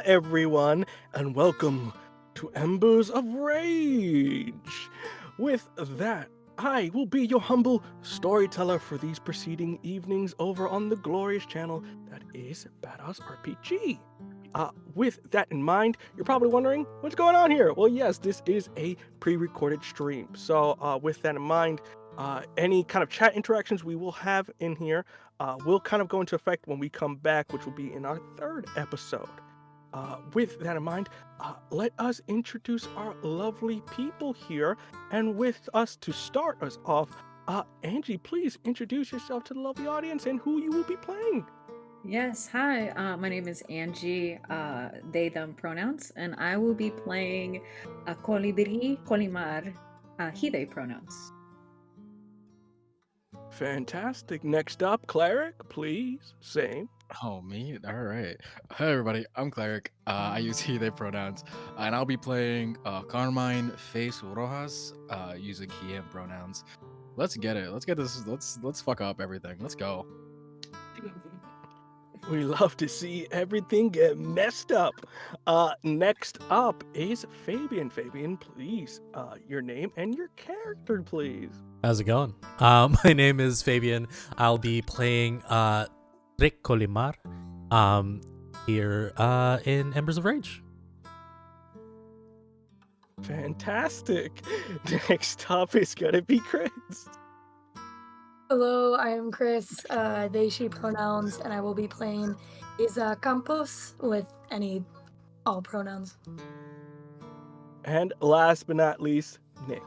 everyone, and welcome to Embers of Rage. With that, I will be your humble storyteller for these preceding evenings over on the glorious channel that is Badass RPG. With that in mind, you're probably wondering what's going on here. Well, yes, this is a pre-recorded stream. So, with that in mind, any kind of chat interactions we will have in here will kind of go into effect when we come back, which will be in our third episode. With that in mind, let us introduce our lovely people here. And with us to start us off, Angie, please introduce yourself to the lovely audience and who you will be playing. Yes, hi. My name is Angie, they, them pronouns, and I will be playing Colibri, Colimar, he, they pronouns. Fantastic. Next up, Cleric, please. Same. Oh, me? All right. Hi, everybody. I'm Cleric. I use he, they pronouns. And I'll be playing Carmine Face Rojas using he, him pronouns. Let's get it. Let's get this. Let's fuck up everything. Let's go. We love to see everything get messed up. Next up is Fabian. Fabian, please, your name and your character, please. How's it going? My name is Fabian. I'll be playing Rick Colimar here in Embers of Rage. Fantastic. Next up is gonna be Chris. Hello, I am Chris, they, she pronouns, and I will be playing Isa Campos with all pronouns. And last but not least, Nick.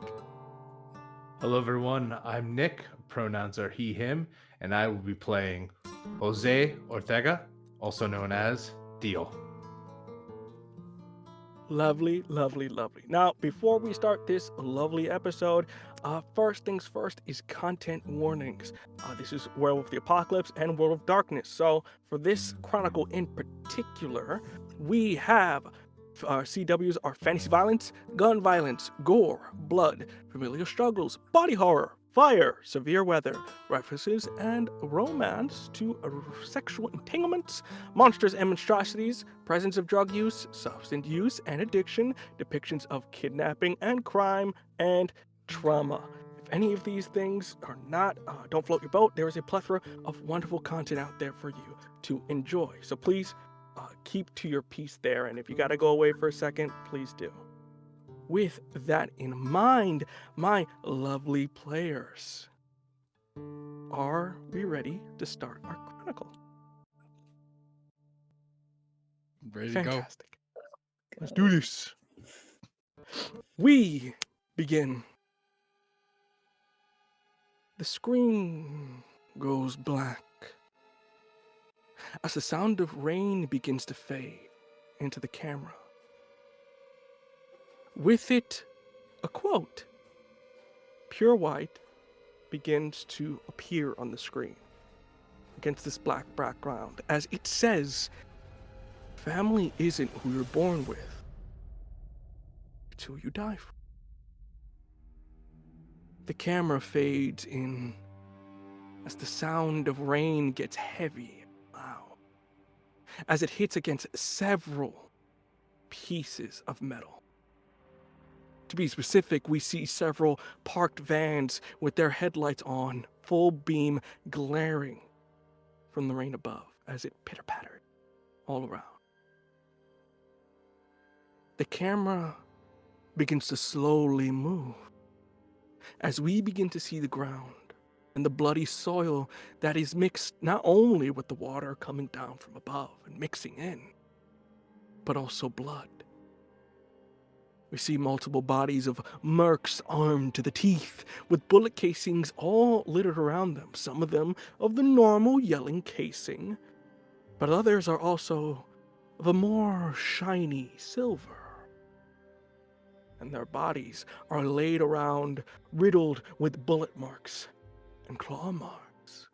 Hello, everyone. I'm Nick. Pronouns are he, him, and I will be playing Jose Ortega, also known as Dio. Lovely, lovely, lovely. Now, before we start this lovely episode, first things first is content warnings. This is Werewolf the Apocalypse and World of Darkness. So, for this chronicle in particular, we have our CWs are fantasy violence, gun violence, gore, blood, familial struggles, body horror, fire, severe weather, references and romance to sexual entanglements, monsters and monstrosities, presence of drug use, substance use and addiction, depictions of kidnapping and crime, and trauma. If any of these things are not, don't float your boat, there is a plethora of wonderful content out there for you to enjoy. So please keep to your piece there, and if you gotta go away for a second, please do. With that in mind, my lovely players, are we ready to start our chronicle? Ready to go. Fantastic. Let's do this. We begin. The screen goes black as the sound of rain begins to fade into the camera. With it, a quote, pure white, begins to appear on the screen against this black background as it says, "Family isn't who you're born with, it's who you die for." The camera fades in as the sound of rain gets heavy and loud, as it hits against several pieces of metal. To be specific, we see several parked vans with their headlights on, full beam glaring from the rain above as it pitter-pattered all around. The camera begins to slowly move as we begin to see the ground and the bloody soil that is mixed not only with the water coming down from above and mixing in, but also blood. We see multiple bodies of mercs armed to the teeth, with bullet casings all littered around them, some of them of the normal yelling casing, but others are also of a more shiny silver. And their bodies are laid around, riddled with bullet marks and claw marks.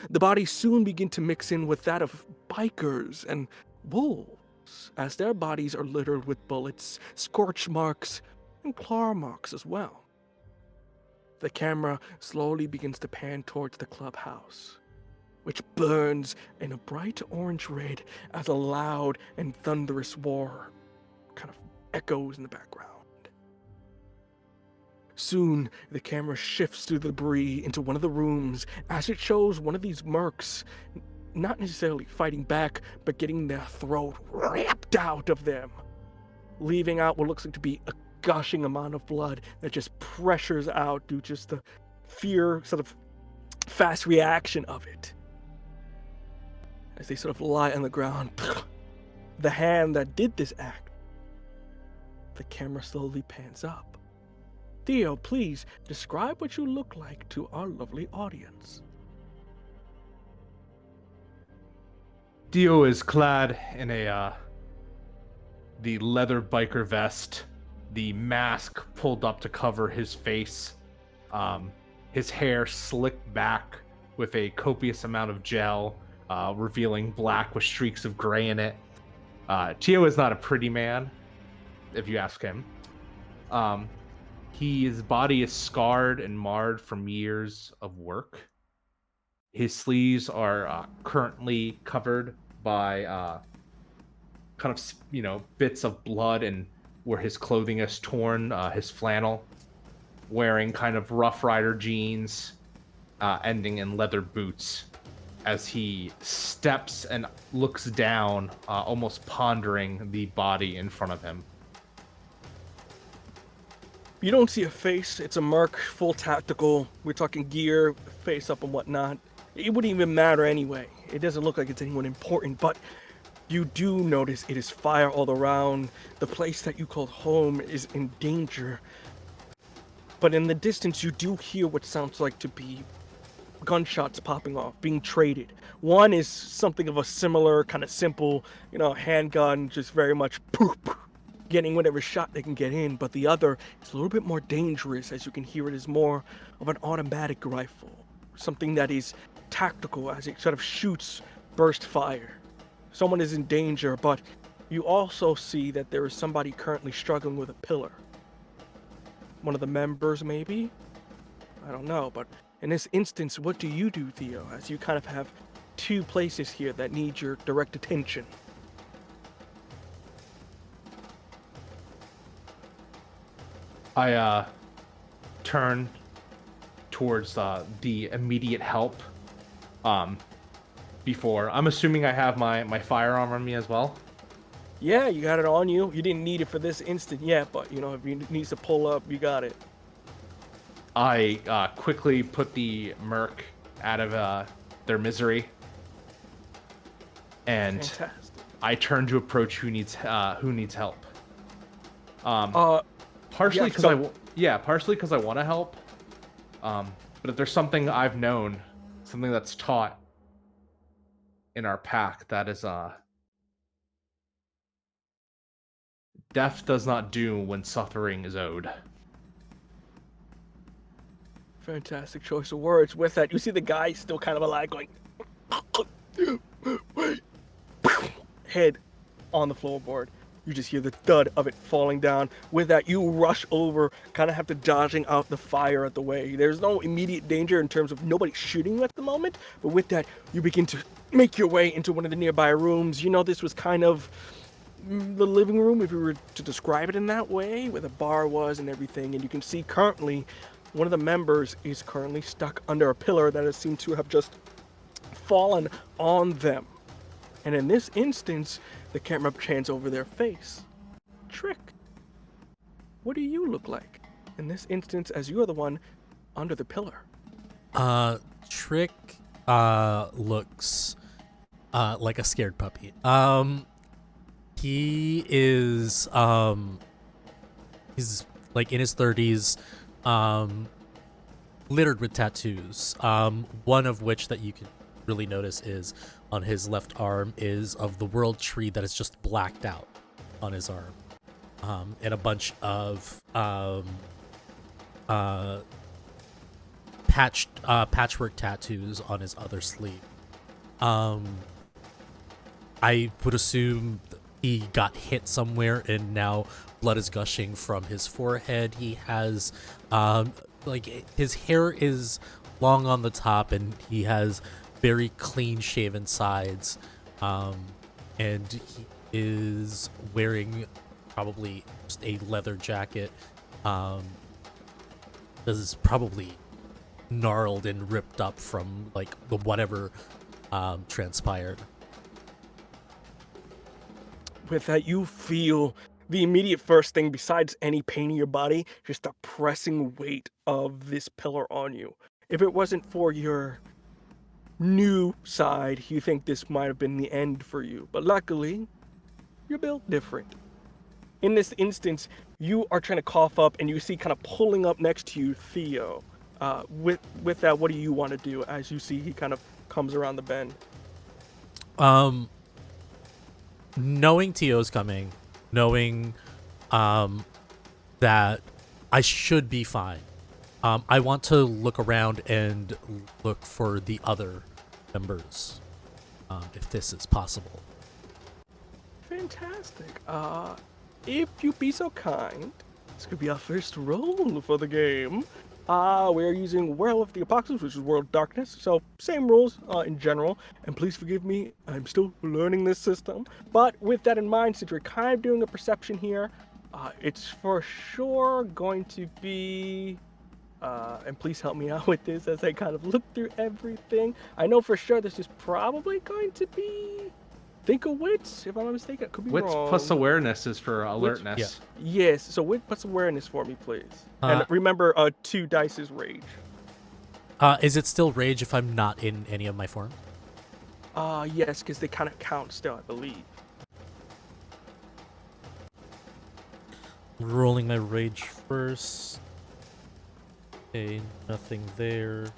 The bodies soon begin to mix in with that of bikers and wolves, as their bodies are littered with bullets, scorch marks, and claw marks as well. The camera slowly begins to pan towards the clubhouse, which burns in a bright orange red as a loud and thunderous roar kind of echoes in the background. Soon, the camera shifts through the debris into one of the rooms as it shows one of these mercs not necessarily fighting back, but getting their throat ripped out of them, leaving out what looks like to be a gushing amount of blood that just pressures out due to just the fear, sort of fast reaction of it. As they sort of lie on the ground, the hand that did this act, the camera slowly pans up. Theo, please describe what you look like to our lovely audience. Dio is clad in the leather biker vest, the mask pulled up to cover his face, his hair slicked back with a copious amount of gel, revealing black with streaks of gray in it. Tio is not a pretty man, if you ask him. His body is scarred and marred from years of work. His sleeves are currently covered by kind of, bits of blood and where his clothing is torn, his flannel, wearing kind of Rough Rider jeans, ending in leather boots as he steps and looks down, almost pondering the body in front of him. You don't see a face. It's a merc, full tactical. We're talking gear, face up and whatnot. It wouldn't even matter anyway. It doesn't look like it's anyone important, but you do notice it is fire all around. The place that you called home is in danger. But in the distance, you do hear what sounds like to be gunshots popping off, being traded. One is something of a similar, kind of simple, handgun, just very much poop, getting whatever shot they can get in. But the other is a little bit more dangerous, as you can hear it is more of an automatic rifle. Something that is tactical as it sort of shoots burst fire. Someone is in danger, but you also see that there is somebody currently struggling with a pillar. One of the members, maybe? I don't know, but in this instance, what do you do, Theo, as you kind of have two places here that need your direct attention? I turn towards the immediate help. Before I'm assuming I have my firearm on me as well. Yeah, you got it on you. You didn't need it for this instant yet, but if you needs to pull up, you got it. I quickly put the merc out of their misery, and Fantastic. I turn to approach who needs help. Partially because partially because I want to help. But if there's something I've known, something that's taught in our pack, that is death does not do when suffering is owed. Fantastic choice of words. With that, you see the guy still kind of alive going, head on the floorboard. You just hear the thud of it falling down. With that, you rush over, kind of have to dodging out the fire at the way. There's no immediate danger in terms of nobody shooting you at the moment, but with that, you begin to make your way into one of the nearby rooms. This was kind of the living room, if you were to describe it in that way, where the bar was and everything, and you can see currently one of the members is currently stuck under a pillar that has seemed to have just fallen on them. And in this instance, the camera pans over their face. Trick, what do you look like in this instance as you are the one under the pillar? Trick looks like a scared puppy. He is he's like in his 30s, littered with tattoos. One of which that you can really notice is on his left arm is of the world tree that is just blacked out on his arm, and a bunch of patchwork tattoos on his other sleeve. I would assume he got hit somewhere and now blood is gushing from his forehead. He has his hair is long on the top and he has very clean shaven sides, and he is wearing probably just a leather jacket. This is probably gnarled and ripped up from like the whatever transpired. With that, you feel the immediate first thing, besides any pain in your body, just the pressing weight of this pillar on you. If it wasn't for your new side, you think this might have been the end for you. But luckily, you're built different. In this instance, you are trying to cough up, and you see kind of pulling up next to you Theo. With that, what do you want to do as you see he kind of comes around the bend? Knowing Tio's coming, knowing that I should be fine, I want to look around and look for the other members, if this is possible. Fantastic. If you be so kind, this could be our first roll for the game. We're using Werewolf the Apocalypse, which is World of Darkness, so same rules in general. And please forgive me, I'm still learning this system. But with that in mind, since we're kind of doing a perception here, it's for sure going to be... and please help me out with this as I kind of look through everything. I know for sure this is probably going to be... Think of wits, if I'm not mistaken. Could be Wits wrong. plus awareness is for alertness. Yeah. Yes, so wit plus awareness for me, please. And remember, 2 dice is rage. Is it still rage if I'm not in any of my forms? Yes, because they kind of count still, I believe. Rolling my rage first. Okay, nothing there.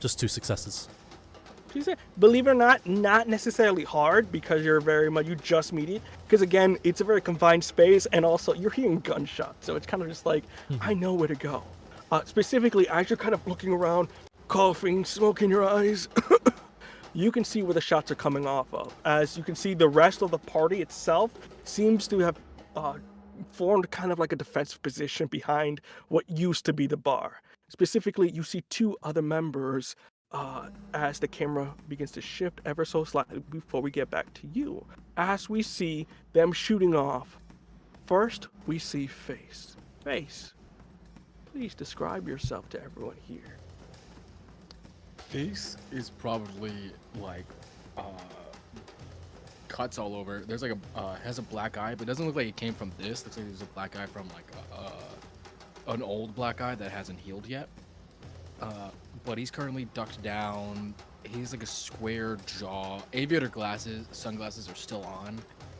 Just 2 successes. Believe it or not necessarily hard, because you're very much, you just meet it. Because again, it's a very confined space, and also you're hearing gunshots, so it's kind of just like, I know where to go. Specifically, as you're kind of looking around, coughing, smoke in your eyes, you can see where the shots are coming off of. As you can see, the rest of the party itself seems to have formed kind of like a defensive position behind what used to be the bar. Specifically, you see 2 other members as the camera begins to shift ever so slightly before we get back to you. As we see them shooting off, first we see Face. Face, please describe yourself to everyone here. Face is probably like cuts all over. There's like has a black eye, but it doesn't look like it came from this. Looks like there's a black eye from like an old black eye that hasn't healed yet. But he's currently ducked down. He's like a square jaw. Aviator glasses, sunglasses are still on,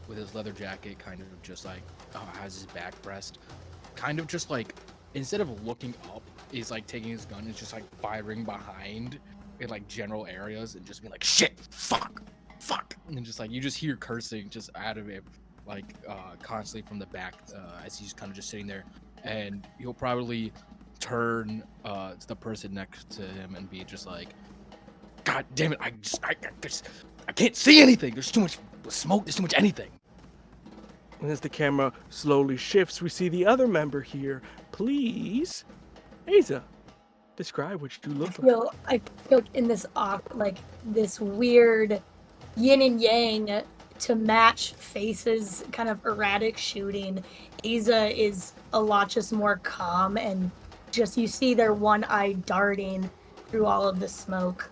with his leather jacket kind of just like has his back pressed. Kind of just like, instead of looking up, is like taking his gun and just like firing behind in like general areas and just being like, shit, fuck, and then just like you just hear cursing just out of it, like constantly from the back as he's kind of just sitting there, and he'll probably turn to the person next to him and be just like, God damn it, I can't see anything. There's too much smoke. There's too much anything. And as the camera slowly shifts, we see the other member here. Please, Asa, describe what you look like. I feel in this like this weird yin and yang to match Face's kind of erratic shooting. Asa is a lot just more calm, and just you see their one eye darting through all of the smoke.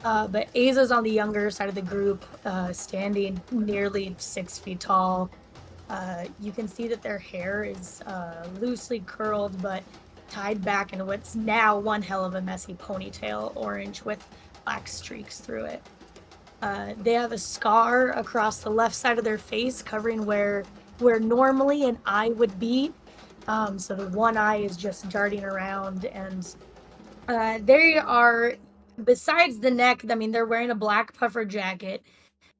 But Aza's on the younger side of the group, standing nearly 6 feet tall. You can see that their hair is loosely curled, but tied back into what's now one hell of a messy ponytail, orange with black streaks through it. They have a scar across the left side of their face, covering where normally an eye would be. So the one eye is just darting around, and they are, besides the neck, I mean, they're wearing a black puffer jacket,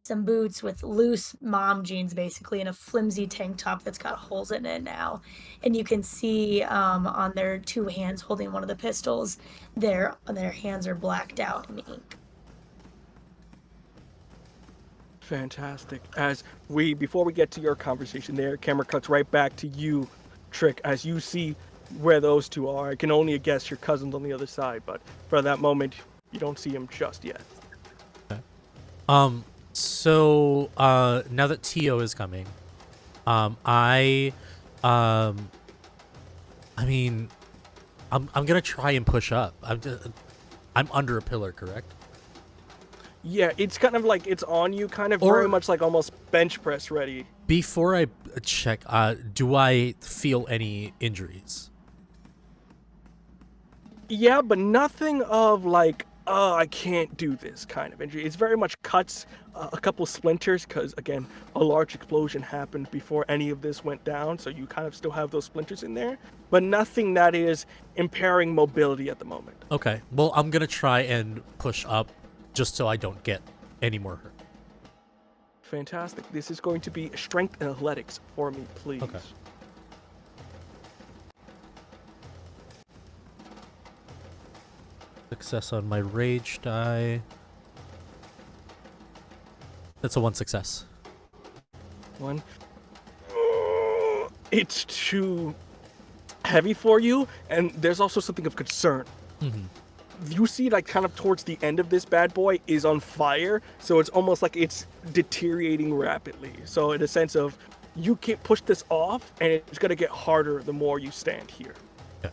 some boots with loose mom jeans, basically, and a flimsy tank top that's got holes in it now. And you can see on their 2 hands holding one of the pistols, their hands are blacked out in ink. Fantastic. Before we get to your conversation there, camera cuts right back to you, Trick, as you see where those two are. I can only guess your cousin's on the other side, but for that moment, you don't see him just yet. So now that Tio is coming, I mean, I'm gonna try and push up. I'm under a pillar, correct? Yeah, it's kind of like it's on you, kind of Or- very much like almost bench press ready. Before I check, do I feel any injuries? Yeah, but nothing of like, oh, I can't do this kind of injury. It's very much cuts, a couple splinters, because again, a large explosion happened before any of this went down, so you kind of still have those splinters in there, but nothing that is impairing mobility at the moment. Okay, well, I'm gonna try and push up just so I don't get any more hurt. Fantastic. This is going to be strength and athletics for me, please. Okay. Success on my rage die. That's a 1 success. One. It's too heavy for you, and there's also something of concern. You see, like, kind of towards the end of this bad boy is on fire, so it's almost like it's deteriorating rapidly. So in a sense of, you can't push this off, and it's gonna get harder the more you stand here. Yeah.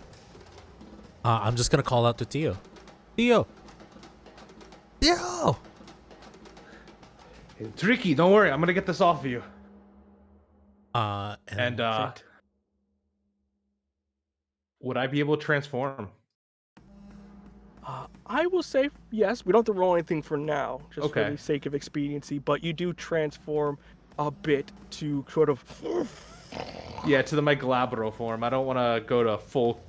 I'm just gonna call out to Tio. Tio! Tio! It's Ricky, don't worry, I'm gonna get this off of you. And Would I be able to transform? I will say yes. We don't have to roll anything for now, just for Okay. the sake of expediency. But you do transform a bit to sort of. Yeah, to the my Glabro form. I don't want to go to full,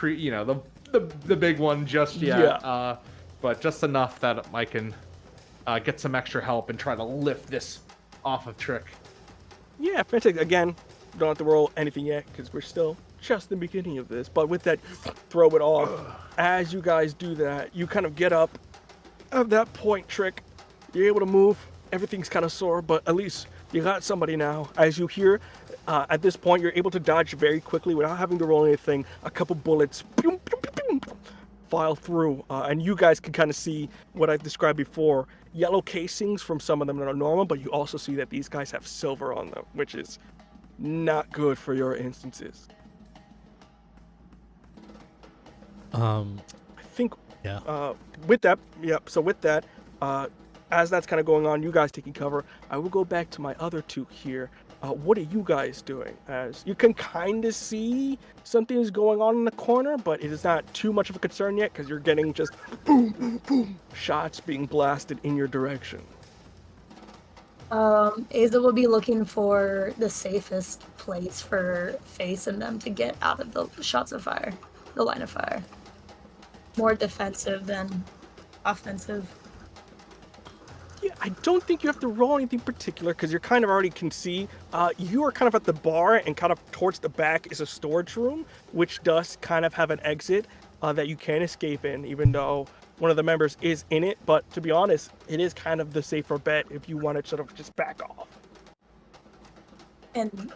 the big one just yet. Yeah. But just enough that I can get some extra help and try to lift this off of Trick. Yeah, fantastic. Again, don't have to roll anything yet because we're still just the beginning of this. But with that, throw it off. As you guys do that, you kind of get up. At that point, Trick, you're able to move. Everything's kind of sore, but at least you got somebody now. As you hear, at this point, you're able to dodge very quickly without having to roll anything. A couple bullets file through, and you guys can kind of see what I've described before. Yellow casings from some of them that are normal, but you also see that these guys have silver on them, which is not good for your instances. I think yeah. with that, yep. So with that, as that's kind of going on, you guys taking cover. I will go back to my other two here. What are you guys doing? As you can kind of see something is going on in the corner, but it is not too much of a concern yet because you're getting just boom, boom, boom, shots being blasted in your direction. Aza will be looking for the safest place for Face and them to get out of the shots of fire, the line of fire. More defensive than offensive. Yeah, I don't think you have to roll anything particular because you're kind of already can see. You are kind of at the bar, and kind of towards the back is a storage room, which does kind of have an exit that you can escape in, even though one of the members is in it. But to be honest, it is kind of the safer bet if you want to sort of just back off. And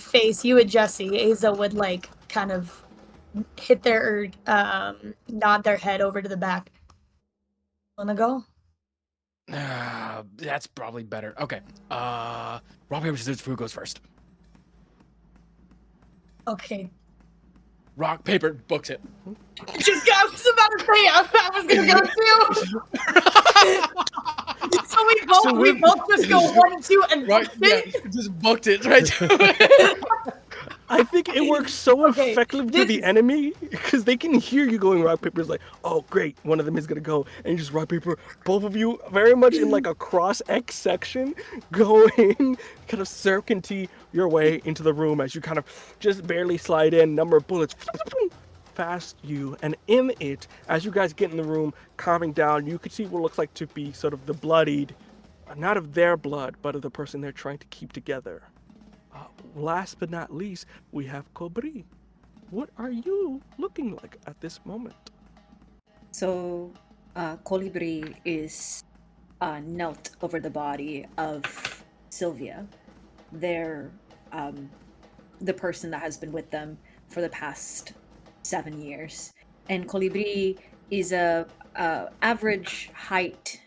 Face, you and Jesse, Aza would like kind of hit their nod their head over to the back. Wanna go? That's probably better. Okay. Rock, paper, scissors, who goes first? Okay. Rock, paper, books it. I was about to say I was gonna go too. So we both just go 1, 2, and Right, yeah, just booked it right to it. I think it works so Okay, effectively to the enemy because they can hear you going rock paper. It's like, oh great, one of them is gonna go, and you just rock paper. Both of you very much in like a cross X section, going kind of serpentine your way into the room as you kind of just barely slide in. Number of bullets past you, and in it, as you guys get in the room, calming down, you can see what looks like to be sort of the bloodied, not of their blood, but of the person they're trying to keep together. Last but not least, we have Cobri. What are you looking like at this moment? So, Colibri is knelt over the body of Sylvia. They're the person that has been with them for the past 7 years. And Colibri is a average height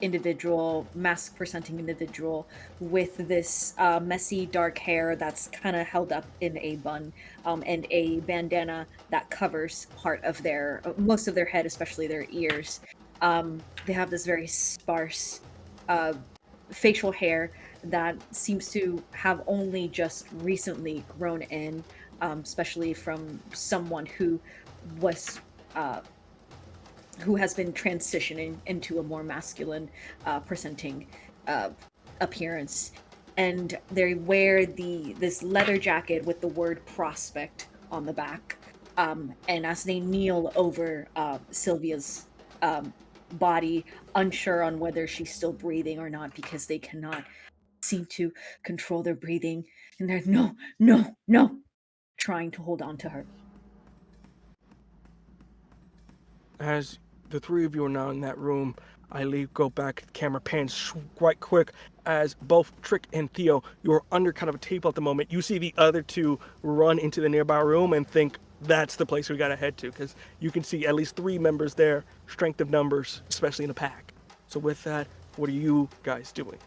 individual, mask presenting individual with this messy dark hair that's kind of held up in a bun, and a bandana that covers part of their most of their head, especially their ears. They have this very sparse facial hair that seems to have only just recently grown in, especially from someone was who has been transitioning into a more masculine presenting appearance. And they wear this leather jacket with the word prospect on the back. And as they kneel over Sylvia's body, unsure on whether she's still breathing or not, because they cannot seem to control their breathing, and they're no, trying to hold on to her. As the three of you are now in that room, I go back, the camera pans right quick as both Trick and Theo, you're under kind of a table at the moment. You see the other two run into the nearby room and think that's the place we gotta head to, because you can see at least 3 members there, strength of numbers, especially in a pack. So with that, what are you guys doing?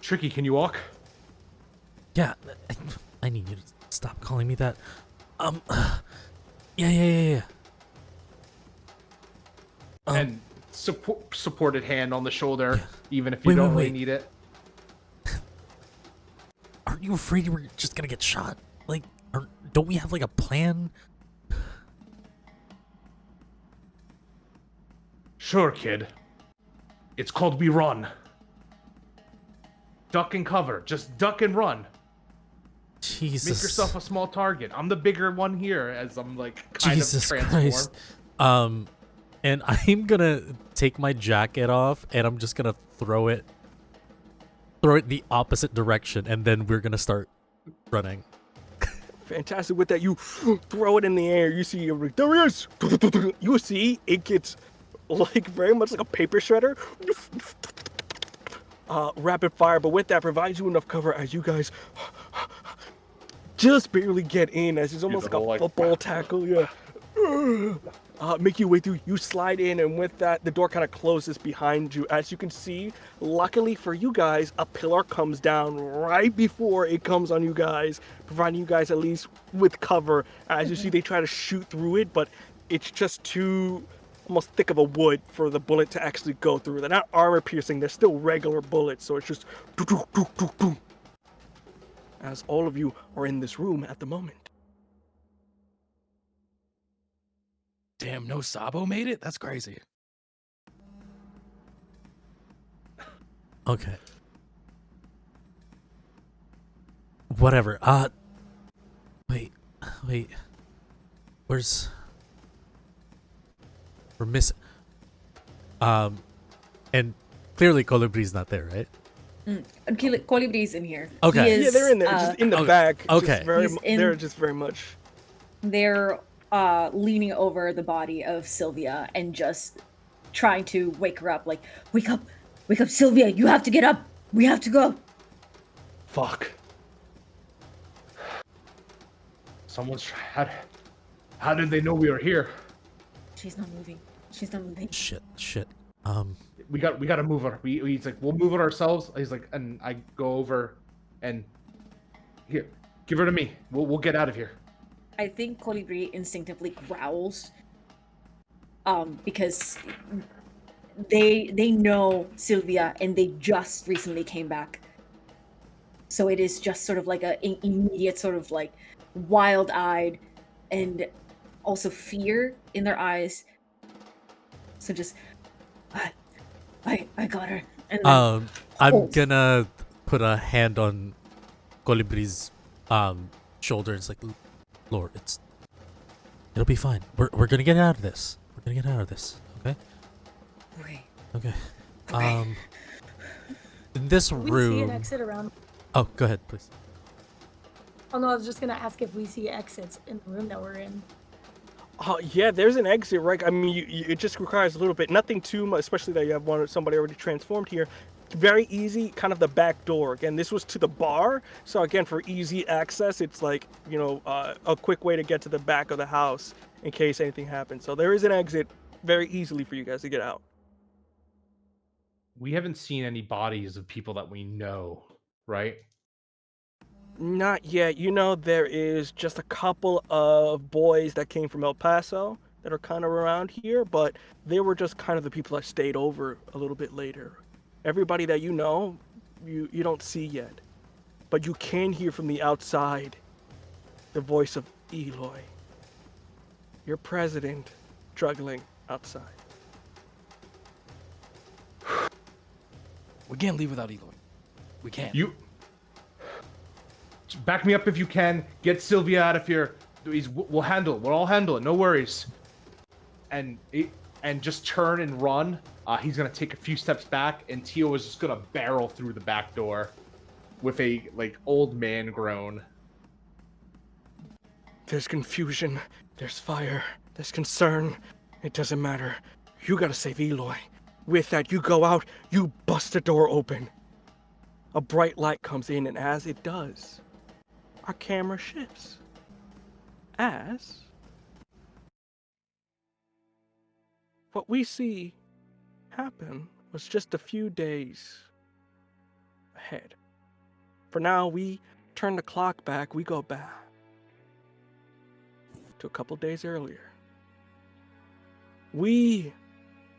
Tricky, can you walk? Yeah, I need you to stop calling me that. Yeah. And supported hand on the shoulder, even if you don't really need it. Aren't you afraid we're just gonna get shot? Like, don't we have like a plan? Sure, kid. It's called We Run. Duck and cover. Just duck and run. Jesus. Make yourself a small target. I'm the bigger one here, as I'm like kind Jesus of transformed. Christ. And I'm gonna take my jacket off and I'm just gonna throw it the opposite direction, and then we're gonna start running. Fantastic. With that, you throw it in the air. You see, there he is. You see, it gets like very much like a paper shredder. Rapid fire, but with that, provides you enough cover as you guys just barely get in, as it's almost like a football tackle. Yeah. Make your way through. You slide in, and with that, the door kind of closes behind you. As you can see, luckily for you guys, a pillar comes down right before it comes on you guys, providing you guys at least with cover. As you see, they try to shoot through it, but it's just too almost thick of a wood for the bullet to actually go through. They're not armor piercing, they're still regular bullets, so it's just as all of you are in this room at the moment. Damn, no Sabo made it? That's crazy. Okay. Whatever. Wait. We're missing. And clearly Colibri's not there, right? Colibri's in here. Okay. Yeah, they're in there, just in the back. Okay. They're just very much. They're leaning over the body of Sylvia and just trying to wake her up. Like, wake up, Sylvia! You have to get up. We have to go. Fuck. Someone's. How did they know we were here? She's not moving. Shit. We got to move her. He's like, we'll move it ourselves. He's like, and I go over, and here, give her to me. We'll get out of here. I think Colibri instinctively growls, because they know Sylvia and they just recently came back. So it is just sort of like an immediate sort of like wild-eyed and also fear in their eyes. So just, I got her. And then I'm gonna put a hand on Colibri's shoulder. It's like, Lord, it'll be fine. We're gonna get out of this. Okay? Okay. In this We see room. an exit around. Oh, go ahead, please. Oh no, I was just gonna ask if we see exits in the room that we're in. Yeah, there's an exit, right? I mean, it just requires a little bit, nothing too much, especially that you have somebody already transformed here. very easy, kind of the back door. Again, this was to the bar, so again, for easy access, it's like, a quick way to get to the back of the house in case anything happens. So there is an exit very easily for you guys to get out. We haven't seen any bodies of people that we know, right? Not yet. There is just a couple of boys that came from El Paso that are kind of around here, but they were just kind of the people that stayed over a little bit later. Everybody that you know, you don't see yet. But you can hear from the outside the voice of Eloy, your president, struggling outside. We can't leave without Eloy. We can't. You back me up if you can. Get Sylvia out of here. We'll handle it. We'll all handle it. No worries. And just turn and run. He's gonna take a few steps back, and Tio is just gonna barrel through the back door with a old man groan. There's confusion, there's fire, there's concern. It doesn't matter. You gotta save Eloy. With that, you go out, you bust the door open. A bright light comes in, and as it does, our camera shifts. As what we see happen was just a few days ahead. For now, we turn the clock back, we go back to a couple days earlier. We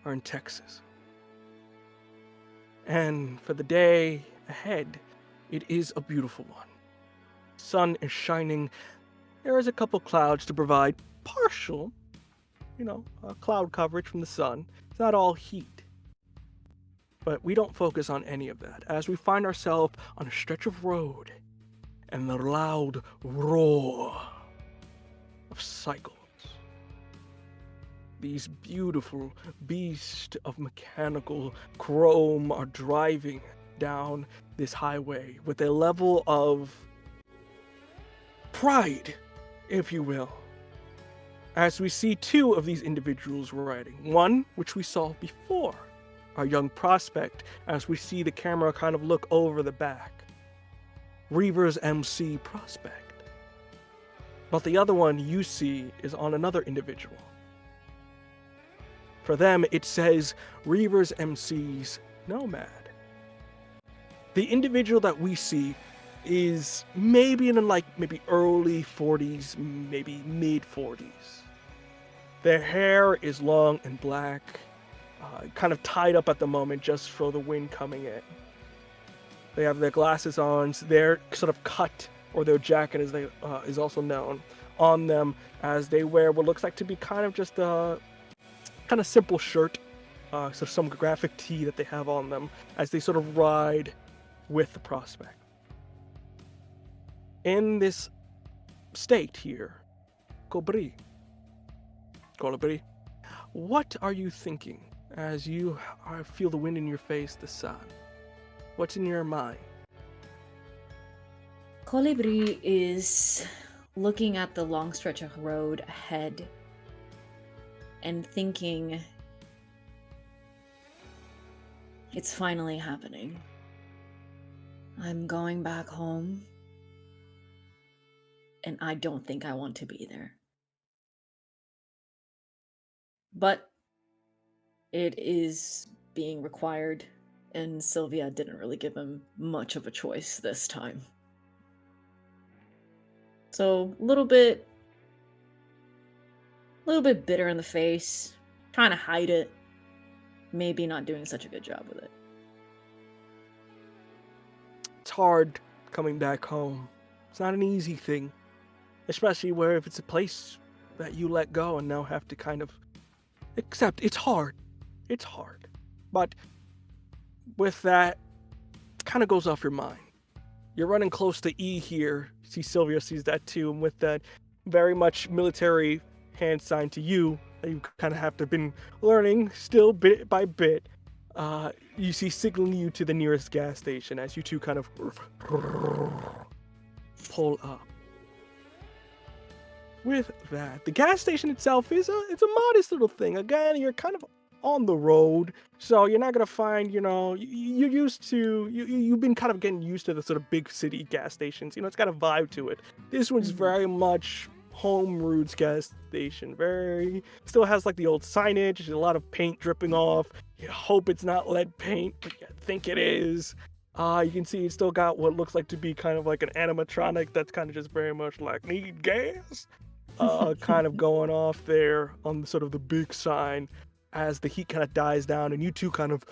are in Texas. And for the day ahead, it is a beautiful one. Sun is shining. There is a couple clouds to provide partial, cloud coverage from the sun. It's not all heat. But we don't focus on any of that as we find ourselves on a stretch of road and the loud roar of cycles. These beautiful beasts of mechanical chrome are driving down this highway with a level of pride, if you will, as we see two of these individuals riding. One, which we saw before, our young prospect, as we see the camera kind of look over the back. Reaver's MC prospect. But the other one you see is on another individual. For them, it says Reaver's MC's Nomad. The individual that we see is maybe in maybe early 40s, maybe mid 40s. Their hair is long and black, kind of tied up at the moment just for the wind coming in. They have their glasses on, so they're sort of cut, or their jacket as they is also known, on them as they wear what looks like to be kind of just a kind of simple shirt, so some graphic tee that they have on them as they sort of ride with the prospect. In this state here, Colibri, what are you thinking as you feel the wind in your face, the sun? What's in your mind? Colibri is looking at the long stretch of road ahead and thinking, it's finally happening. I'm going back home, and I don't think I want to be there. But it is being required, and Sylvia didn't really give him much of a choice this time. So, a little bit bitter in the face, trying to hide it, maybe not doing such a good job with it. It's hard coming back home. It's not an easy thing, especially where if it's a place that you let go and now have to kind of accept. It's hard. It's hard. But with that, it kind of goes off your mind. You're running close to E here. See, Sylvia sees that too, and with that very much military hand sign to you that you kind of have to been learning still bit by bit. You see signaling you to the nearest gas station as you two kind of pull up. With that, the gas station itself it's a modest little thing. Again, you're kind of on the road, so you're not gonna find, you're used to, you've been kind of getting used to the sort of big city gas stations. It's got a vibe to it. This one's Mhm. very much home roots gas station. Very still has like the old signage, there's a lot of paint dripping off. You hope it's not lead paint, but you think it is. You can see it's still got what looks like to be kind of like an animatronic that's kind of just very much like need gas. Kind of going off there on the sort of the big sign as the heat kind of dies down and you two kind of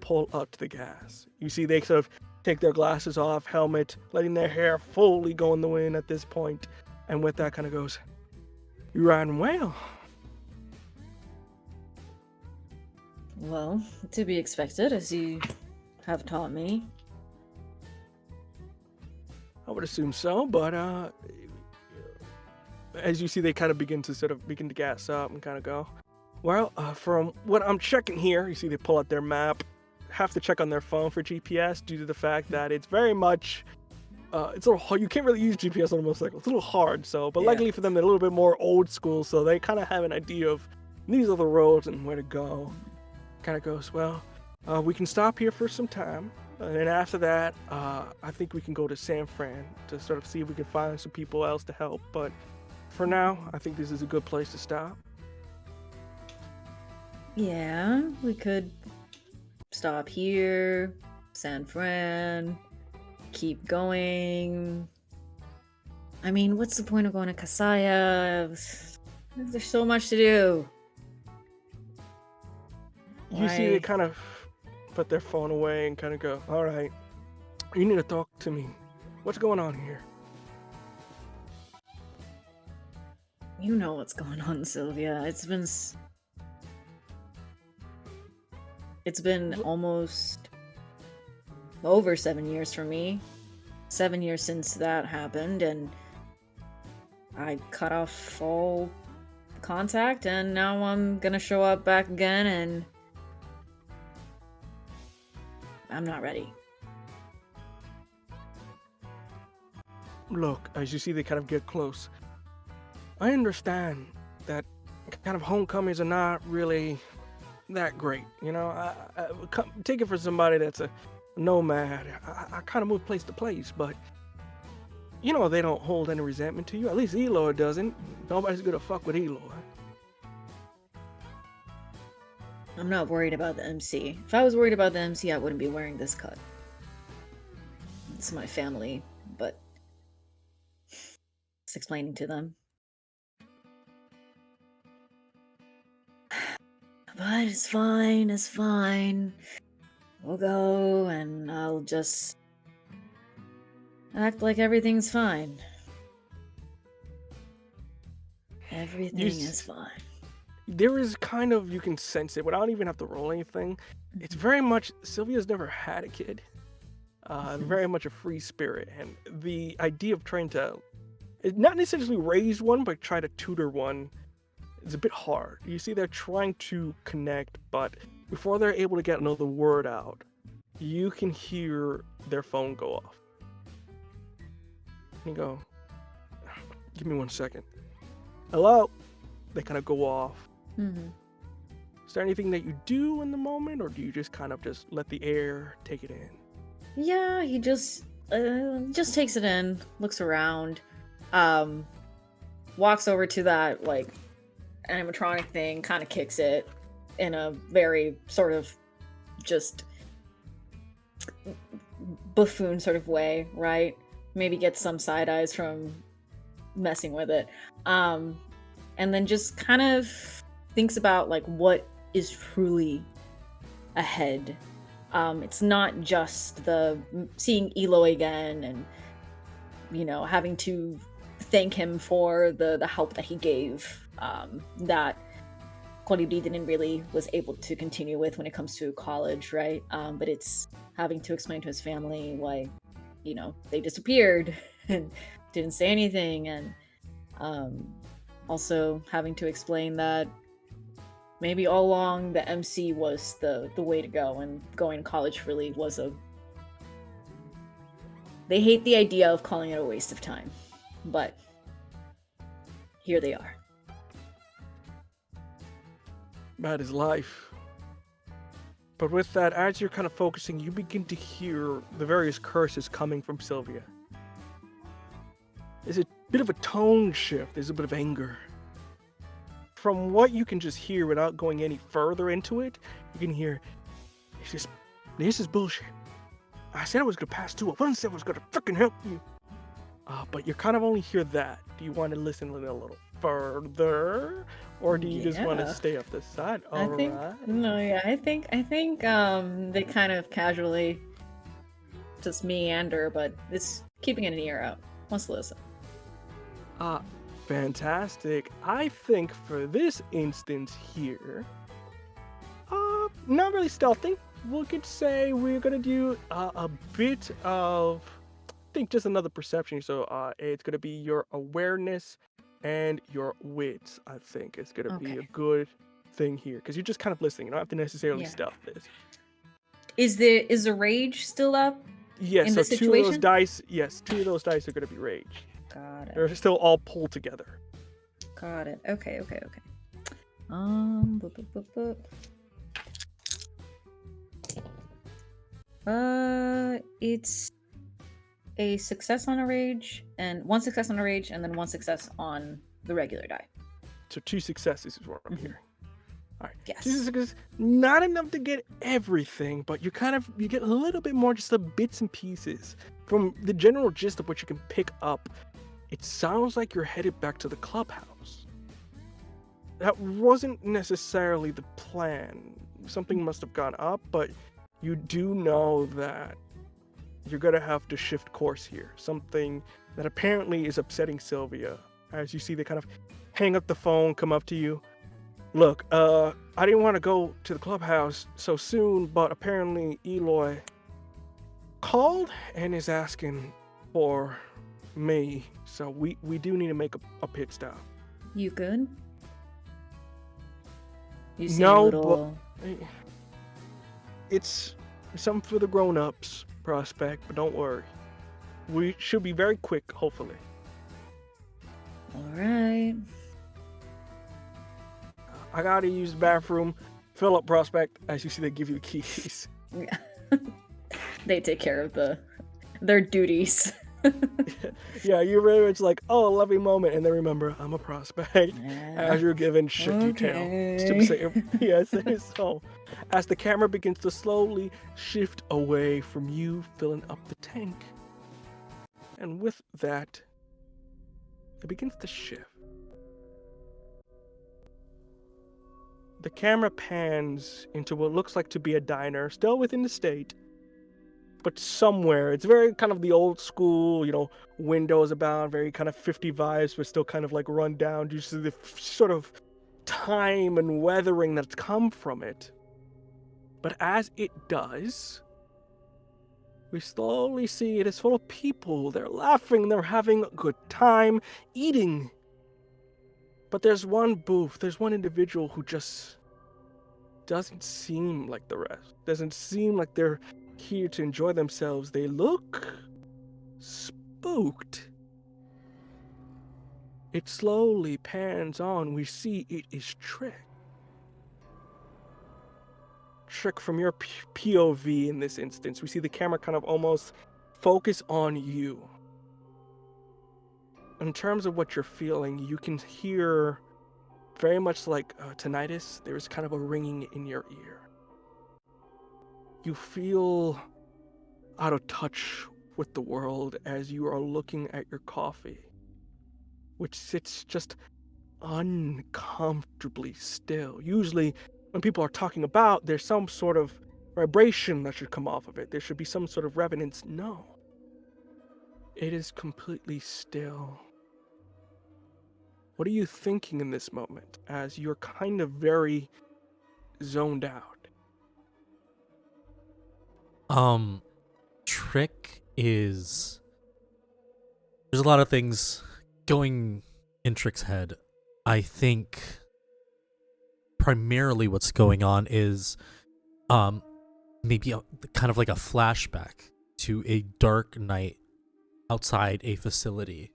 pull up to the gas. You see they sort of take their glasses off, helmet, letting their hair fully go in the wind at this point. And with that kind of goes, "You riding well." Well, to be expected, as you have taught me. I would assume so, but as you see, they kind of begin to gas up and kind of go. Well, from what I'm checking here, you see they pull out their map, have to check on their phone for GPS due to the fact that it's very much, it's a little hard. You can't really use GPS on a motorcycle. It's a little hard. So, but Yeah. luckily for them, they're a little bit more old school, so they kind of have an idea of these are the roads and where to go. Kind of goes, well, we can stop here for some time. And then after that, I think we can go to San Fran to sort of see if we can find some people else to help. But for now, I think this is a good place to stop. Yeah, we could stop here, San Fran, keep going. I mean, what's the point of going to Kasaya? There's so much to do. You see they Why- kind of put their phone away and kind of go, all right, you need to talk to me. What's going on here? You know what's going on, Sylvia. It's been almost over 7 years for me. 7 years since that happened, and I cut off all contact, and now I'm gonna show up back again, and I'm not ready. Look, as you see, they kind of get close. I understand that kind of homecomings are not really that great. Take it for somebody that's a nomad. I kind of move place to place, but they don't hold any resentment to you. At least Eloy doesn't. Nobody's gonna fuck with Eloy. I'm not worried about the MC. If I was worried about the MC, I wouldn't be wearing this cut. It's my family, but it's explaining to them. But it's fine, it's fine. We'll go and I'll just act like everything's fine. Everything is fine. There is kind of, you can sense it without even have to roll anything. It's very much, Sylvia's never had a kid. Very much a free spirit. And the idea of trying to, not necessarily raise one, but try to tutor one is a bit hard. You see, they're trying to connect, but before they're able to get another word out, you can hear their phone go off. And you go, give me 1 second. Hello? They kind of go off. Mm-hmm. Is there anything that you do in the moment, or do you just kind of just let the air take it in? Yeah, he just takes it in, looks around, walks over to that like animatronic thing, kind of kicks it in a very sort of just buffoon sort of way, right? Maybe gets some side eyes from messing with it, and then just kind of thinks about like what is truly ahead. It's not just the seeing Eloy again and having to thank him for the help that he gave, that Colibri didn't really was able to continue with when it comes to college, right? But it's having to explain to his family why they disappeared and didn't say anything, and also having to explain that maybe all along the MC was the way to go, and going to college really was they hate the idea of calling it a waste of time, but here they are. Bad is life. But with that, as you're kind of focusing, you begin to hear the various curses coming from Sylvia. There's a bit of a tone shift, there's a bit of anger. From what you can just hear without going any further into it, you can hear, this is bullshit. I said I was gonna pass too. I wasn't said I was gonna freaking help you. But you kind of only hear that. Do you want to listen a little further? Or do you just want to stay up this side? I think they kind of casually just meander, but it's keeping an ear out. Wants to listen. Fantastic. I think for this instance here, not really stealthy. We could say we're gonna do a bit of, I think, just another perception. So it's gonna be your awareness and your wits. I think it's gonna be a good thing here because you're just kind of listening. You don't have to necessarily stealth this. Is the rage still up? Yes. In So this two of those situation? dice. Yes, two of those dice are gonna be rage. Got it. They're still all pulled together. Got it. Okay. Boop, boop, boop, boop. It's a success on a rage, and one success on a rage, and then one success on the regular die. So 2 successes is what I'm hearing. All right. Yes. 2 successes, not enough to get everything, but you get a little bit more, just the bits and pieces. From the general gist of what you can pick up, it sounds like you're headed back to the clubhouse. That wasn't necessarily the plan. Something must have gone up, but you do know that you're gonna have to shift course here. Something that apparently is upsetting Sylvia. As you see, they kind of hang up the phone, come up to you. Look, I didn't want to go to the clubhouse so soon, but apparently Eloy called and is asking for me. So we do need to make a pit stop. You good? You seem No, a little... but it's something for the grown-ups, Prospect, but don't worry. We should be very quick, hopefully. Alright. I gotta use the bathroom. Fill up, Prospect. As you see, they give you the keys. Yeah. They take care of their duties. Yeah, you're very much like, oh, a lovely moment, and then remember, I'm a prospect. As you're given shit detail. To say, yes, so as the camera begins to slowly shift away from you filling up the tank, and with that, it begins to shift. The camera pans into what looks like to be a diner, still within the state, but somewhere. It's very kind of the old school, windows about, very kind of 50 vibes, but still kind of like run down due to the sort of time and weathering that's come from it. But as it does, we slowly see it is full of people. They're laughing, they're having a good time, eating. But there's one booth, there's one individual who just doesn't seem like the rest. Doesn't seem like they're here to enjoy themselves. They look spooked. It slowly pans on. We see it is Trick. Trick, from your POV in this instance, we see the camera kind of almost focus on you. In terms of what you're feeling, you can hear very much like tinnitus. There's kind of a ringing in your ear. You feel out of touch with the world as you are looking at your coffee, which sits just uncomfortably still. Usually, when people are talking about, there's some sort of vibration that should come off of it. There should be some sort of resonance. No. It is completely still. What are you thinking in this moment as you're kind of very zoned out? Trick is... There's a lot of things going in Trick's head. I think primarily what's going on is maybe kind of like a flashback to a dark night outside a facility.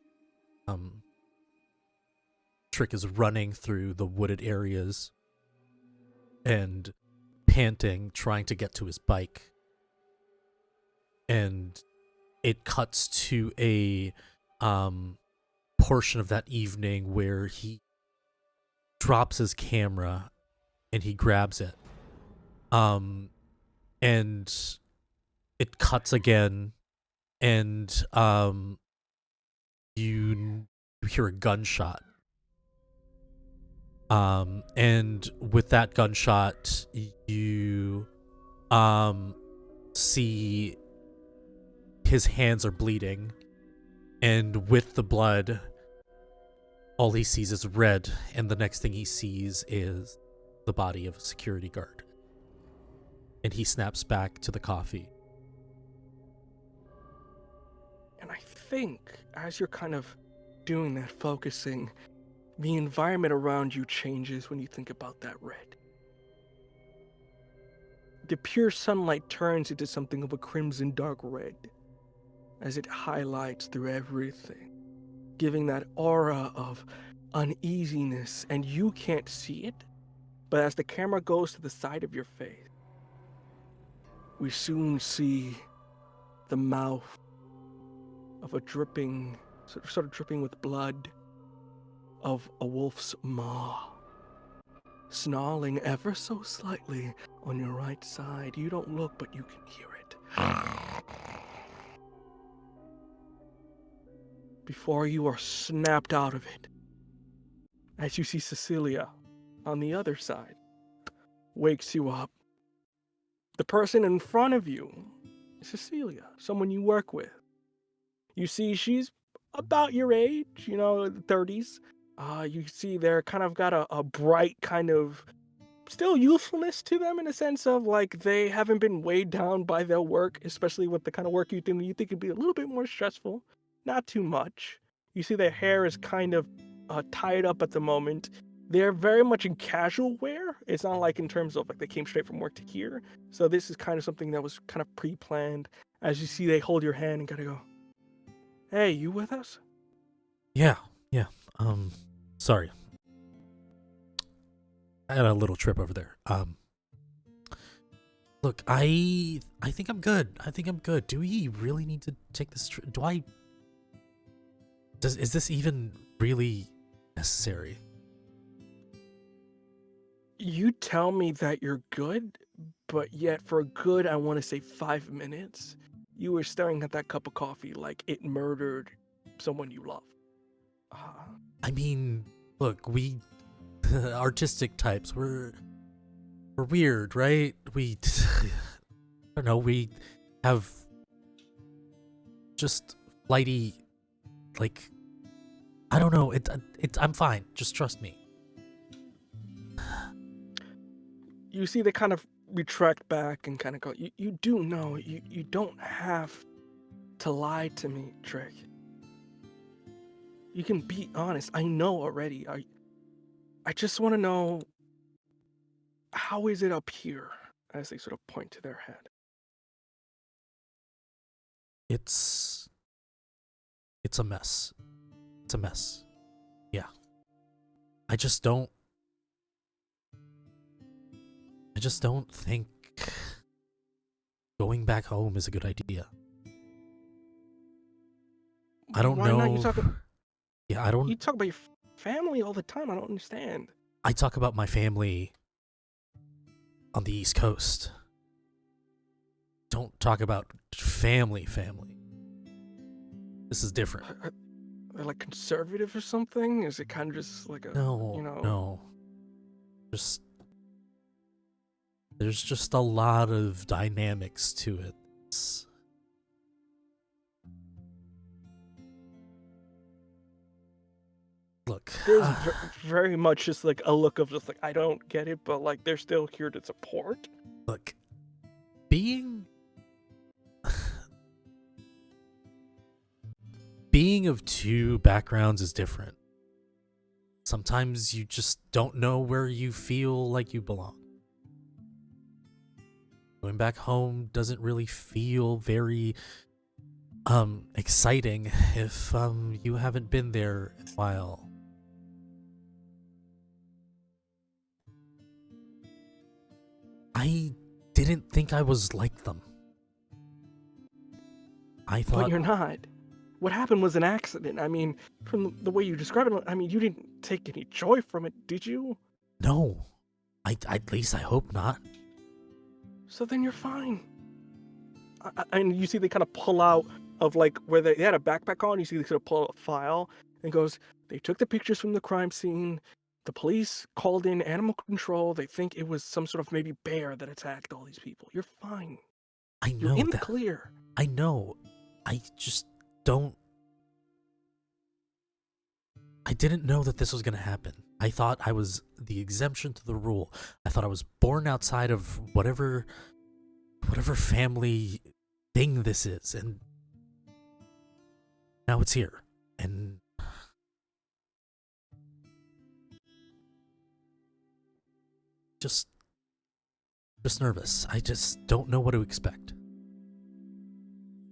Trick is running through the wooded areas and panting, trying to get to his bike. And it cuts to a portion of that evening where he drops his camera and he grabs it. And it cuts again, and you hear a gunshot. And with that gunshot, you see his hands are bleeding, and with the blood, all he sees is red, and the next thing he sees is the body of a security guard. And he snaps back to the coffee. And I think as you're kind of doing that, focusing, the environment around you changes when you think about that red. The pure sunlight turns into something of a crimson dark red as it highlights through everything, giving that aura of uneasiness, and you can't see it, but as the camera goes to the side of your face, we soon see the mouth of a dripping, sort of dripping with blood, of a wolf's maw, snarling ever so slightly on your right side. You don't look, but you can hear it. Before you are snapped out of it, as you see Cecilia on the other side, wakes you up. The person in front of you is Cecilia, someone you work with. You see she's about your age, 30s. You see they're kind of got a bright kind of still youthfulness to them, in a sense of like they haven't been weighed down by their work, especially with the kind of work you think it'd be a little bit more stressful. Not too much. You see their hair is kind of tied up at the moment. They're very much in casual wear. It's not like in terms of like they came straight from work to here. So this is kind of something that was kind of pre-planned. As you see, they hold your hand and gotta go, "Hey, you with us?" Yeah. Sorry. I had a little trip over there. Look, I think I'm good. Do we really need to take this trip? Is this even really necessary? You tell me that you're good, but yet for good, I want to say 5 minutes, you were staring at that cup of coffee like it murdered someone you love. I mean, look, we artistic types, we're weird, right? We I don't know, we have just flighty, like, I don't know, I'm fine, just trust me. You see they kind of retract back and kind of go, you do know, you don't have to lie to me, Trick. You can be honest. I know already. I just want to know, how is it up here? As they sort of point to their head. It's a mess. It's a mess. Yeah. I just don't think going back home is a good idea. I don't know. Not? You You talk about your family all the time. I don't understand. I talk about my family on the East Coast. Don't talk about family. This is different. They're like conservative or something? Is it kind of just like a No. There's just a lot of dynamics to it. Look, there's very much just like a look of just like, I don't get it, but like they're still here to support. Look, being of two backgrounds is different. Sometimes you just don't know where you feel like you belong. Going back home doesn't really feel very exciting if you haven't been there in a while. I didn't think I was like them. I thought... But you're not. What happened was an accident. I mean, from the way you describe it, I mean, you didn't take any joy from it, did you? No. At least I hope not. So then you're fine. And you see they kind of pull out of like where they had a backpack on. You see they sort of pull out a file and goes, they took the pictures from the crime scene. The police called in animal control. They think it was some sort of maybe bear that attacked all these people. You're fine. I know You're in the that. clear. I know. I just don't... I didn't know that this was going to happen. I thought I was the exemption to the rule. I thought I was born outside of whatever family thing this is, and now it's here. And just nervous. I just don't know what to expect.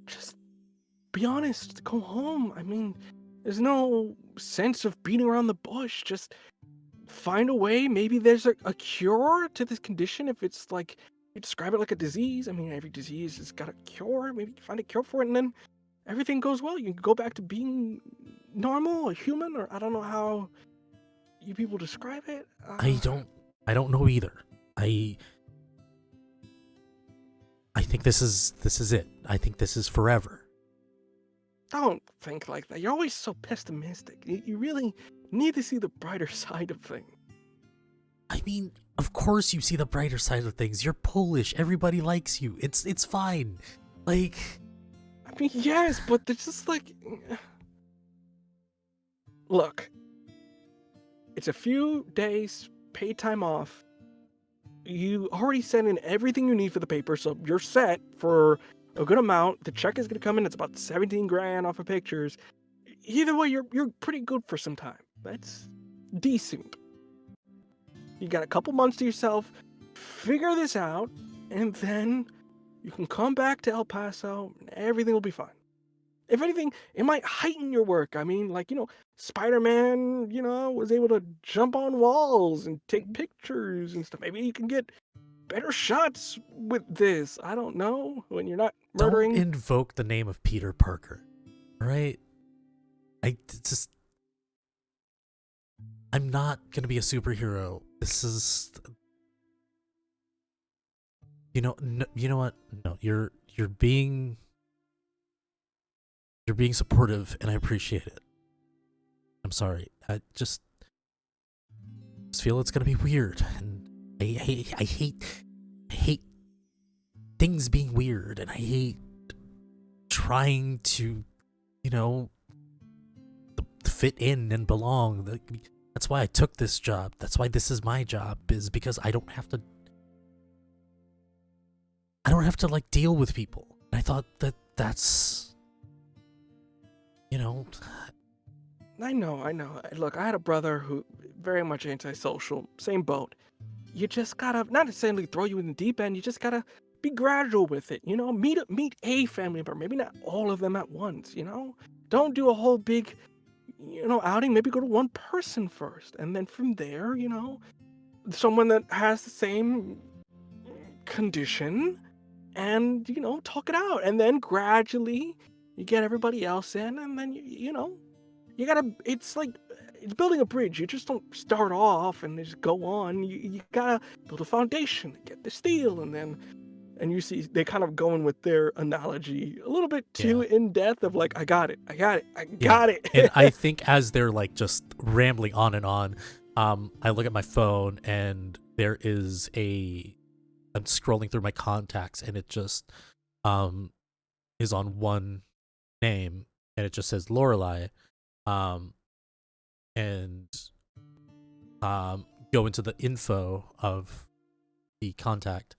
Just be honest. Go home. I mean, there's no sense of beating around the bush. Just find a way. Maybe there's a cure to this condition. If it's like, you describe it like a disease. I mean, every disease has got a cure. Maybe you find a cure for it, and then everything goes well. You can go back to being normal or human, or I don't know how you people describe it. I don't know either. I think this is it. I think this is forever. Don't think like that. You're always so pessimistic. You really need to see the brighter side of things. I mean, of course you see the brighter side of things. You're Polish. Everybody likes you. It's fine. Like, I mean, yes, but it's just like... Look. It's a few days paid time off. You already sent in everything you need for the paper, so you're set for a good amount. The check is going to come in. It's about 17 grand off of pictures. Either way, you're pretty good for some time. That's decent. You got a couple months to yourself. Figure this out, and then you can come back to El Paso, and everything will be fine. If anything, it might heighten your work. I mean, like, Spider-Man, was able to jump on walls and take pictures and stuff. Maybe you can get better shots with this. I don't know. When you're not murdering. Don't invoke the name of Peter Parker. All right? I'm not going to be a superhero. This is... You know what? No, you're being supportive, and I appreciate it. I'm sorry. I just feel it's gonna be weird, and I hate things being weird, and I hate trying to, fit in and belong. That's why I took this job. That's why this is my job, is because I don't have to like deal with people. And I thought that's, I know. Look, I had a brother who very much antisocial. Same boat. You just gotta, not necessarily throw you in the deep end, you just gotta be gradual with it, Meet a family member, maybe not all of them at once, Don't do a whole big, outing. Maybe go to one person first. And then from there, someone that has the same condition and, talk it out. And then gradually you get everybody else in, and then, you gotta, it's like, it's building a bridge. You just don't start off and just go on. You gotta build a foundation, get the steel, and you see they kind of going with their analogy a little bit too in depth of like, I got it. And I think as they're like just rambling on and on, I look at my phone and there is I'm scrolling through my contacts, and it just is on one name, and it just says Lorelei. And go into the info of the contact,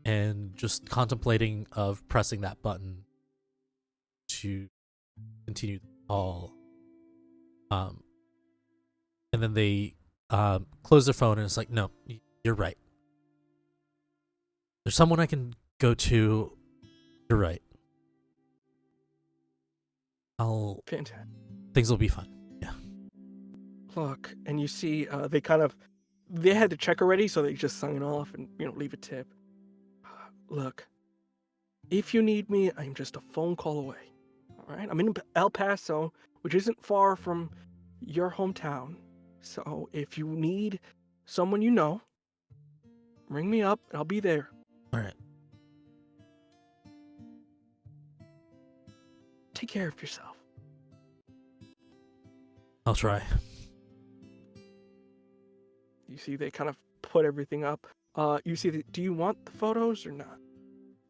and just contemplating of pressing that button to continue the call. And then they close their phone, and it's like, no, you're right. There's someone I can go to. You're right. Fantastic. Things will be fine. Yeah. Look, and you see they kind of, they had the check already, so they just sign off and leave a tip. Look, if you need me, I'm just a phone call away. All right, I'm in El Paso, which isn't far from your hometown. So if you need someone ring me up and I'll be there. All right. Take care of yourself. I'll try. You see, they kind of put everything up. You see, do you want the photos or not?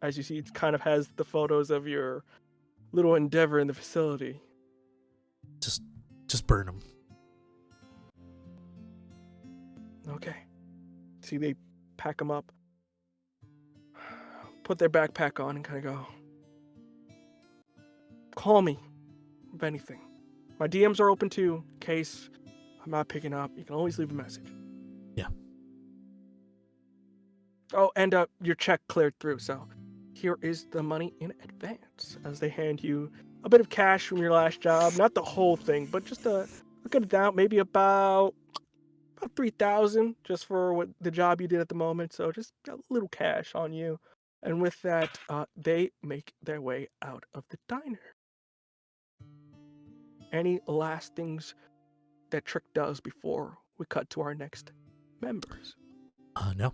As you see, it kind of has the photos of your little endeavor in the facility. Just burn them. Okay. See, they pack them up, put their backpack on, and kind of go. Call me if anything. My DMs are open too, in case I'm not picking up. You can always leave a message. Yeah. Oh, and your check cleared through, so here is the money in advance, as they hand you a bit of cash from your last job. Not the whole thing, but just a good amount, maybe about 3,000 just for what the job you did at the moment. So just a little cash on you. And with that, they make their way out of the diner. Any last things that Trick does before we cut to our next members? No.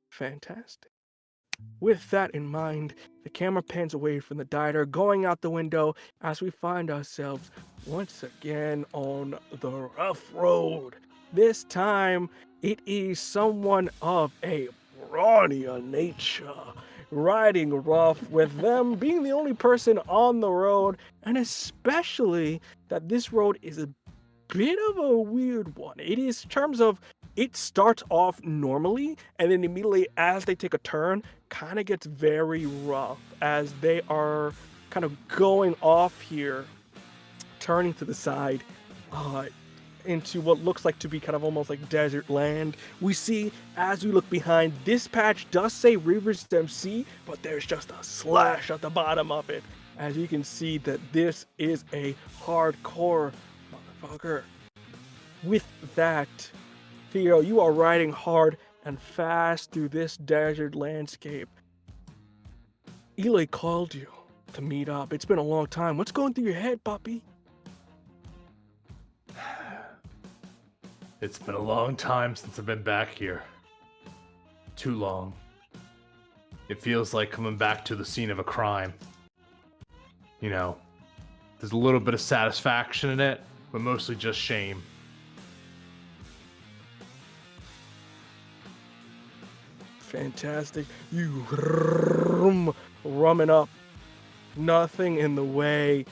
Fantastic. With that in mind, the camera pans away from the diner, going out the window as we find ourselves once again on the rough road. This time, it is someone of a brawnier nature, riding rough, with them being the only person on the road, and especially that this road is a bit of a weird one. It is in terms of it starts off normally, and then immediately as they take a turn, kind of gets very rough as they are kind of going off here, turning to the side into what looks like to be kind of almost like desert land. We see, as we look behind, this patch does say Rivers MC, but there's just a slash at the bottom of it. As you can see that this is a hardcore motherfucker. With that, Theo, you are riding hard and fast through this desert landscape. Eli called you to meet up. It's been a long time. What's going through your head, puppy? It's been a long time since I've been back here. Too long. It feels like coming back to the scene of a crime. You know, there's a little bit of satisfaction in it, but mostly just shame. Fantastic. You rumming up. Nothing in the way.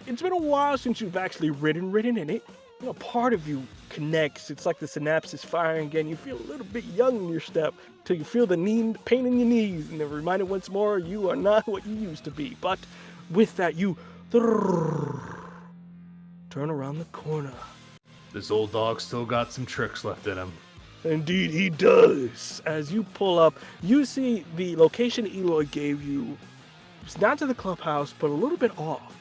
It's been a while since you've actually ridden, and it, part of you connects. It's like the synapses firing again. You feel a little bit young in your step till you feel the pain in your knees, and then reminded once more you are not what you used to be. But with that, you turn around the corner. This old dog still got some tricks left in him. Indeed he does. As you pull up, you see the location Eloy gave you. It's not to the clubhouse, but a little bit off.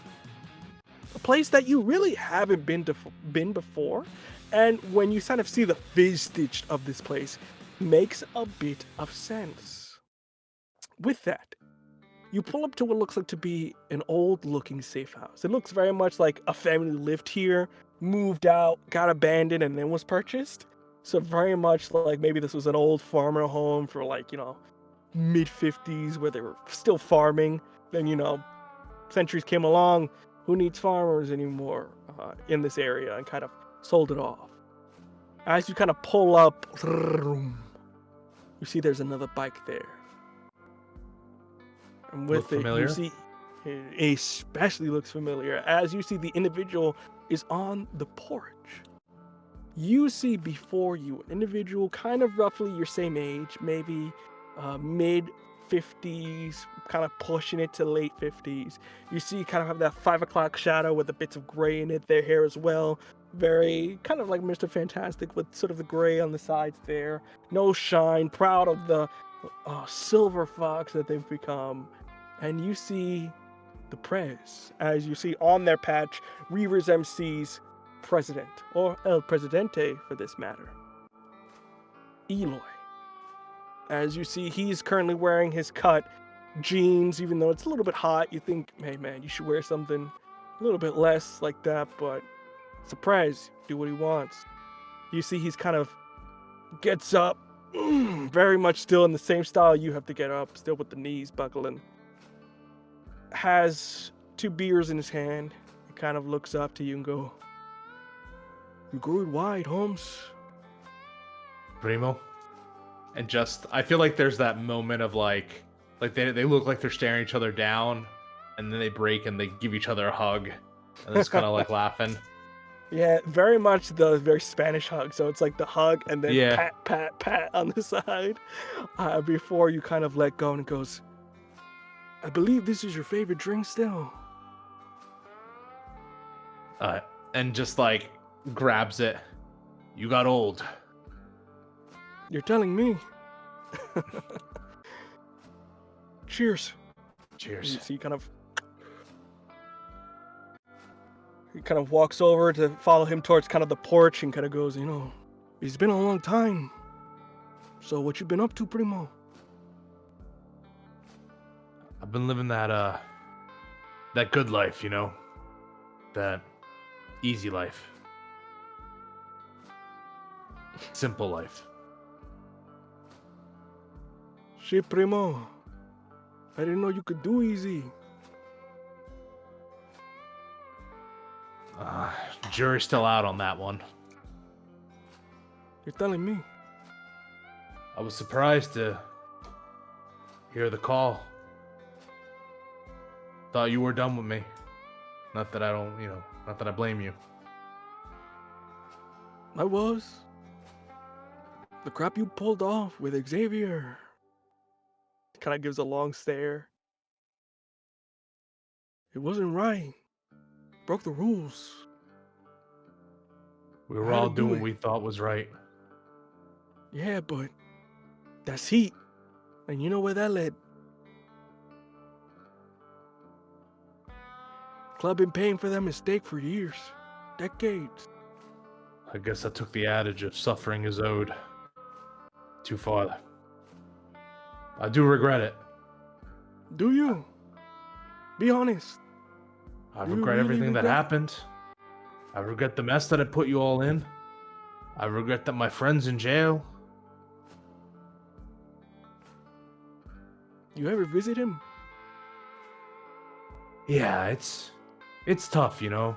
A place that you really haven't been before. And when you kind of see the vestige of this place, makes a bit of sense. With that, you pull up to what looks like to be an old-looking safe house. It looks very much like a family lived here, moved out, got abandoned, and then was purchased. So very much like maybe this was an old farmer home for mid-50s where they were still farming. Then, centuries came along. Who needs farmers anymore in this area, and kind of sold it off. As you kind of pull up, you see there's another bike there. And with Look it, familiar? you see, it especially looks familiar, as you see the individual is on the porch. You see before you an individual kind of roughly your same age, maybe mid-50s, kind of pushing it to late 50s. You see kind of have that 5 o'clock shadow with the bits of gray in it, their hair as well. Very kind of like Mr. Fantastic with sort of the gray on the sides there. No shine, proud of the silver fox that they've become. And you see the Prez, as you see on their patch, Reavers MC's president, or El Presidente for this matter. Eloy. As you see, he's currently wearing his cut jeans, even though it's a little bit hot. You think, hey man, you should wear something a little bit less like that, but surprise, do what he wants. You see he's kind of gets up, very much still in the same style you have to get up, still with the knees buckling. Has 2 beers in his hand, and kind of looks up to you and go, "You grew it wide, Holmes." Primo. And just, I feel like there's that moment of like they look like they're staring each other down, and then they break and they give each other a hug, and it's kind of like laughing. Yeah, very much the very Spanish hug. So it's like the hug and then Yeah. pat, pat, pat on the side before you kind of let go, and it goes, "I believe this is your favorite drink still." And just like grabs it. You got old. You're telling me. Cheers. Cheers. So he kind of walks over to follow him towards kind of the porch and kind of goes, "It's been a long time. So what you been up to, Primo?" I've been living that good life, that easy life, simple life. Shit, Primo. I didn't know you could do easy. Jury's still out on that one. You're telling me. I was surprised to hear the call. Thought you were done with me. Not that I don't, not that I blame you. I was. The crap you pulled off with Xavier. Kind of gives a long stare. It wasn't right. Broke the rules. We were How'd all it do doing what it? we thought was right. Yeah, but that's heat. And you know where that led. Club been paying for that mistake for years. Decades. I guess I took the adage of suffering is owed too far. I do regret it. Do you? Be honest. I Do you regret really everything that regret? happened. I regret the mess that I put you all in. I regret that my friend's in jail. You ever visit him? Yeah, it's tough, a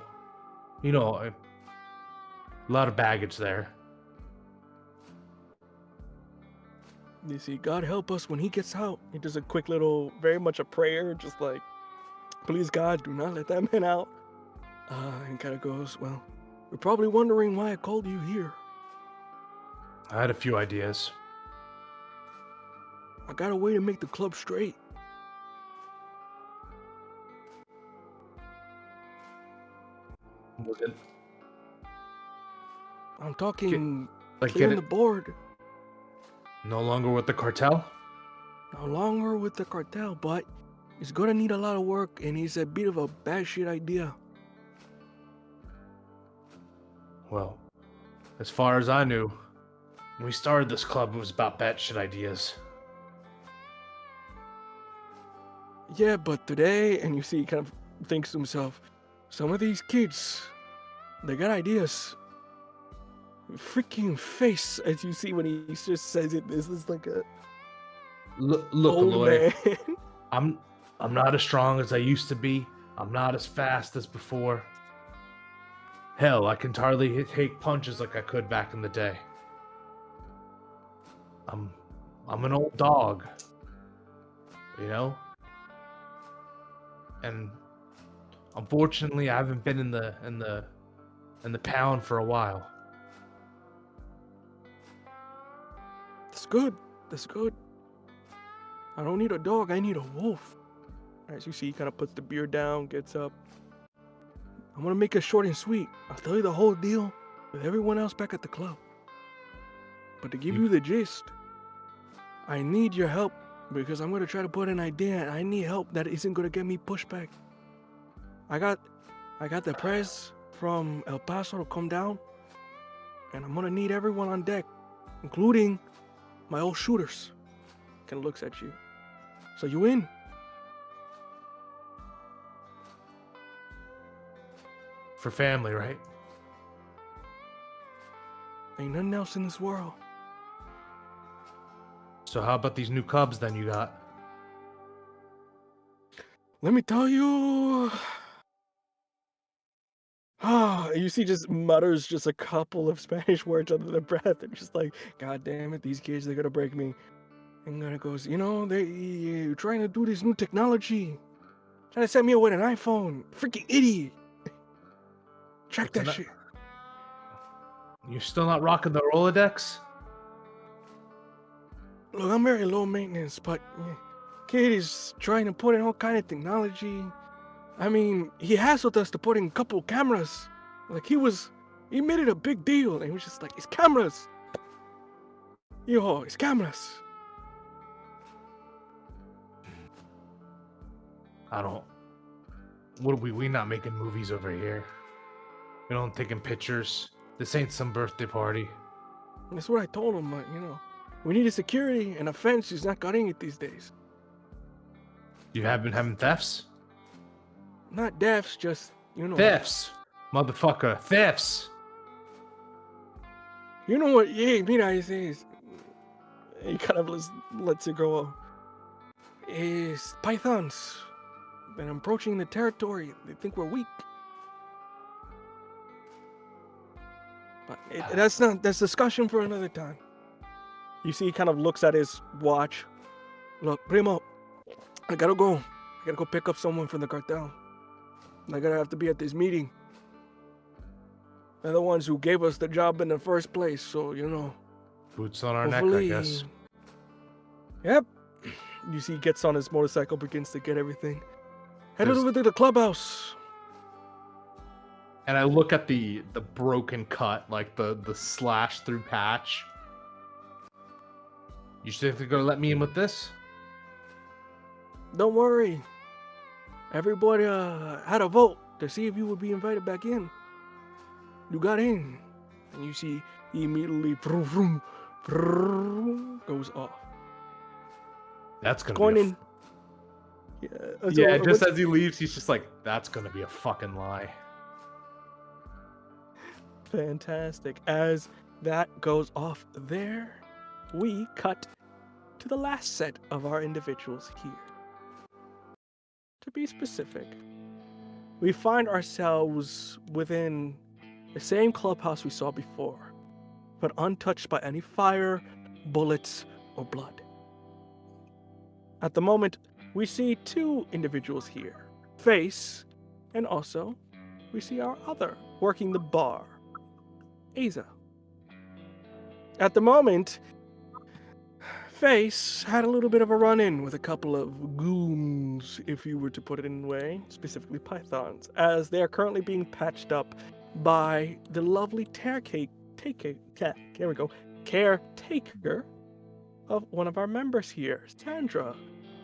lot of baggage there. You see, God help us when he gets out. He does a quick little, very much a prayer, just like, please God, do not let that man out. And kind of goes, well, you're probably wondering why I called you here. I had a few ideas. I got a way to make the club straight. Was it I'm talking like clearing get the it board. no longer with the cartel? No longer with the cartel, but it's gonna need a lot of work, and it's a bit of a bad shit idea. Well, as far as I knew, when we started this club, it was about batshit ideas. Yeah, but today, and you see, he kind of thinks to himself, some of these kids, they got ideas. Freaking face, as you see when he just says it, this is like a Look, old Aloy, man. I'm not as strong as I used to be. I'm not as fast as before. Hell, I can hardly take punches like I could back in the day. I'm an old dog, and unfortunately, I haven't been in the pound for a while. That's good. That's good. I don't need a dog. I need a wolf. As you see, he kind of puts the beer down, gets up. I'm gonna make it short and sweet. I'll tell you the whole deal with everyone else back at the club. But to give you the gist, I need your help because I'm gonna try to put an idea, and I need help that isn't gonna get me pushback. I got the press from El Paso to come down, and I'm gonna need everyone on deck, including my old shooters. Kind of looks at you. So you in? For family, right? Ain't nothing else in this world. So how about these new cubs then you got? Let me tell you. You see, just mutters just a couple of Spanish words under their breath, and just like, God damn it, these kids, they're gonna break me. And then it goes, they trying to do this new technology, trying to set me up with an iPhone. Freaking idiot. Check What's that an- shit. You're still not rocking the Rolodex? Look, I'm very low maintenance, but kid is trying to put in all kind of technology. I mean, he hassled us to put in a couple cameras. Like he made it a big deal, and he was just like, it's cameras. Yo, it's cameras. I don't. What are we not making movies over here? We don't taking pictures. This ain't some birthday party. That's what I told him, but we need a security, and a fence is not cutting it these days. You have been having thefts? Not deaths, just, Thefts! Motherfucker, thefts! You know what? Yeah, mira, he says. He kind of lets it go. Is pythons. Been approaching the territory. They think we're weak. But that's discussion for another time. You see, he kind of looks at his watch. Look, Primo, I gotta go. I gotta go pick up someone from the cartel. I gotta have to be at this meeting. They're the ones who gave us the job in the first place, so Boots on our neck, I hopefully. guess. Yep. You see, he gets on his motorcycle, begins to get everything. Headed There's- over to the clubhouse. And I look at the broken cut, like the slash through patch. You think they're gonna let me in with this? Don't worry. Everybody had a vote to see if you would be invited back in. You got in. And you see, he immediately goes off. That's gonna Going be in. Yeah, just as he leaves, he's just like, that's gonna be a fucking lie. Fantastic. As that goes off there, we cut to the last set of our individuals here. To be specific, we find ourselves within the same clubhouse we saw before, but untouched by any fire, bullets, or blood. At the moment, we see two individuals here, Face, and also we see our other working the bar, Aza. At the moment, Face had a little bit of a run-in with a couple of goons, if you were to put it in a way, specifically pythons, as they are currently being patched up by the lovely caretaker of one of our members here, Sandra.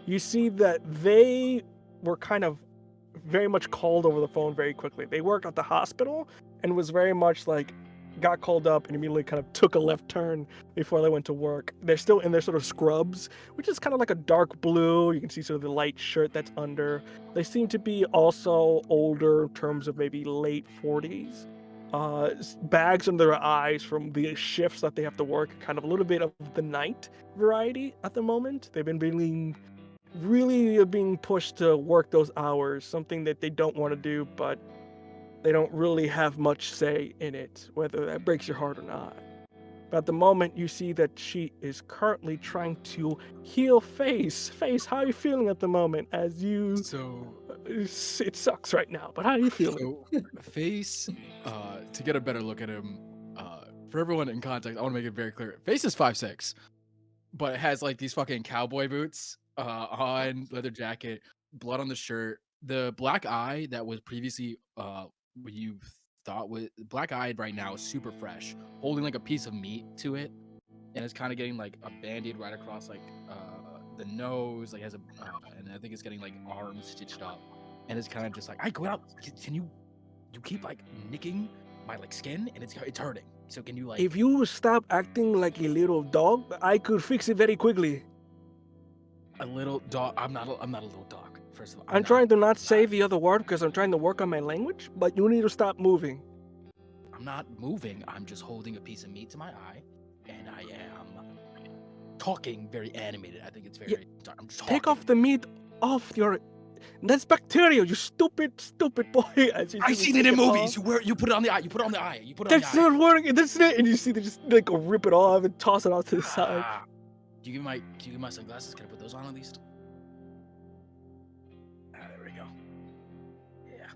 You see that they were kind of very much called over the phone very quickly. They worked at the hospital and was very much like got called up and immediately kind of took a left turn before they went to work. They're still in their sort of scrubs, which is kind of like a dark blue. You can see sort of the light shirt that's under. They seem to be also older in terms of maybe late 40s. Bags under their eyes from the shifts that they have to work, kind of a little bit of the night variety at the moment. They've been really being pushed to work those hours, something that they don't want to do, but they don't really have much say in it, whether that breaks your heart or not. But at the moment, you see that she is currently trying to heal Face. Face, how are you feeling at the moment? As you, it sucks right now, but how are you feeling? So, Face, to get a better look at him, for everyone in context, I want to make it very clear. Face is 5'6", but it has like these fucking cowboy boots on, leather jacket, blood on the shirt. The black eye that was previously what you thought was black-eyed right now is super fresh, holding like a piece of meat to it, and it's kind of getting like a band-aid right across like the nose, like has a and I think it's getting like arms stitched up, and it's kind of just like, I go out, can you keep like nicking my like skin, and it's hurting. So can you like If you stop acting like a little dog, I could fix it very quickly. a little dog? I'm not a little dog. First of all, I'm trying to not say the other word because I'm trying to work on my language, but you need to stop moving. I'm not moving. I'm just holding a piece of meat to my eye, and I am talking very animated. I think it's very. I'm just talking. Take off the meat off your. That's bacteria, you stupid boy. As you I see seen me it take in movies. off. Where you put it on the eye. You put it on the eye. You put it on That's the eye. not working. That's it. And you see they just like rip it off and toss it off to the side. Ah. Do you give me my sunglasses? Can I put those on at least? Ah, there we go. Yeah.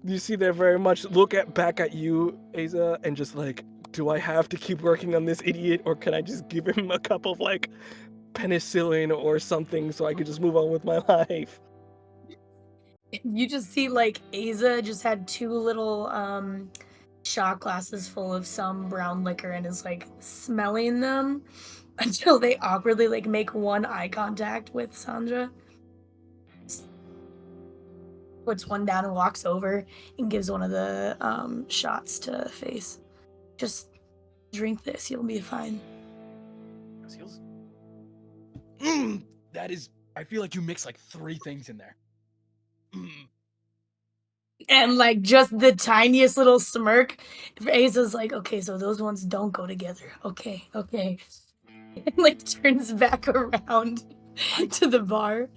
You see they very much look back at you, Asa, and just like, do I have to keep working on this idiot, or can I just give him a cup of like penicillin or something so I could just move on with my life? You just see like Aza just had two little shot glasses full of some brown liquor and is like smelling them until they awkwardly like make one eye contact with Sandra. Puts one down and walks over and gives one of the shots to Face. Just drink this, you'll be fine. That is. I feel like you mixed like 3 things in there. And like just the tiniest little smirk. Aza's like, okay, so those ones don't go together. Okay. And like turns back around to the bar.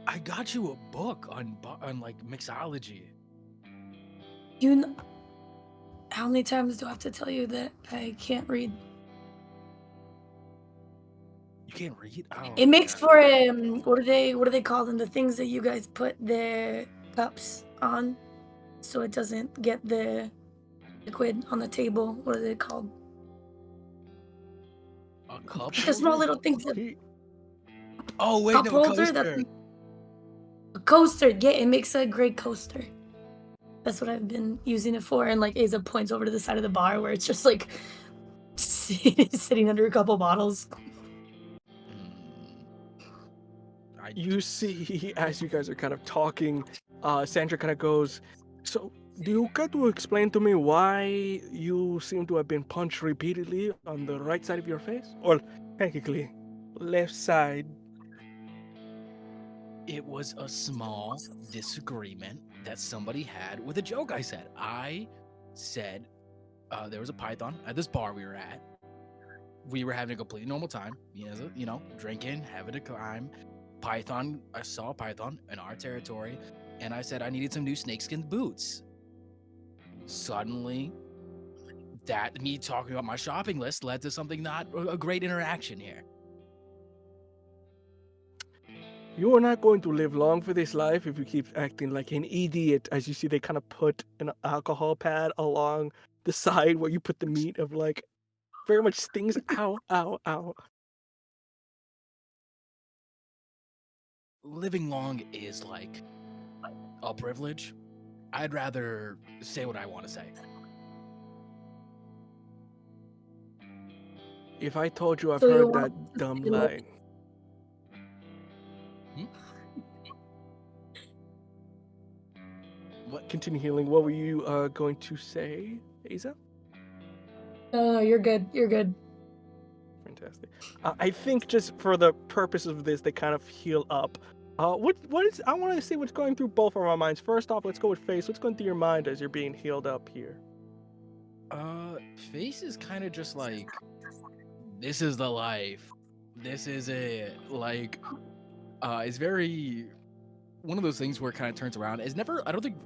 I got you a book on like mixology. You know, how many times do I have to tell you that I can't read? You can't read? Oh, It makes God. for what do they call them? The things that you guys put the cups on, so it doesn't get the liquid on the table. What are they called? A cup The small holder? little things. That, Oh wait, cup no, holder. coaster. That's a coaster. Yeah, it makes a great coaster. That's what I've been using it for. And like Aza points over to the side of the bar where it's just like sitting under a couple bottles. You see, as you guys are kind of talking, Sandra kind of goes, so do you care to explain to me why you seem to have been punched repeatedly on the right side of your face? Or technically, left side? It was a small disagreement that somebody had with a joke I said. I said there was a python at this bar we were at. We were having a completely normal time, drinking, having a time. Python, I saw a python in our territory, and I said I needed some new snakeskin boots. Suddenly, that me talking about my shopping list led to something not a great interaction here. You are not going to live long for this life if you keep acting like an idiot. As you see, they kind of put an alcohol pad along the side where you put the meat of like very much stings. Ow, ow, ow. Living long is like a privilege. I'd rather say what I want to say. If I told you I've So you heard want that to dumb say what? line. What? Continue healing. What were you going to say, Aza? No, you're good. You're good. Fantastic. I think just for the purpose of this, they kind of heal up. What is? I want to see what's going through both of our minds. First off, let's go with Face. What's going through your mind as you're being healed up here? Face is kind of just like, this is the life. This is it. Like, it's very one of those things where it kind of turns around. It's never. I don't think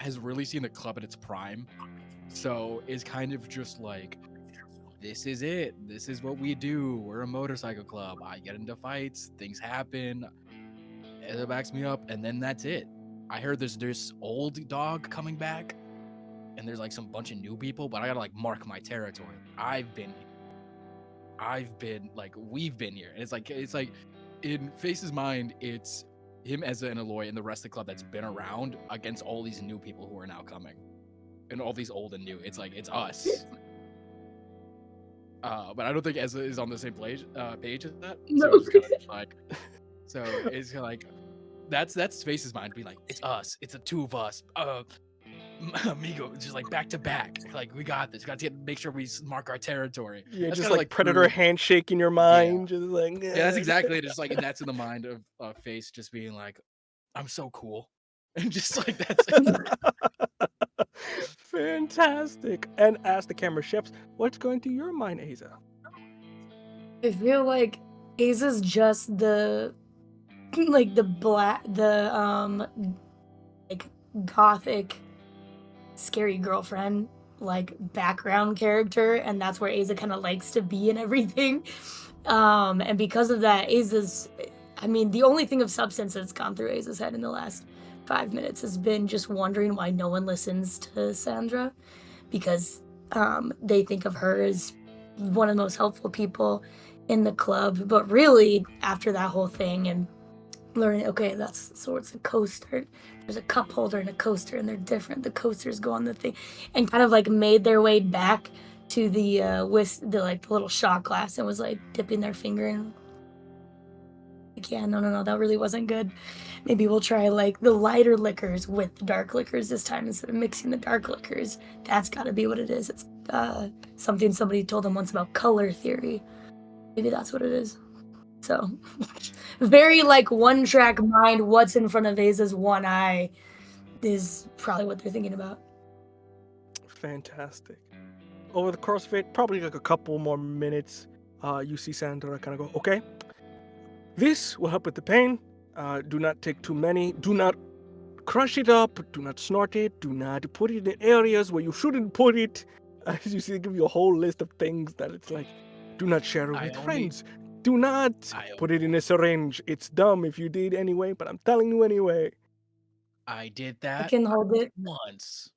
has really seen the club at its prime. So it's kind of just like, this is it. This is what we do. We're a motorcycle club. I get into fights. Things happen. It backs me up, and then that's it. I heard there's this old dog coming back, and there's like some bunch of new people, but I gotta like mark my territory. I've been like, we've been here. And it's like in Face's mind, it's him as an Aloy and the rest of the club that's been around against all these new people who are now coming. And all these old and new. It's like, it's us. But I don't think Ezra is on the same page as that. No. So it's kind of like, so it's kind of like, that's Face's mind being like, it's us. It's the two of us. amigo, just like back to back. Like, we got this. Got to make sure we mark our territory. Yeah, That's just kind of like Predator true. handshake in your mind, just like Yeah, that's exactly it. Just like, and that's in the mind of Face, just being like, I'm so cool, and just like that's it. Fantastic. And as the camera shifts, what's going through your mind, Aza? I feel like Aza's just the like the like gothic scary girlfriend like background character, and that's where Aza kind of likes to be and everything. And because of that, the only thing of substance that's gone through Aza's head in the last 5 minutes has been just wondering why no one listens to Sandra, because they think of her as one of the most helpful people in the club. But really, after that whole thing and learning, okay, so it's a coaster. There's a cup holder and a coaster, and they're different. The coasters go on the thing, and kind of like made their way back to the the little shot glass and was like dipping their finger in. Like, yeah, no, that really wasn't good. Maybe we'll try like the lighter liquors with the dark liquors this time instead of mixing the dark liquors. That's got to be what it is. It's something somebody told them once about color theory. Maybe that's what it is. So, very like one track mind, what's in front of Aza's one eye is probably what they're thinking about. Fantastic. Over the course of it, probably like a couple more minutes, you see Sandra kind of go, okay, this will help with the pain. Do not take too many. Do not crush it up. Do not snort it. Do not put it in areas where you shouldn't put it. As you see, they give you a whole list of things that it's like, do not share it with friends. Do not put it in a syringe. It's dumb if you did anyway, but I'm telling you anyway. I did that. I can hold it once.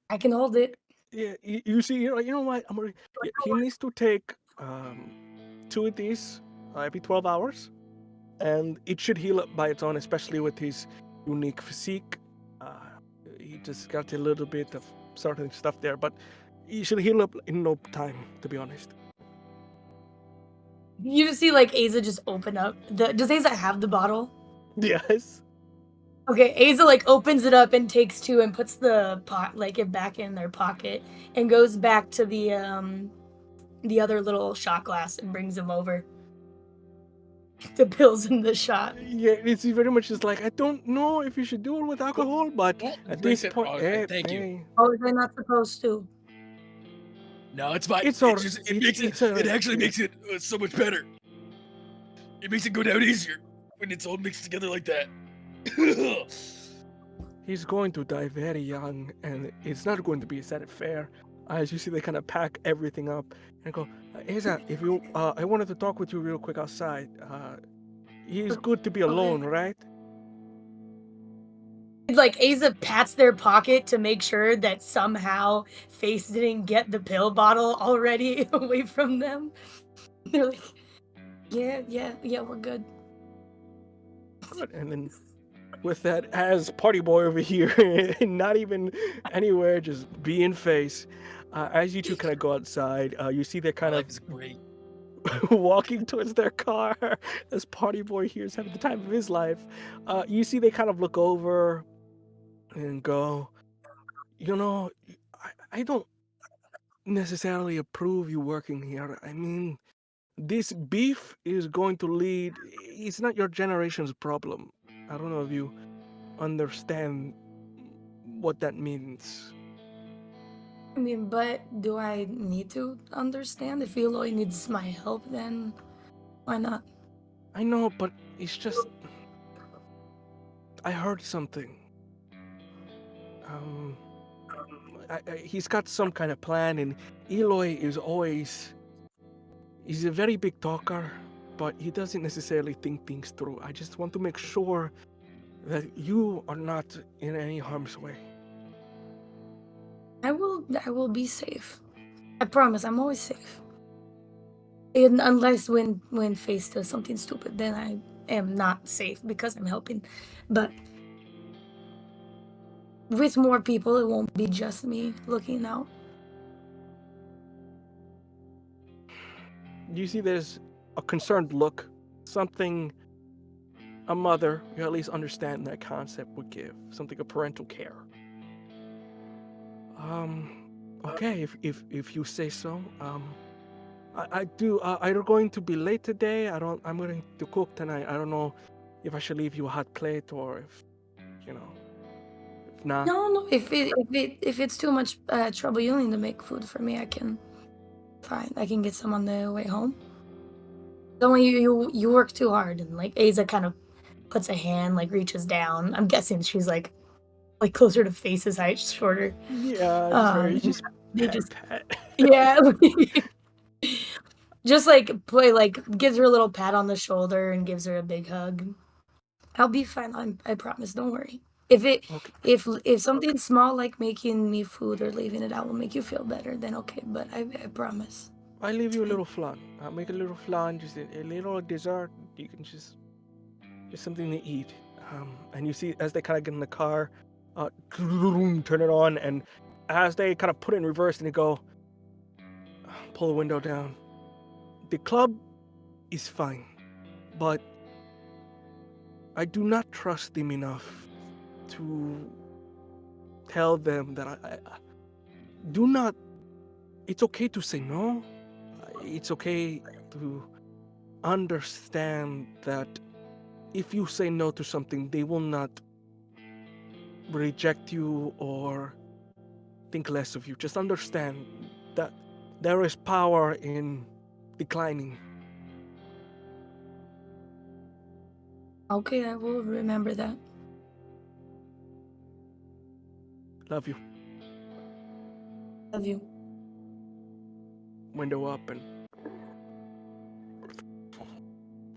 I can hold it. Yeah, you see, you're like, you know what? He needs to take 2 of these every 12 hours, and it should heal up by its own, especially with his unique physique. He just got a little bit of certain stuff there, but he should heal up in no time, to be honest. You just see like Aza just open up. Does Aza have the bottle? Yes. Okay, Aza like opens it up and takes 2 and puts the pot like it back in their pocket and goes back to the other little shot glass and brings them over. The pills in the shot. Yeah, it's very much just like, I don't know if you should do it with alcohol, but at this point, thank you. Oh, is I not supposed to? No, it's fine. It's It actually makes it so much better. It makes it go down easier when it's all mixed together like that. He's going to die very young, and it's not going to be set fair. As you see, they kind of pack everything up and go, Aza, if you, I wanted to talk with you real quick outside. It's good to be alone, right? Like Aza pats their pocket to make sure that somehow Face didn't get the pill bottle already away from them. They're like, yeah, we're good. Good. And then with that, as party boy over here, not even anywhere, just being Face. As you two kind of go outside, you see they're kind of great. walking towards their car as party boy here is having the time of his life. You see they kind of look over and go, you know, I don't necessarily approve you working here. I mean, this beef is going to lead, it's not your generation's problem. I don't know if you understand what that means. I mean, but do I need to understand? If Eloy needs my help, then why not? I know, but it's just, I heard something. He's got some kind of plan, and Eloy is always, he's a very big talker, but he doesn't necessarily think things through. I just want to make sure that you are not in any harm's way. I will be safe. I promise, I'm always safe. And unless when Face does something stupid, then I am not safe because I'm helping. But with more people, it won't be just me looking out. You see there's a concerned look, something a mother, you at least understand that concept, would give, something of parental care. Okay, if you say so. I do. I'm going to be late today. I'm going to cook tonight. I don't know if I should leave you a hot plate or if you know if not. No, no. If it's too much trouble, you don't need to make food for me. I can. Fine. I can get some on the way home. Don't worry, you work too hard, and like Aza kind of puts a hand, like reaches down. I'm guessing she's like closer to Face's height, shorter. Yeah, it's very just They pet just pet. yeah, just like play like gives her a little pat on the shoulder and gives her a big hug. I'll be fine. I promise. Don't worry. Okay, If something small like making me food or leaving it out will make you feel better, then okay. But I promise. I leave you a Fine. little flan. I'll make a little flan, just a little dessert. You can just something to eat. And you see as they kind of get in the car, turn it on, and as they kind of put it in reverse and they go, pull the window down. The club is fine, but I do not trust them enough to tell them that I do not. It's okay to say no. It's okay to understand that if you say no to something, they will not reject you or think less of you. Just understand that there is power in declining. Okay, I will remember that. Love you. Love you. Window up and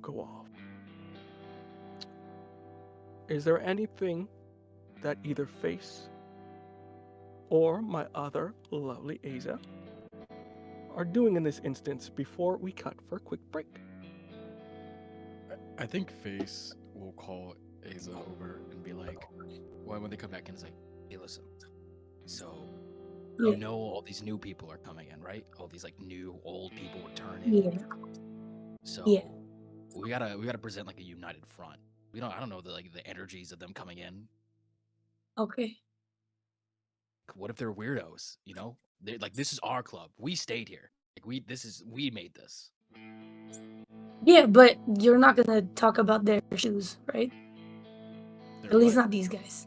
go off. Is there anything that either Face or my other lovely Aza are doing in this instance before we cut for a quick break? I think Face will call Aza over and be like, when they come back in, it's like, hey, listen. So Yeah. you know all these new people are coming in, right? All these like new old people returning. Yeah. So Yeah. we gotta present like a united front. I don't know the energies of them coming in. Okay. What if they're weirdos? They're like, this is our club. We stayed here. Like we made this. Yeah, but you're not gonna talk about their shoes, right? They're At least what? not these guys.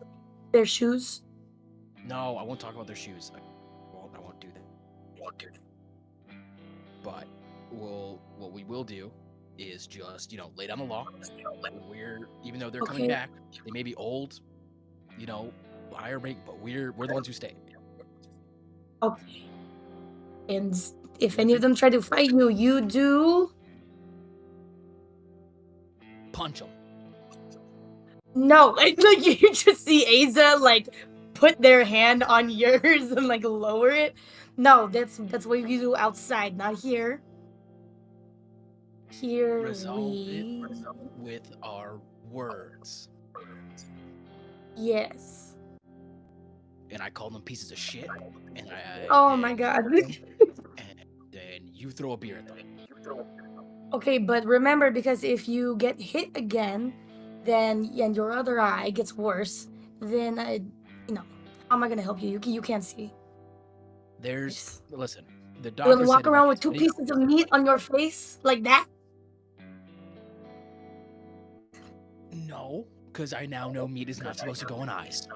Their shoes. No, I won't talk about their shoes. I won't do that. But what we will do is just, lay down the law. Even though they're coming Okay. back, they may be old, higher rank, but we're the ones who stay. Okay. And if any of them try to fight you, you do. Punch them. No, like you just see Aza like put their hand on yours and like lower it. No, that's what you do outside, not here. Here Resolve it we. with our words. Yes. And I call them pieces of shit. And Oh my god. and then you throw a beer at them. Okay, but remember, because if you get hit again, then and your other eye gets worse, then how am I gonna help you? You can't see. Listen, the You doctor gonna walk said around with two pieces of meat on your face like that? No, because I now know meat is not supposed to go in eyes.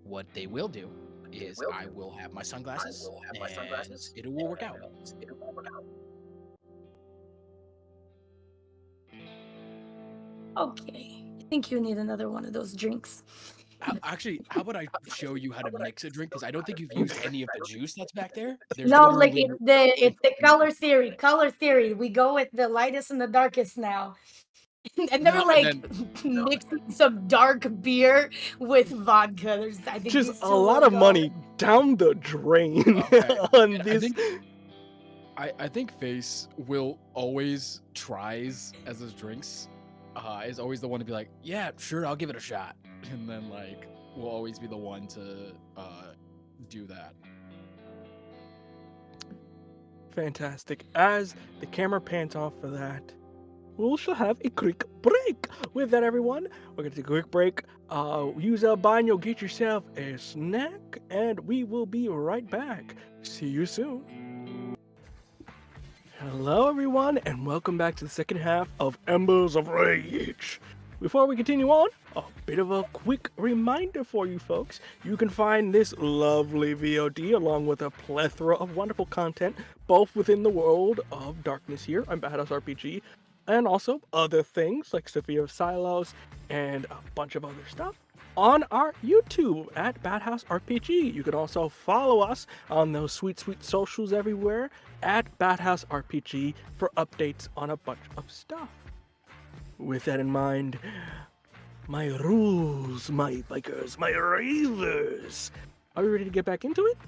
What they will do is I will have my sunglasses and it will work out. Okay. I think you need another one of those drinks. Actually, how about I show you how to mix a drink? Because I don't think you've used any of the juice that's back there. There's No, like literally it's the color theory. Color theory. We go with the lightest and the darkest now. And they're No, like mixing some dark beer with vodka. I think Just these a two lot will of go. money down the drain Okay. on And this. I think Face will always tries as his drinks. Is always the one to be like, yeah, sure, I'll give it a shot, and then will always be the one to do that. Fantastic. As the camera pans off for that, we shall have a quick break. With that, everyone, we're going to take a quick break. Use a baño, get yourself a snack, and we will be right back. See you soon. Hello, everyone, and welcome back to the second half of Embers of Rage. Before we continue on, a bit of a quick reminder for you folks. You can find this lovely VOD along with a plethora of wonderful content, both within the world of Darkness here on Badass RPG, and also other things like Sophia of Silos and a bunch of other stuff on our YouTube at Badhouse RPG. You can also follow us on those sweet socials everywhere at Badhouse RPG for updates on a bunch of stuff. With that in mind, my rules, my bikers, my ravers. Are we ready to get back into it?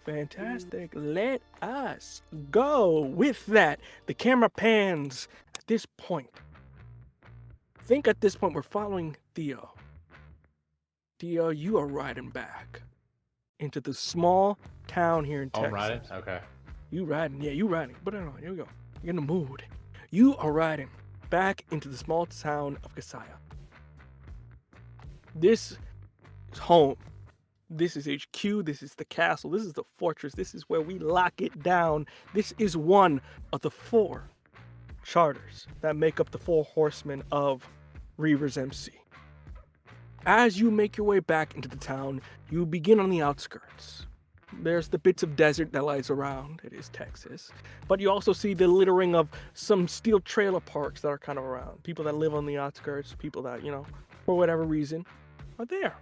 Fantastic. Let us go. With that, the camera pans at this point. I think at this point we're following Theo. Theo, you are riding back into the small town here in Texas. I'm riding? Okay. You riding? Yeah, you riding. But no, here we go. You're in the mood. You are riding back into the small town of Kasaya. This is home. This is HQ. This is the castle. This is the fortress. This is where we lock it down. This is one of the 4 charters that make up the 4 horsemen of Reaver's MC. As you make your way back into the town, you begin on the outskirts. There's the bits of desert that lies around. It is Texas. But you also see the littering of some steel trailer parks that are kind of around. People that live on the outskirts, people that, for whatever reason, are there.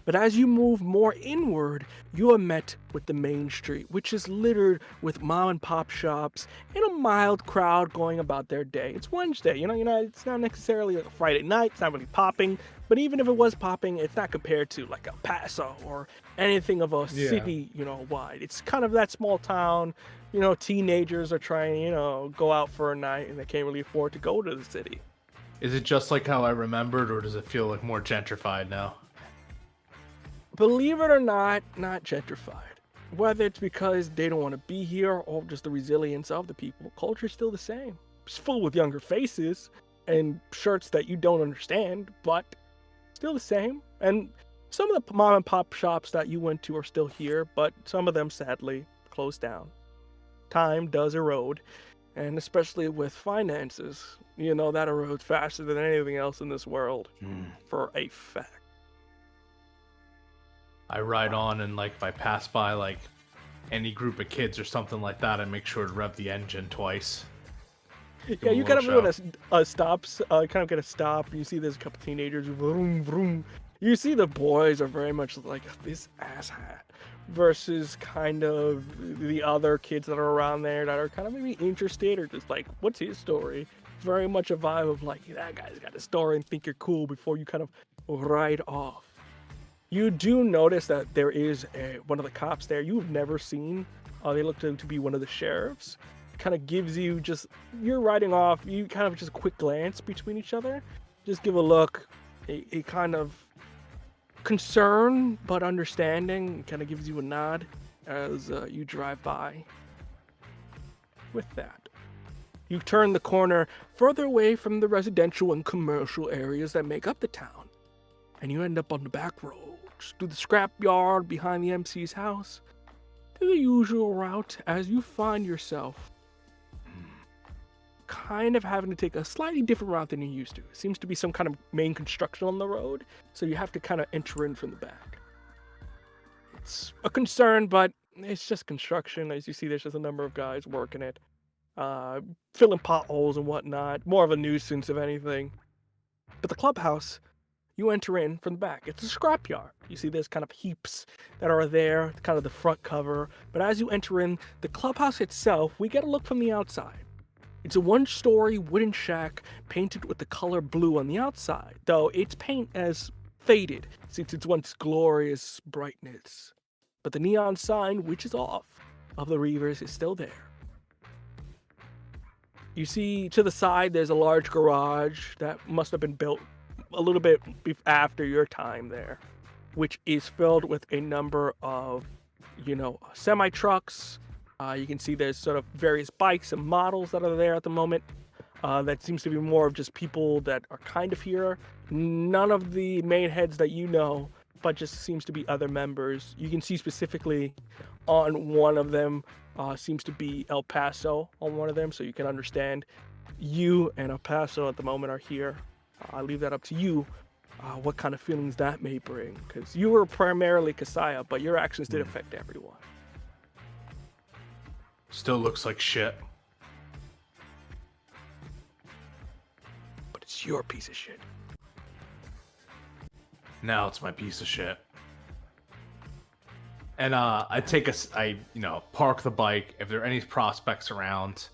But as you move more inward, you are met with the main street, which is littered with mom and pop shops and a mild crowd going about their day. It's Wednesday, it's not necessarily like a Friday night, it's not really popping, but even if it was popping, it's not compared to like El Paso or anything of a city, wide. It's kind of that small town, teenagers are trying, go out for a night and they can't really afford to go to the city. Is it just like how I remembered, or does it feel like more gentrified now? Believe it or not gentrified. Whether it's because they don't want to be here or just the resilience of the people, culture's still the same. It's full with younger faces and shirts that you don't understand, but still the same. And some of the mom and pop shops that you went to are still here, but some of them sadly closed down. Time does erode, and especially with finances, that erodes faster than anything else in this world, for a fact. I ride on, and if I pass by any group of kids or something like that, I make sure to rev the engine twice. Yeah, you kind of get a stop. You see there's a couple teenagers, vroom, vroom. You see the boys are very much like this asshat versus kind of the other kids that are around there that are kind of maybe interested or just like, what's his story? Very much a vibe of like, that guy's got a story and think you're cool before you kind of ride off. You do notice that there is one of the cops there you've never seen. They look to be one of the sheriffs. Kind of gives you you're riding off, you kind of just a quick glance between each other. Just give a look, a kind of concern but understanding, kind of gives you a nod as you drive by. With that, you turn the corner further away from the residential and commercial areas that make up the town, and you end up on the back roads, through the scrapyard behind the MC's house, to the usual route as you find yourself kind of having to take a slightly different route than you used to. It seems to be some kind of main construction on the road, so you have to kind of enter in from the back. It's a concern, but it's just construction. As you see, there's just a number of guys working it, filling potholes and whatnot. More of a nuisance, if anything. But the clubhouse, you enter in from the back. It's a scrapyard. You see there's kind of heaps that are there, kind of the front cover. But as you enter in, the clubhouse itself, we get a look from the outside. It's a one-story wooden shack painted with the color blue on the outside, though its paint has faded since its once glorious brightness. But the neon sign, which is off, of the Reavers is still there. You see to the side there's a large garage that must have been built a little bit after your time there, which is filled with a number of, semi-trucks You can see there's sort of various bikes and models that are there at the moment. That seems to be more of just people that are kind of here. None of the main heads that you know, but just seems to be other members. You can see specifically on one of them seems to be El Paso on one of them, so you can understand you and El Paso at the moment are here. I leave that up to you. What kind of feelings that may bring, because you were primarily Kasaya, but your actions did affect everyone. Still looks like shit. But it's your piece of shit. Now it's my piece of shit. And I park the bike. If there are any prospects around,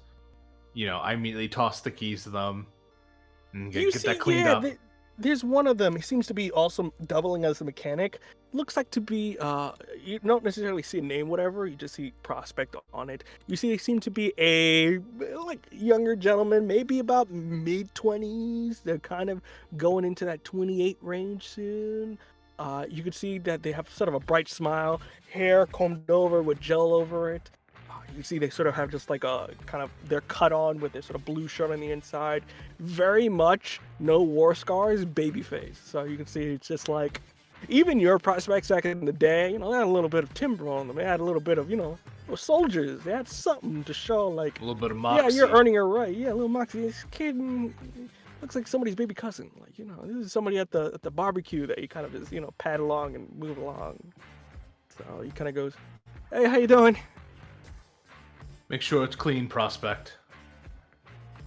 I immediately toss the keys to them and get that cleaned up. There's one of them. He seems to be also doubling as a mechanic. Looks like to be you don't necessarily see a name, whatever. You just see prospect on it. You see, they seem to be a younger gentleman, maybe about mid-20s. They're kind of going into that 28 range soon. You can see that they have sort of a bright smile, hair combed over with gel over it. You see they sort of have just like a kind of, they're cut on with this sort of blue shirt on the inside. Very much no war scars, baby face. So you can see it's just like, even your prospects back in the day, they had a little bit of timber on them. They had a little bit of, soldiers. They had something to show, like, a little bit of moxie. Yeah, you're earning it right. Yeah, a little moxie. This kid looks like somebody's baby cousin. Like, this is somebody at the barbecue that you kind of just, pat along and move along. So he kind of goes, hey, how you doing? Make sure it's clean, prospect.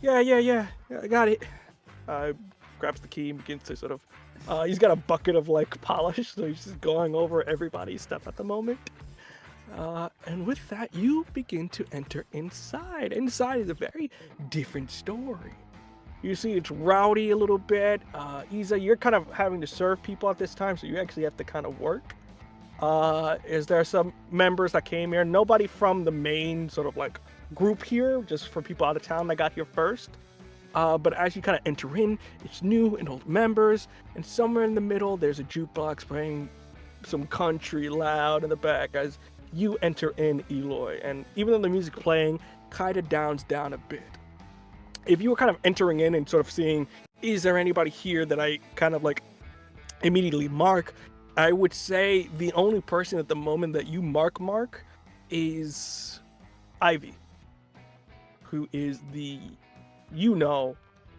Yeah, I got it. Grabs the key and begins to sort of, he's got a bucket of like polish, so he's just going over everybody's stuff at the moment. And with that, you begin to enter inside. Inside is a very different story. You see it's rowdy a little bit. Isa, you're kind of having to serve people at this time, so you actually have to kind of work. Is there some members that came here? Nobody from the main sort of like group here, just for people out of town that got here first. But as you kind of enter in, it's new and old members, and somewhere in the middle, there's a jukebox playing some country loud in the back as you enter in, Eloy. And even though the music playing kind of downs down a bit, if you were kind of entering in and sort of seeing, is there anybody here that I kind of like immediately mark? I would say the only person at the moment that you mark is Ivy, who is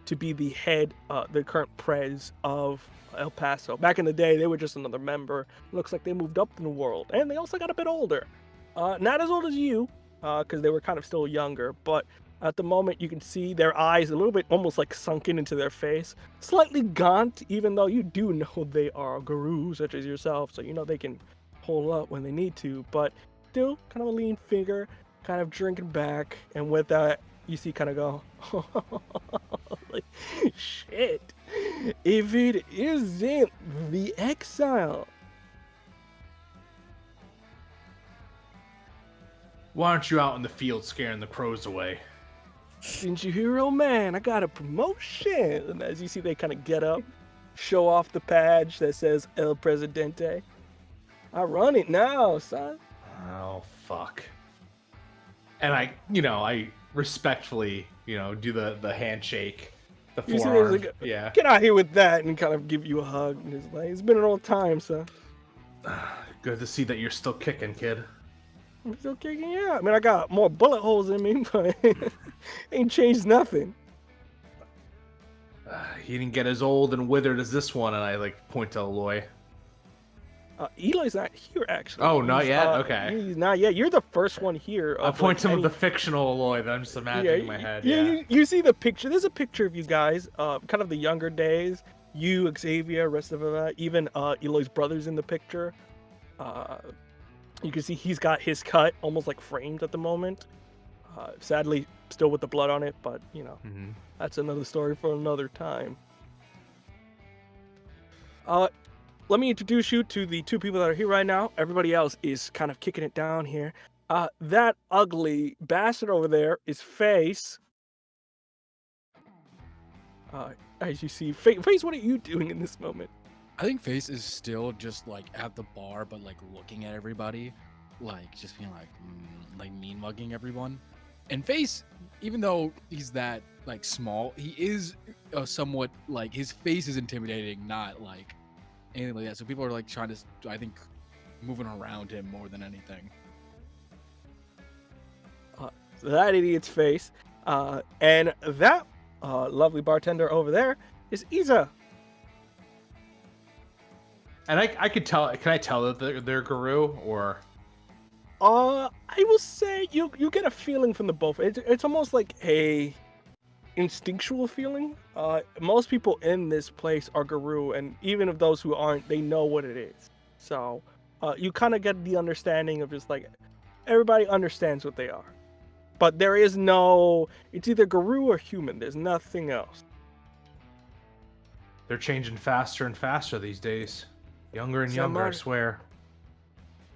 to be the head, the current prez of El Paso. Back in the day, they were just another member. Looks like they moved up in the world, and they also got a bit older. Not as old as you, because they were kind of still younger, but at the moment, you can see their eyes a little bit almost like sunken into their face. Slightly gaunt, even though you do know they are gurus such as yourself, so they can hold up when they need to. But still, kind of a lean figure, kind of drinking back. And with that, you see kind of go, like, shit. If it isn't the exile. Why aren't you out in the field scaring the crows away? Didn't you hear, old man? I got a promotion. And as you see, they kind of get up, show off the badge that says El Presidente. I run it now, son. Oh, fuck. And I respectfully, do the handshake, the forearm. Like, yeah. Get out here with that and kind of give you a hug. And it's like, it's been an old time, son. Good to see that you're still kicking, kid. I'm still kicking, yeah. I mean, I got more bullet holes in me, but ain't changed nothing. He didn't get as old and withered as this one, and I point to Eloy. Eloy's not here, actually. Oh, not yet? Okay. He's not yet. You're the first one here. I point to him with the fictional Eloy that I'm just imagining in my head. Yeah. You see the picture. There's a picture of you guys, kind of the younger days. You, Xavier, rest of them, even Eloy's brother's in the picture. You can see he's got his cut almost like framed at the moment. Sadly, still with the blood on it, but that's another story for another time. Let me introduce you to the two people that are here right now. Everybody else is kind of kicking it down here. That ugly bastard over there is Face. As you see, Face, what are you doing in this moment? I think Face is still just like at the bar, but like looking at everybody. like just being like mean mugging everyone. And Face, even though he's that like small, he is somewhat like his face is intimidating, not like anything like that. So people are like trying to, I think, moving around him more than anything. So that idiot's Face, and that lovely bartender over there is Isa. And I could tell. Can I tell that they're Guru or? I will say you get a feeling from the both. It's almost like a instinctual feeling. Most people in this place are Guru, and even of those who aren't, they know what it is. So you kind of get the understanding of just like everybody understands what they are. But there is no, it's either Guru or human. There's nothing else. They're changing faster and faster these days. Younger and younger, I swear.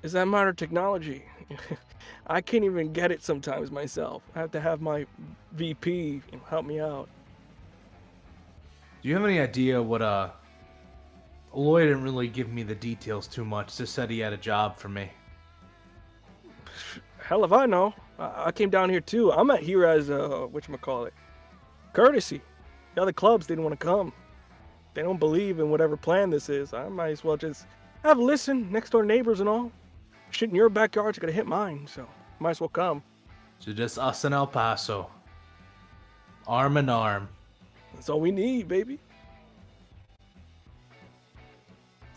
Is that modern technology? I can't even get it sometimes myself. I have to have my VP help me out. Do you have any idea what Lloyd didn't really give me the details too much. Just said he had a job for me. Hell if I know. I came down here too. I'm not here as whatchamacallit, courtesy. The other clubs didn't want to come. They don't believe in whatever plan this is. I might as well just have a listen. Next door neighbors and all. Shit in your backyard's gonna hit mine, so might as well come. So just us in El Paso. Arm in arm. That's all we need, baby.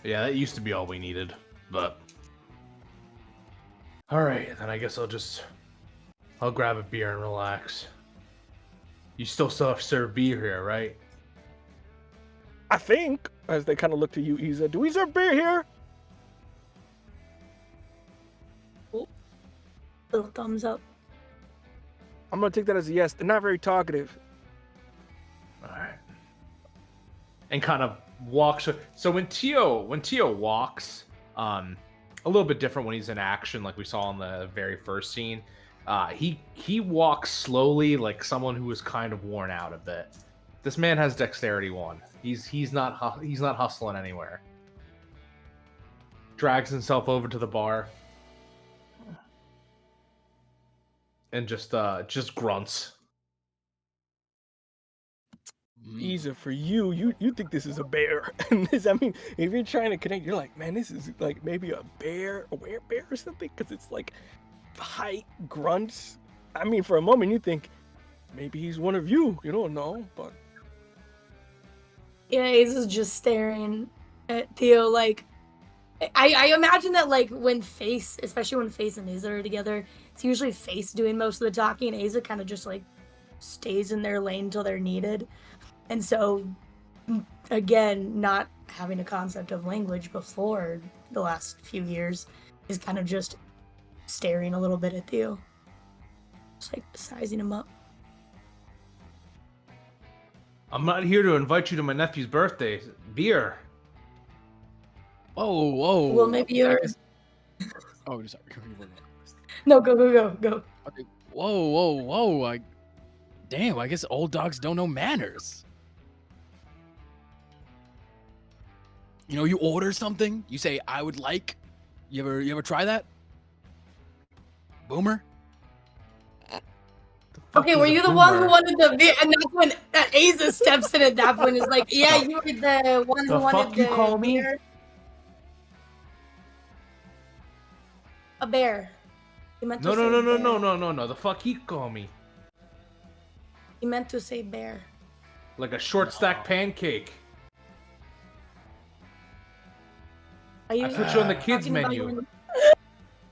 Yeah, that used to be all we needed, but... Alright, then I guess I'll grab a beer and relax. You still serve beer here, right? I think, as they kind of look to you, Isa, do we serve beer here? Little thumbs up. I'm gonna take that as a yes. They're not very talkative. Alright. And kind of walks. So when Tio walks, a little bit different when he's in action, like we saw in the very first scene. He walks slowly, like someone who was kind of worn out a bit. This man has dexterity 1. He's not hustling anywhere. Drags himself over to the bar. And just grunts. Isa, for you think this is a bear. And this, I mean, if you're trying to connect, you're like, man, this is like maybe a bear, a werebear or something, because it's like height grunts. I mean, for a moment you think maybe he's one of you. You don't know, but Yeah, Isa's just staring at Theo like I imagine that like when Face, especially when Face and Isa are together, it's usually Face doing most of the talking, and Isa kind of just like stays in their lane until they're needed. And so, again, not having a concept of language before the last few years is kind of just staring a little bit at Theo. Just like sizing him up. I'm not here to invite you to my nephew's birthday. Beer. Whoa. Well, maybe you're... Oh, sorry. No, go. Okay. Whoa. Damn, I guess old dogs don't know manners. You know, you order something, you say, I would like. You ever try that? Boomer? Okay, were you the one who wanted the beer? And that's when Asa steps in at that point. Is like, yeah, you were the one who wanted the you call me? beer. A bear. He meant to say bear. No. The fuck he call me? He meant to say bear. Like a short stack pancake. I put you on the kids menu.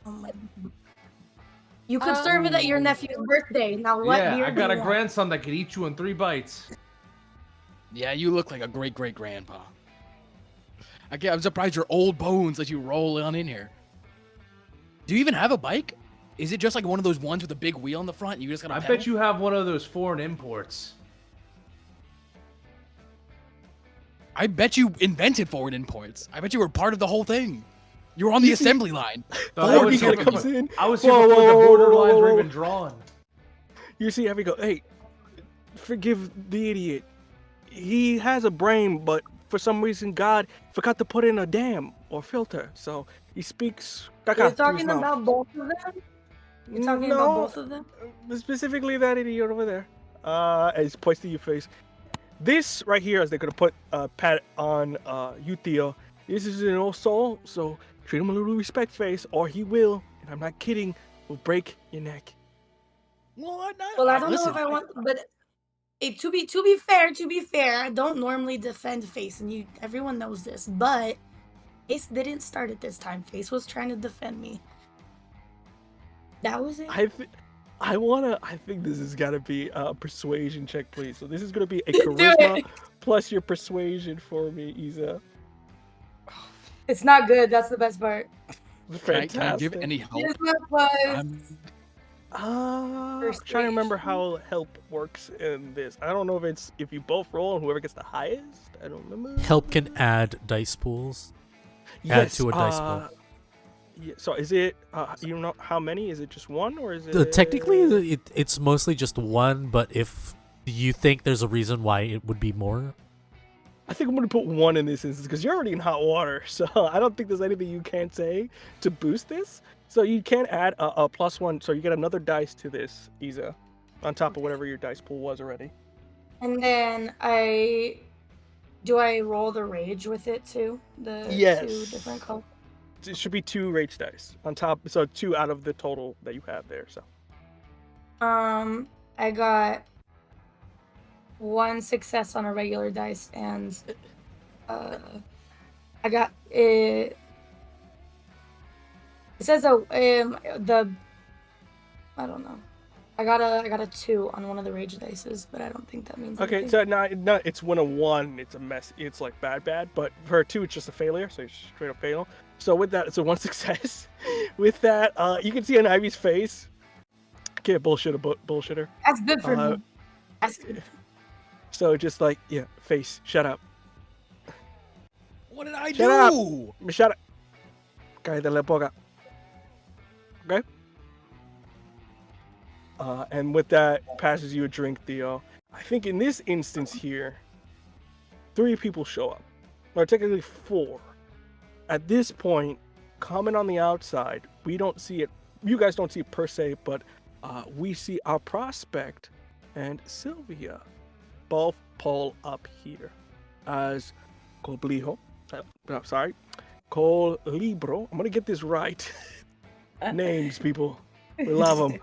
Oh my. You could serve it at your nephew's birthday. Now what beer Yeah, I got do a you want? grandson that could eat you in 3 bites. Yeah, you look like a great grandpa. I'm surprised your old bones let you roll on in here. Do you even have a bike? Is it just like one of those ones with a big wheel in the front? You just gotta I pedal? bet you have one of those foreign imports. I bet you invented foreign imports. I bet you were part of the whole thing. You were on the assembly line. I was He here comes in. before the border lines were even drawn. You see how we go, hey, forgive the idiot. He has a brain, but for some reason God forgot to put in a dam or filter, so he speaks caca You're through his talking mouth. about both of them? You're talking about No, both of them? specifically that idiot over there. As he points to your face. This right here, as they're gonna put pat on you, Theo. This is an old soul, so treat him a little respect, face, or he will, and I'm not kidding, will break your neck. Well, I don't know if I want, but to be fair, I don't normally defend Face, and everyone knows this, but Face didn't start it this time. Face was trying to defend me. That was it. I think this has got to be a persuasion check, please. So this is gonna be a charisma plus your persuasion for me, Isa. It's not good. That's the best part. Fantastic. Can I give any help? Here's my plus. I'm trying to remember how help works in this. I don't know if you both roll and whoever gets the highest. I don't remember. Help can add dice pools. Add to a dice pool. Yeah, so is it, you know how many? Is it just one or is it? Technically, it's mostly just one, but if you think there's a reason why it would be more. I think I'm going to put one in this instance because you're already in hot water. So I don't think there's anything you can say to boost this. So you can add a +1. So you get another dice to this, Isa, on top of whatever your dice pool was already. And then do I roll the rage with it too? The Yes. 2 different colors? It should be 2 rage dice on top. So 2 out of the total that you have there. So I got 1 success on a regular dice, and I got it. It says I don't know. I got a 2 on one of the rage dices, but I don't think that means okay. anything. So not it's when a 1, it's a mess. It's like bad. But for a 2, it's just a failure. So it's straight up fail. So with that, it's a 1 success. With that, you can see on Ivy's face. I can't bullshit a bullshitter. That's good for me. That's good. So just like, yeah, face, shut up. What did I Shut do? up. Shut up. Cállate la boca. Okay? And with that, passes you a drink, Theo. I think in this instance here, 3 people show up. Or technically 4. At this point, comment on the outside. We don't see it. You guys don't see it per se, but we see our prospect and Sylvia both pull up here as Colibro. I'm gonna get this right. Names, people. We love them.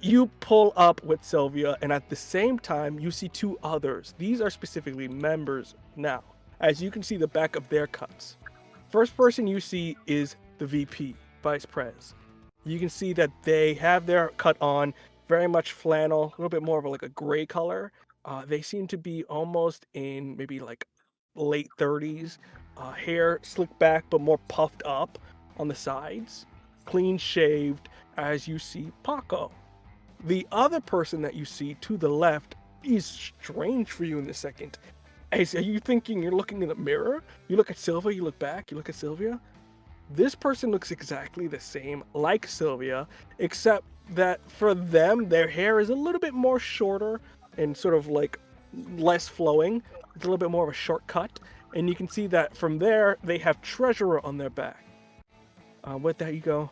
You pull up with Sylvia, and at the same time, you see 2 others. These are specifically members now. As you can see the back of their cuts. First person you see is the VP, Vice Prez. You can see that they have their cut on, very much flannel, a little bit more of like a gray color. They seem to be almost in maybe like late 30s. Hair slicked back, but more puffed up on the sides. Clean shaved, as you see Paco. The other person that you see to the left is strange for you in the second. Hey, are you thinking you're looking in the mirror? You look at Sylvia, you look back, you look at Sylvia. This person looks exactly the same like Sylvia, except that for them, their hair is a little bit more shorter and sort of like less flowing. It's a little bit more of a shortcut. And you can see that from there, they have Treasurer on their back. With that, you go,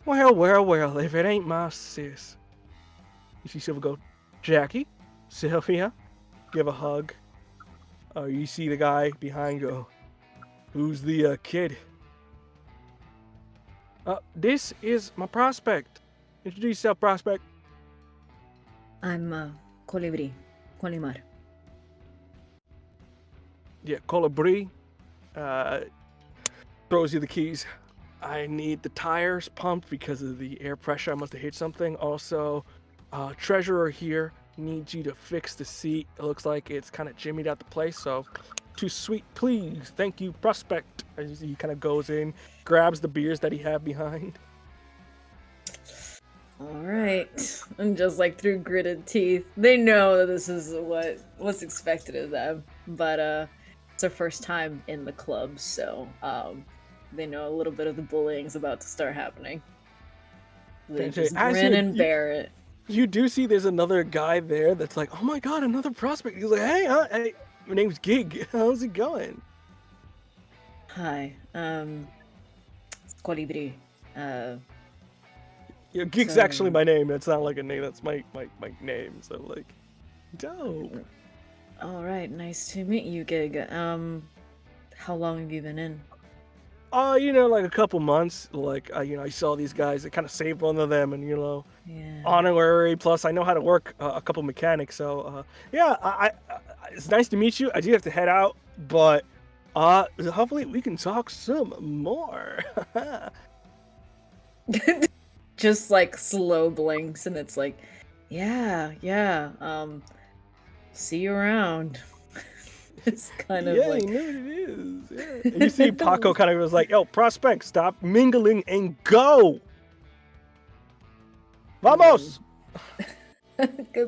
well, if it ain't my sis. You see Sylvia go, Jackie, Sylvia, give a hug. You see the guy behind go, who's the kid? This is my prospect. Introduce yourself, prospect. I'm Colimar. Yeah, Colibri. Throws you the keys. I need the tires pumped because of the air pressure. I must have hit something. Also, Treasurer here needs you to fix the seat. It looks like it's kind of jimmied out the place, so too sweet, please. Thank you, prospect. As he kind of goes in, grabs the beers that he had behind. All right, and just like through gritted teeth, they know that this is what's expected of them. But it's their first time in the club, so they know a little bit of the bullying's about to start happening. They just grin and bear it. You do see there's another guy there that's like, oh my god, another prospect. He's like, hey, My name's Gig. How's it going? Hi. Colibri. Yeah, Gig's So- actually my name. That's not like a name. That's my name. So like, dope. All right. Nice to meet you, Gig. How long have you been in? Like a couple months. Like, I saw these guys. I kind of saved one of them, and Yeah. honorary. Plus, I know how to work a couple mechanics. So, yeah, it's nice to meet you. I do have to head out, but hopefully we can talk some more. Just like slow blinks, and it's like, yeah. See you around. It's kind of Yeah, like, you know what it is. Yeah. And you see Paco kind of was like, "Yo, prospect, stop mingling and go. Vamos."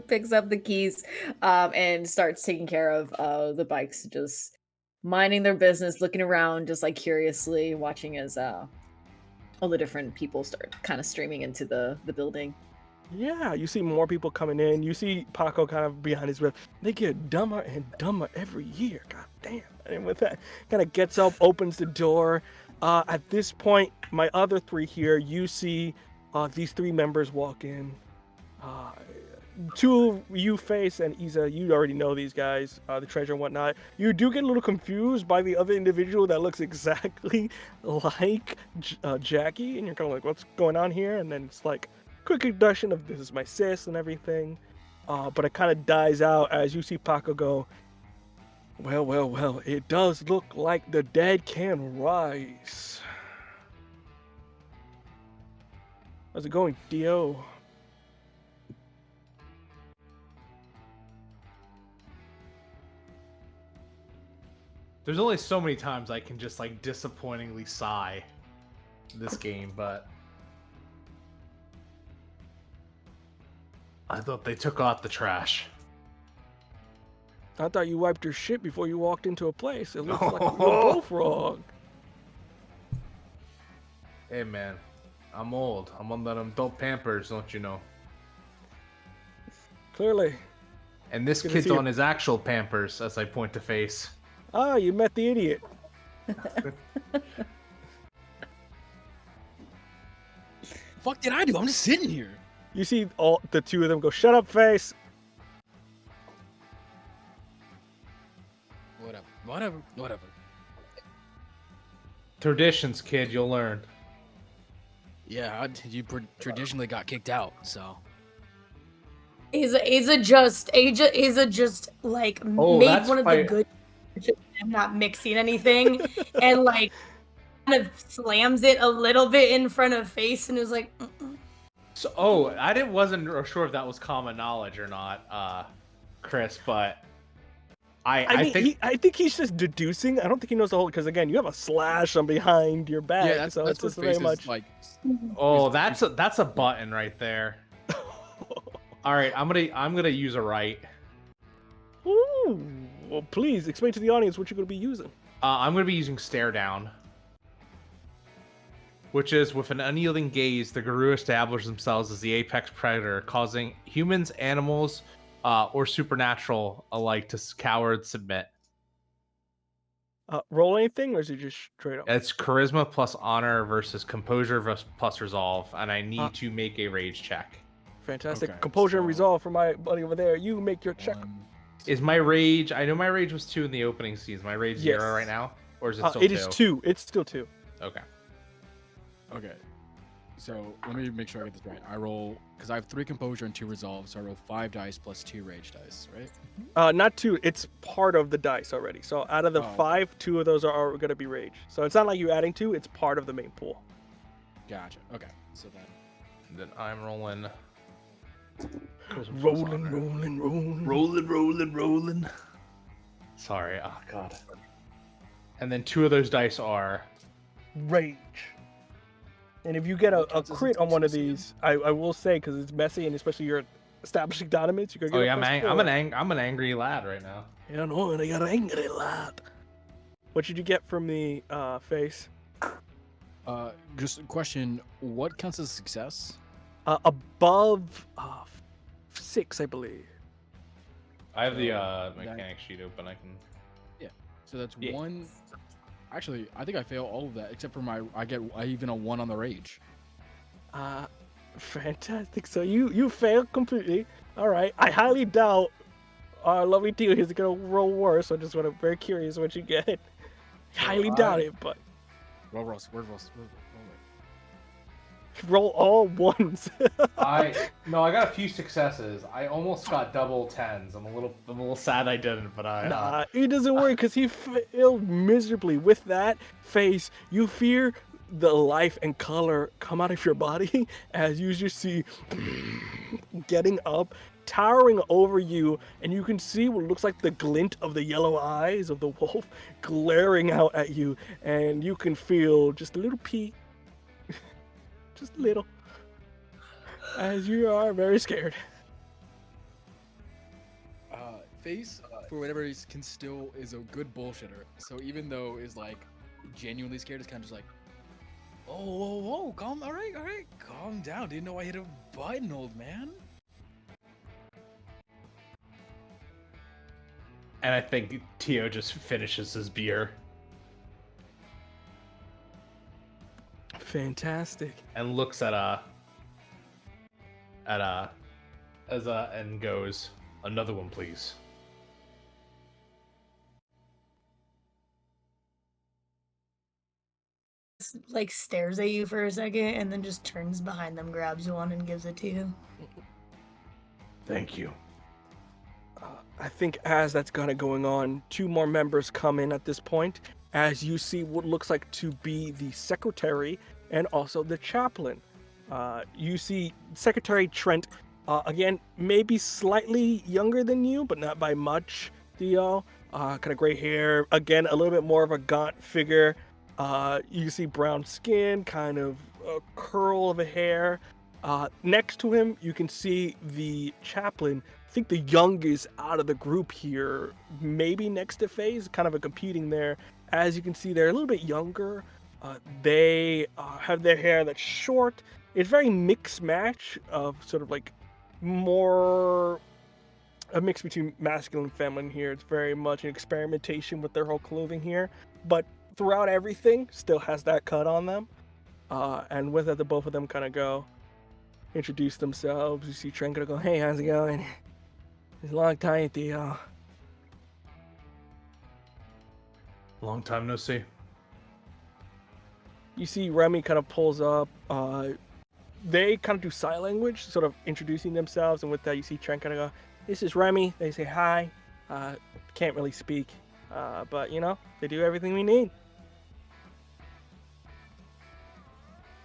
picks up the keys, and starts taking care of the bikes, just minding their business, looking around, just like curiously watching as all the different people start kind of streaming into the building. Yeah, you see more people coming in. You see Paco kind of behind his rep. They get dumber and dumber every year. God damn. And with that, kind of gets up, opens the door. At this point, my other three here, you see these three members walk in. Two you face and Isa, you already know these guys, the treasure and whatnot. You do get a little confused by the other individual that looks exactly like Jackie, and you're kind of like, what's going on here? And then it's like, quick introduction of this is my sis and everything, but it kind of dies out as you see Paco go, well, it does look like the dead can rise. How's it going, Dio? There's only so many times I can just like disappointingly sigh this game, but I thought they took out the trash. I thought you wiped your shit before you walked into a place. It looks like you're both wrong. Hey man, I'm old. I'm on them adult Pampers, don't you know? Clearly. And this Good to kid's see you. on his actual Pampers as I point to face. Ah, you met the idiot. Fuck did I do? I'm just sitting here. You see all the two of them go, shut up, face. Whatever. Traditions, kid, you'll learn. Yeah, you traditionally got kicked out, so. Asa just like Oh, made that's one of why- the good. I'm not mixing anything, and like kind of slams it a little bit in front of face, and is like, "Mm-mm." So, wasn't sure if that was common knowledge or not, Chris, but I think he's just deducing. I don't think he knows the whole, because again, you have a slash on behind your back, Yeah, that's so what it's just Face very is much like. Oh, that's a button right there. All right, I'm gonna use a right. Ooh, well, please explain to the audience what you're going to be using. I'm gonna be using stare down, which is with an unyielding gaze, the guru establishes themselves as the apex predator, causing humans, animals, or supernatural alike to cower and submit. Roll anything, or is it just straight up? It's charisma plus honor versus composure plus resolve, and I need to make a rage check. Fantastic. Okay, Composure and so- resolve for my buddy over there. You make your check. Is my rage? I know my rage was 2 in the opening season. My rage Yes. 0 right now, or is it still It 2? is 2. It's still 2. Okay. Okay. So let me make sure I get this right. I roll because I have 3 composure and 2 resolve, so I roll 5 dice plus 2 rage dice, right? Not 2. It's part of the dice already. So out of the Oh. 5, 2 of those are going to be rage. So it's not like you adding 2. It's part of the main pool. Gotcha. Okay. So then. Then I'm rolling. Rolling. Sorry. Oh god. And then 2 of those dice are. Rage. And if you get a Counts as crit on one of intelligence. these, I will say, because it's messy, and especially you're establishing dominance, you're going to Oh get yeah, a +4. I'm an angry lad right now. Yeah, no, and I got an angry lad. What did you get from the face? Just a question. What counts as success? Above 6, I believe. I have the So mechanic sheet open. I can. So that's Yeah. one. Actually, I think I fail all of that except for I even a 1 on the rage. Fantastic. So you failed completely. All right. I highly doubt our lovely Tio is gonna roll worse. So I just want to very curious what you get. Highly doubt it, but Roll Ross. Roll it. roll all ones. I got a few successes. I almost got double 10s. I'm a little sad I didn't, but I. Nah, it doesn't work because he failed miserably. With that face, you fear the life and color come out of your body as you just see getting up, towering over you, and you can see what looks like the glint of the yellow eyes of the wolf glaring out at you, and you can feel just a little pee, just a little, as you are very scared. Face, for whatever reason, is a good bullshitter. So even though is like genuinely scared, it's kind of just like, whoa, calm, all right, calm down. Didn't know I hit a button, old man. And I think Tio just finishes his beer Fantastic. and looks at and goes, "Another one, please." Like stares at you for a second and then just turns behind them, grabs one, and gives it to you. Thank you. I think as that's kind of going on, 2 more members come in at this point, as you see what looks like to be the secretary and also the chaplain. You see Secretary Trent, again, maybe slightly younger than you, but not by much, Theo. Kind of gray hair, again, a little bit more of a gaunt figure. You see brown skin, kind of a curl of a hair. Next to him, you can see the chaplain, I think the youngest out of the group here, maybe next to FaZe, kind of a competing there. As you can see, they're a little bit younger. They have their hair that's short. It's very mixed match of sort of like more a mix between masculine and feminine here. It's very much an experimentation with their whole clothing here. But throughout everything, still has that cut on them. And with it, the both of them kind of go, introduce themselves. You see Trent gonna go, "Hey, how's it going? It's a long time, Theo." Long time no see. You see Remy kind of pulls up. They kind of do sign language, sort of introducing themselves. And with that, you see Trent kind of go, "This is Remy." They say hi. Can't really speak, but they do everything we need.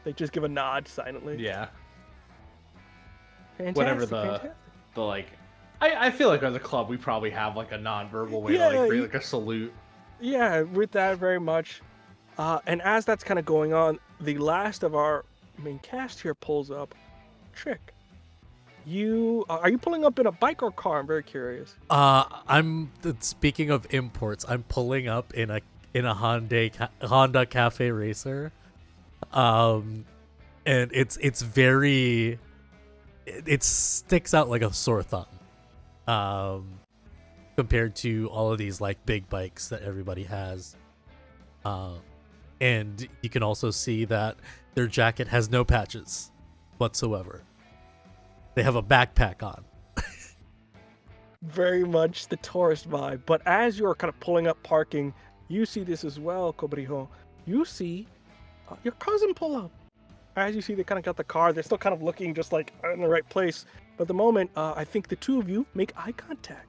They just give a nod silently. Yeah. Fantastic, Whatever fantastic. the like. I feel like as a club we probably have like a non-verbal way Yeah, to like create like a salute. Yeah, with that very much. And as that's kind of going on, the last of our main cast here pulls up. Trick. Are you pulling up in a bike or car? I'm very curious. Speaking of imports, I'm pulling up in a Honda Cafe Racer. And it's very, it sticks out like a sore thumb. Compared to all of these like big bikes that everybody has. And you can also see that their jacket has no patches whatsoever. They have a backpack on. Very much the tourist vibe. But as you're kind of pulling up parking, you see this as well, Cobrijo. You see your cousin pull up. As you see, they kind of got the car. They're still kind of looking just like in the right place. But the moment, I think the 2 of you make eye contact.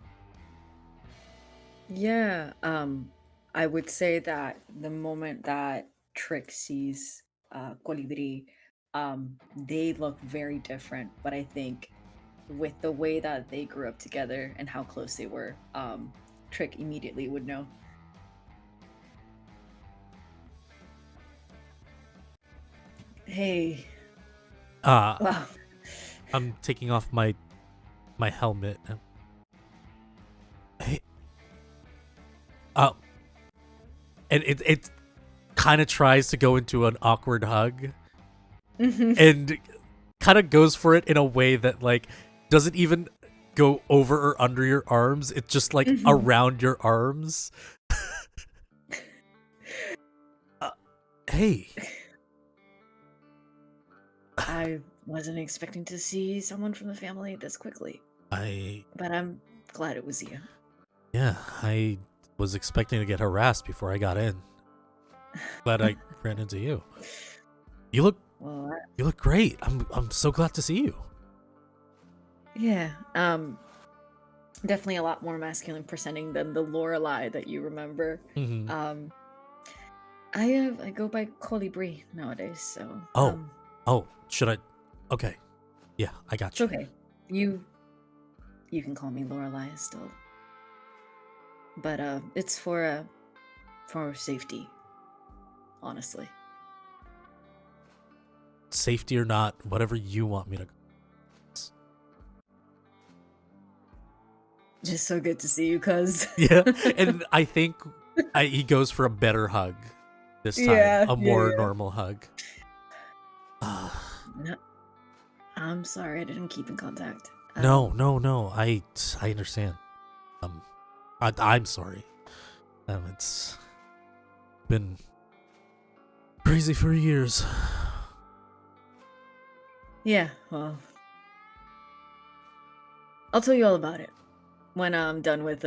Yeah, I would say that the moment that Trick sees Colibri, they look very different. But I think with the way that they grew up together and how close they were, Trick immediately would know. Hey. Wow. I'm taking off my helmet. Hey. And it kind of tries to go into an awkward hug. And kind of goes for it in a way that like doesn't even go over or under your arms. It's just like Mhm. around your arms. Hey. I wasn't expecting to see someone from the family this quickly, but I'm glad it was you. I was expecting to get harassed before I got in. Glad I ran into you. You look great. I'm so glad to see you. Yeah, definitely a lot more masculine presenting than the Lorelei that you remember. Mhm. I go by Colibri nowadays, so Should I? Okay. Yeah, I got it's you. okay. You can call me Lorelei still, but it's for safety, honestly. Safety or not, whatever you want me to. Just so good to see you, cuz. Yeah, and I think he goes for a better hug this time, Yeah, a more yeah. normal hug. No, I'm sorry I didn't keep in contact. No. I understand. I'm sorry. It's been crazy for years. Yeah, well, I'll tell you all about it when I'm done with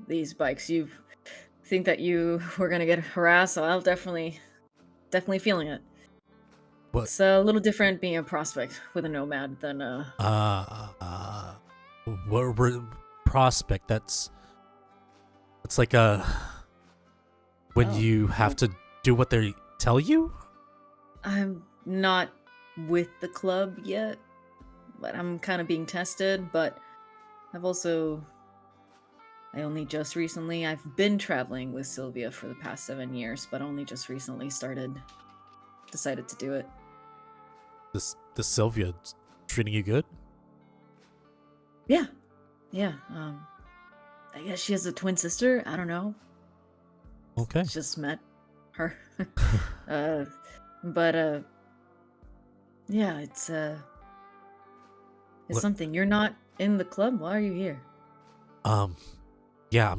these bikes. You think that you were gonna get harassed, so I'll definitely feeling it. What? It's a little different being a prospect with a nomad than We're prospect. That's like a when Oh, you have to do what they tell you. I'm not with the club yet, but I'm kind of being tested. But I've also I've been traveling with Sylvia for the past 7 years, but only just recently decided to do it. This Sylvia treating you good? Yeah. I guess she has a twin sister. I don't know. Okay. Just met her. But yeah, it's What- something. You're not in the club. Why are you here? Yeah,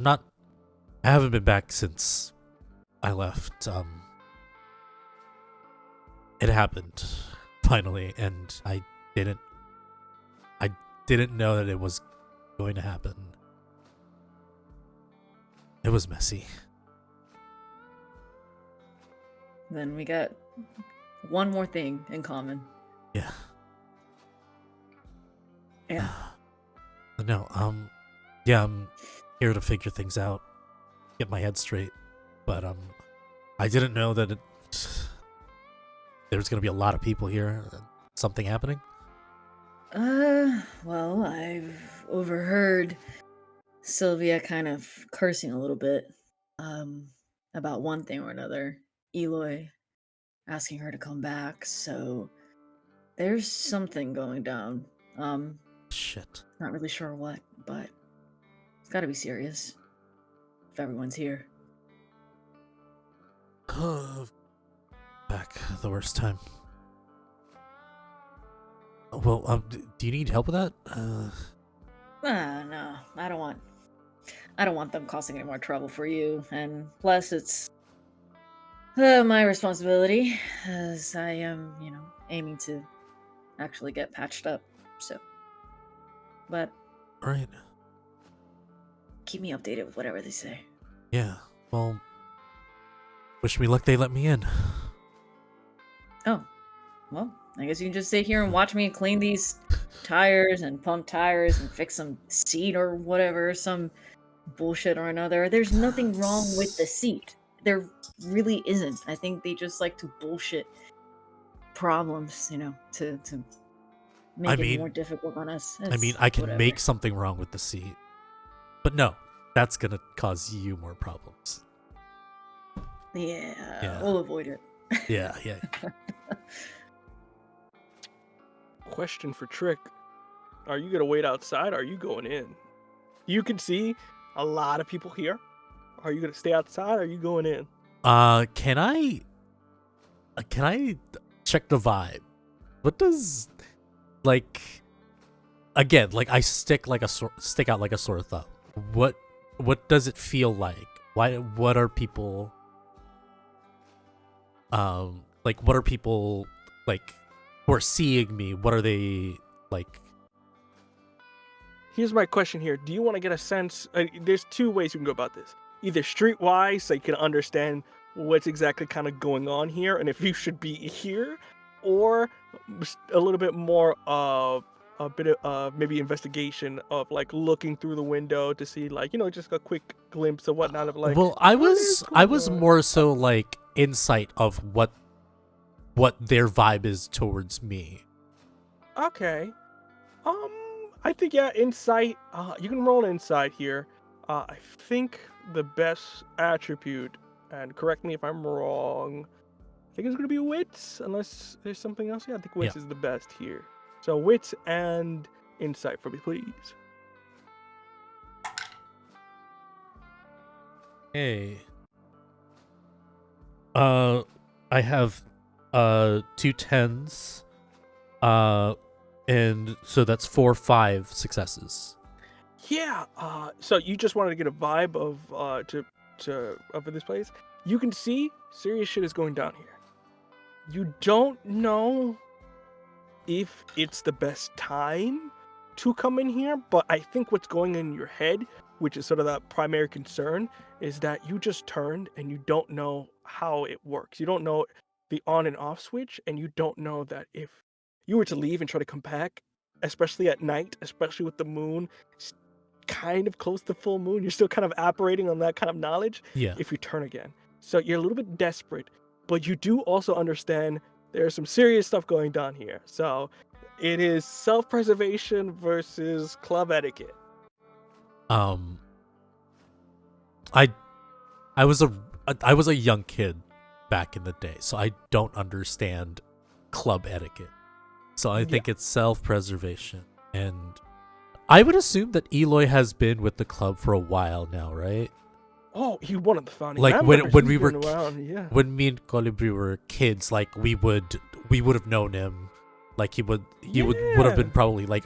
I haven't been back since I left. It happened finally, and I didn't know that it was going to happen. It was messy. Then we got one more thing in common. Yeah. Yeah. No, yeah, I'm here to figure things out, get my head straight. But I didn't know that there's gonna be a lot of people here. Something happening? Well, I've overheard Sylvia kind of cursing a little bit, about one thing or another. Eloy asking her to come back, so there's something going down. Shit. Not really sure what, but it's gotta be serious. If everyone's here. Back the worst time. Well, do you need help with that? No, I don't want them causing any more trouble for you, and plus it's my responsibility, as I am, aiming to actually get patched up. So, but All right. keep me updated with whatever they say. Yeah. Well, wish me luck. They let me in. Oh, well, I guess you can just sit here and watch me clean these tires and pump tires and fix some seat or whatever, some bullshit or another. There's nothing wrong with the seat. There really isn't. I think they just like to bullshit problems, to make it more difficult on us. I can Whatever. make something wrong with the seat, but no, that's gonna cause you more problems. Yeah, we'll avoid it. Yeah. Question for Trick. Are you gonna wait outside or are you going in? You can see a lot of people here. Are you gonna stay outside or are you going in? Can I check the vibe? What does again, like I stick out like a sore thumb. What does it feel like? What are people what are people like who are seeing me? What are they like? Here's my question here. Do you want to get a sense? There's two ways you can go about this. Either streetwise, so you can understand what's exactly kind of going on here and if you should be here, or a little bit more of a bit of maybe investigation of like looking through the window to see like, you know, just a quick glimpse of whatnot of like. Well, I what is was going on? more so like insight of what their vibe is towards me. Okay. I think yeah, insight. You can roll an insight here. I think the best attribute, and correct me if I'm wrong, I think it's gonna be wits, unless there's something else. Yeah, I think wits is the best here. So wits and insight for me, please. Hey. I have 2 10s. And so that's 4-5 successes. Yeah. So you just wanted to get a vibe of of this place. You can see serious shit is going down here. You don't know if it's the best time to come in here, but I think what's going in your head, which is sort of that primary concern, is that you just turned and you don't know how it works. You don't know the on and off switch, and you don't know that if you were to leave and try to come back, especially at night, especially with the moon kind of close to full moon, you're still kind of operating on that kind of knowledge. Yeah. If you turn again, so you're a little bit desperate, but you do also understand there's some serious stuff going down here. So it is self-preservation versus club etiquette. I was a young kid back in the day, so I don't understand club etiquette. So I think it's self-preservation, and I would assume that Eloy has been with the club for a while now, right? Oh, he one of the founding Like members. when He's we were been around, yeah. when me and Colibri were kids, like we would have known him, like he would have been probably like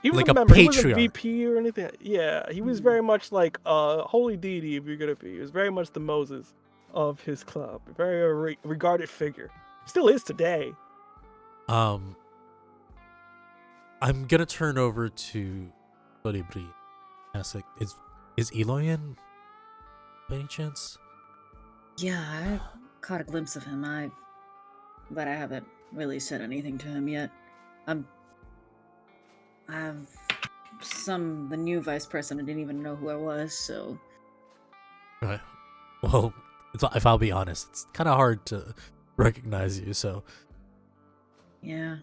He was like a a member. He wasn't patriarch. VP or anything. Yeah, he was very much like holy deity, if you're gonna be. He was very much the Moses of his club. A very regarded figure. Still is today. I'm gonna turn over to Colibri. Ask like, is Eloy in by any chance? Yeah, I caught a glimpse of him. But I haven't really said anything to him yet. I have the new vice president didn't even know who I was, so. Right. Well, if I'll be honest, it's kind of hard to recognize you. So. Yeah.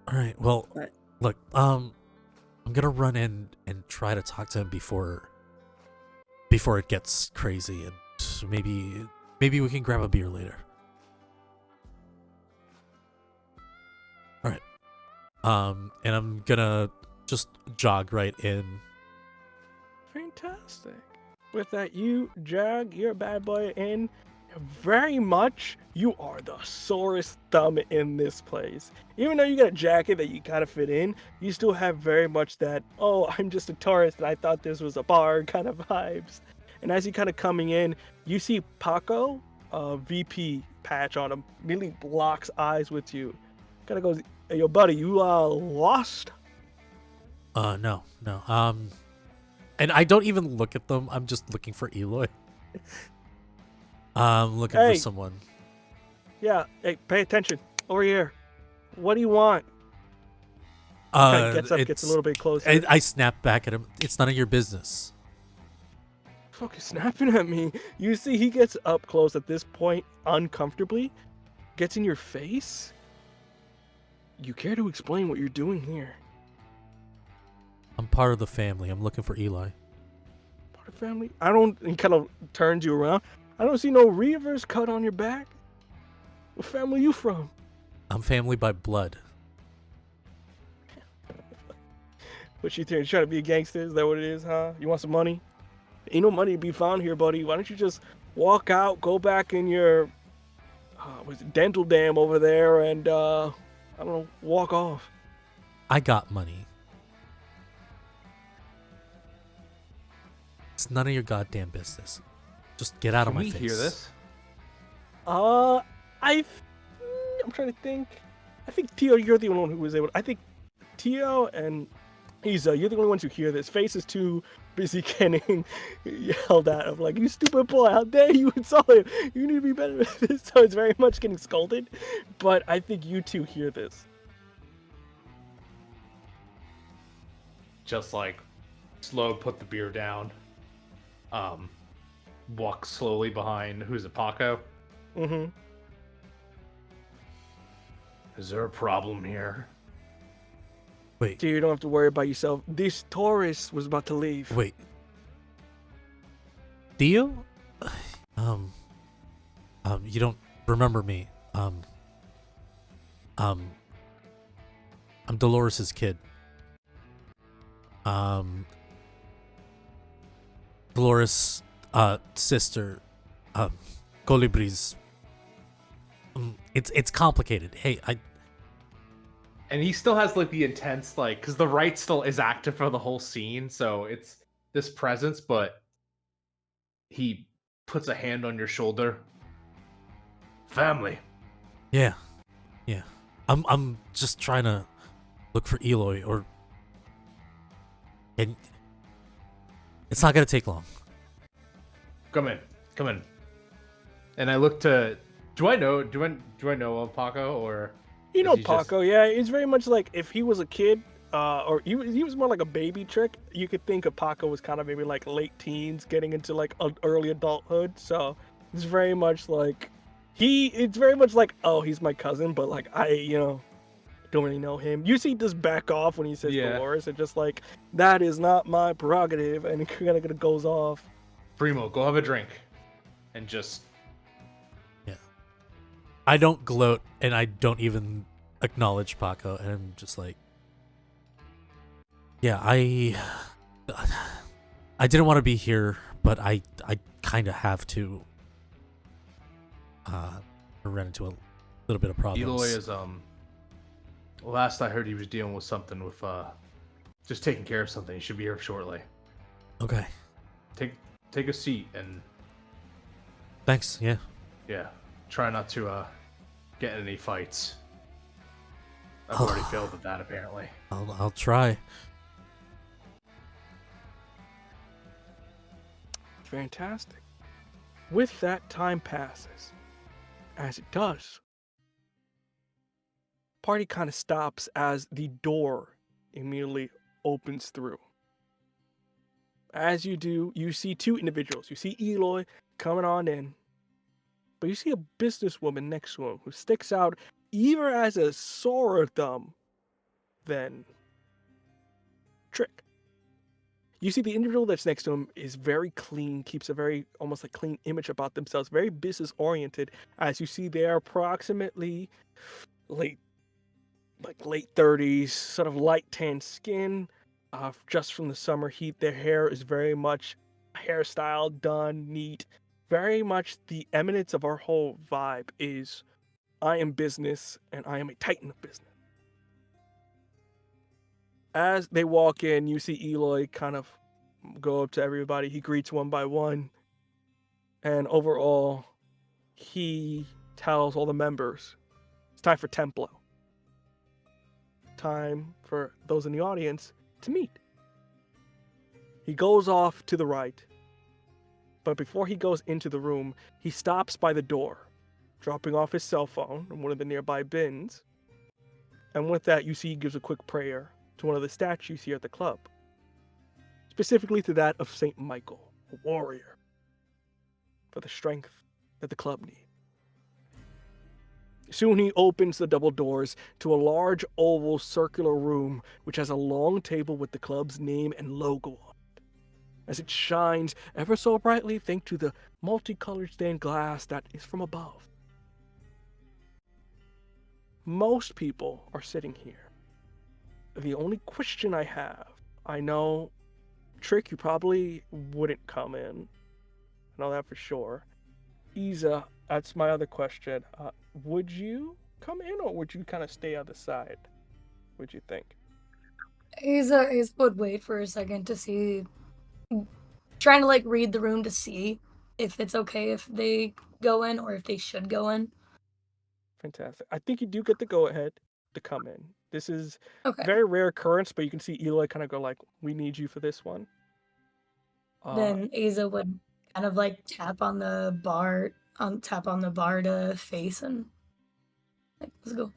All right. Well, But look. I'm gonna run in and try to talk to him before it gets crazy, and maybe we can grab a beer later. All right. And I'm gonna just jog right in. Fantastic. With that, you jag your bad boy in. Very much, you are the sorest thumb in this place. Even though you got a jacket that you kind of fit in, you still have very much that, oh, I'm just a tourist and I thought this was a bar kind of vibes. And as you kind of coming in, you see Paco, VP patch on him, immediately locks eyes with you. Kind of goes, hey, yo, buddy, you lost? No. And I don't even look at them. I'm just looking for Eloy. I'm looking for someone. Yeah, hey, pay attention. Over here. What do you want? Kind of gets up, gets a little bit closer. I snap back at him. It's none of your business. Fucking snapping at me. You see, he gets up close at this point, uncomfortably, gets in your face. You care to explain what you're doing here? I'm part of the family. I'm looking for Eli. Part of family? I don't. He kind of turns you around. I don't see no reavers cut on your back. What family you from? I'm family by blood. What you think? You trying to be a gangster? Is that what it is, huh? You want some money? Ain't no money to be found here, buddy. Why don't you just walk out, go back in your was it dental dam over there, and I I don't know, walk off. I got money. It's none of your goddamn business. Just get out of Can my we face. hear this? I'm trying to think. I think Tio, you're the only one who was able. I think Tio and Isa, you're the only ones who hear this. Face is too busy getting yelled at of like, you stupid boy, how dare you insult him? You need to be better at this. So it's very much getting scolded. But I think you two hear this. Just like slow, put the beer down. Walk slowly behind. Who's it, Paco? Mm-hmm. Is there a problem here? Wait, Tio, you don't have to worry about yourself. This tourist was about to leave. wait. Theo? You don't remember me. I'm Dolores's kid. Dolores, sister, Colibri's. It's complicated. Hey, And he still has like the intense, like, because the right still is active for the whole scene, so it's this presence, but he puts a hand on your shoulder. Family. yeah. I'm just trying to look for Eloy, and it's not gonna take long. Come in. And I look to. Do I know of Paco, or You is know he just- Paco, yeah. It's very much like if he was a kid, or he was more like a baby Trick. You could think of Paco was kind of maybe like late teens, getting into like early adulthood. So it's very much like it's very much like, oh, he's my cousin, but like I don't really know him. You see, just back off when he says Yeah. Dolores, and just like that is not my prerogative, and he kind of goes off. Primo, go have a drink, and just I don't gloat, and I don't even acknowledge Paco, and I'm just like, yeah, I didn't want to be here, but I kind of have to. I ran into a little bit of problems. Eloy is last I heard he was dealing with something with just taking care of something. He should be here shortly. Okay, Take a seat and thanks. Yeah. try not to get in any fights. I've already failed at that apparently. I'll try. Fantastic. With that, time passes. As it does, party kind of stops as the door immediately opens through. As you do, you see two individuals. You see Eloy coming on in, but you see a businesswoman next to him who sticks out even as a sorer thumb than Trick. You see the individual that's next to him is very clean, keeps a very almost like clean image about themselves, very business oriented. As you see, they are approximately late 30s, sort of light tan skin, just from the summer heat. Their hair is very much hairstyle done neat. Very much the eminence of our whole vibe is, I am business and I am a titan of business. As they walk in, you see Eloy kind of go up to everybody. He greets one by one. And overall, he tells all the members, it's time for Templo. Time for those in the audience to meet. He goes off to the right. But before he goes into the room, he stops by the door, dropping off his cell phone in one of the nearby bins. And with that, you see he gives a quick prayer to one of the statues here at the club, specifically to that of Saint Michael, a warrior, for the strength that the club needs. Soon he opens the double doors to a large oval circular room which has a long table with the club's name and logo on it. As it shines ever so brightly thanks to the multicolored stained glass that is from above. Most people are sitting here. The only question I have, I know, Trick, you probably wouldn't come in. I know that for sure. Isa, that's my other question. Would you come in, or would you kind of stay on the side? What'd you think? Isa would wait for a second to see, trying to like read the room to see if it's okay if they go in or if they should go in. Fantastic. I think you do get the go ahead to come in. This is Okay. very rare occurrence, but you can see Eloy kind of go like, "We need you for this one." Then Isa would kind of like tap on the bar to face and like, let's go.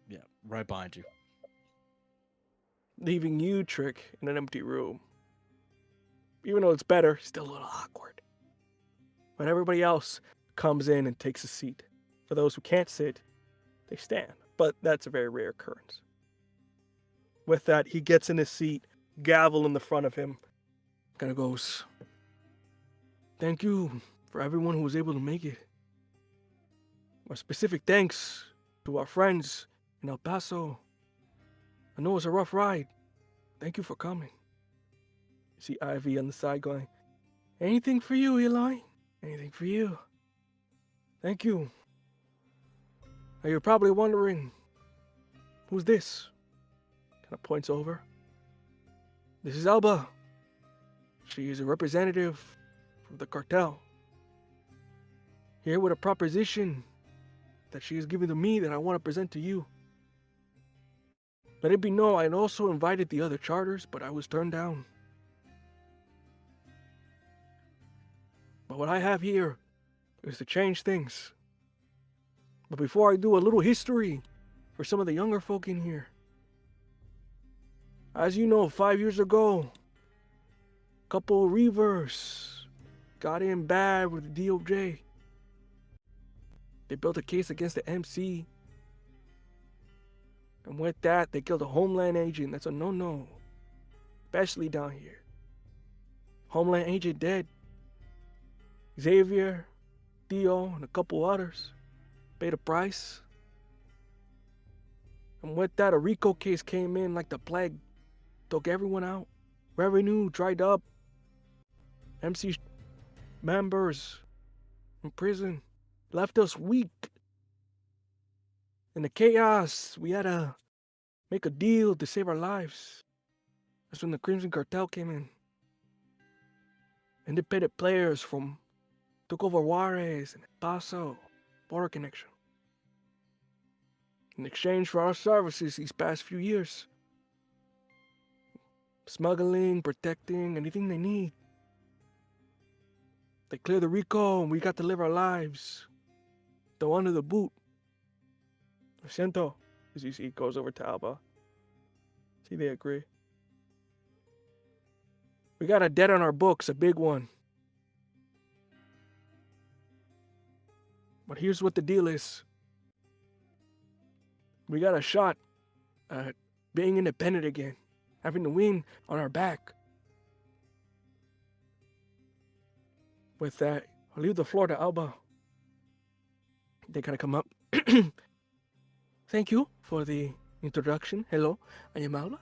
Yeah, right behind you. Leaving you, Trick, in an empty room. Even though it's better, still a little awkward. But everybody else comes in and takes a seat. For those who can't sit, they stand. But that's a very rare occurrence. With that, he gets in his seat, gavel in the front of him, kind of goes, "Thank you for everyone who was able to make it. A specific thanks to our friends in El Paso. I know it was a rough ride. Thank you for coming." You see Ivy on the side going, "Anything for you, Eli? Anything for you. Thank you." Now you're probably wondering, who's this? Kind of points over. This is Alba. She is a representative from the cartel. Here with a proposition that she has given to me that I want to present to you. Let it be known I had also invited the other charters, but I was turned down. But what I have here is to change things. But before I do, a little history for some of the younger folk in here. As you know, 5 years ago, a couple of Reavers got in bad with the DOJ. They built a case against the MC. And with that, they killed a Homeland agent. That's a no-no. Especially down here. Homeland agent dead. Xavier, Theo, and a couple others paid a price. And with that, a RICO case came in like the plague. Took everyone out. Revenue dried up. MC members in prison. Left us weak. In the chaos, we had to make a deal to save our lives. That's when the Crimson Cartel came in. Independent players from took over Juarez and El Paso, border connection. In exchange for our services these past few years. Smuggling, protecting, anything they need. They cleared the RICO and we got to live our lives. Though under the boot. Lo siento, as you see, it goes over to Alba. See, they agree. We got a debt on our books, a big one. But here's what the deal is. We got a shot at being independent again, having the wind on our back. With that, I'll leave the floor to Alba. They kind of come up. Thank you for the introduction. Hello, I am Alba.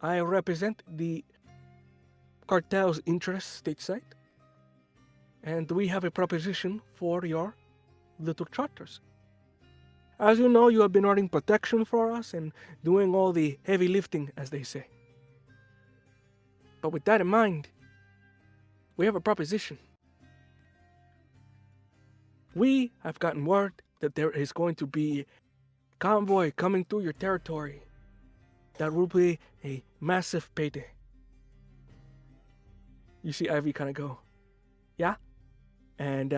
I represent the cartel's interests stateside. And we have a proposition for your little charters. As you know, you have been earning protection for us and doing all the heavy lifting, as they say. But with that in mind, we have a proposition. We have gotten word that there is going to be a convoy coming through your territory. That will be a massive payday. You see Ivy kind of go, yeah? And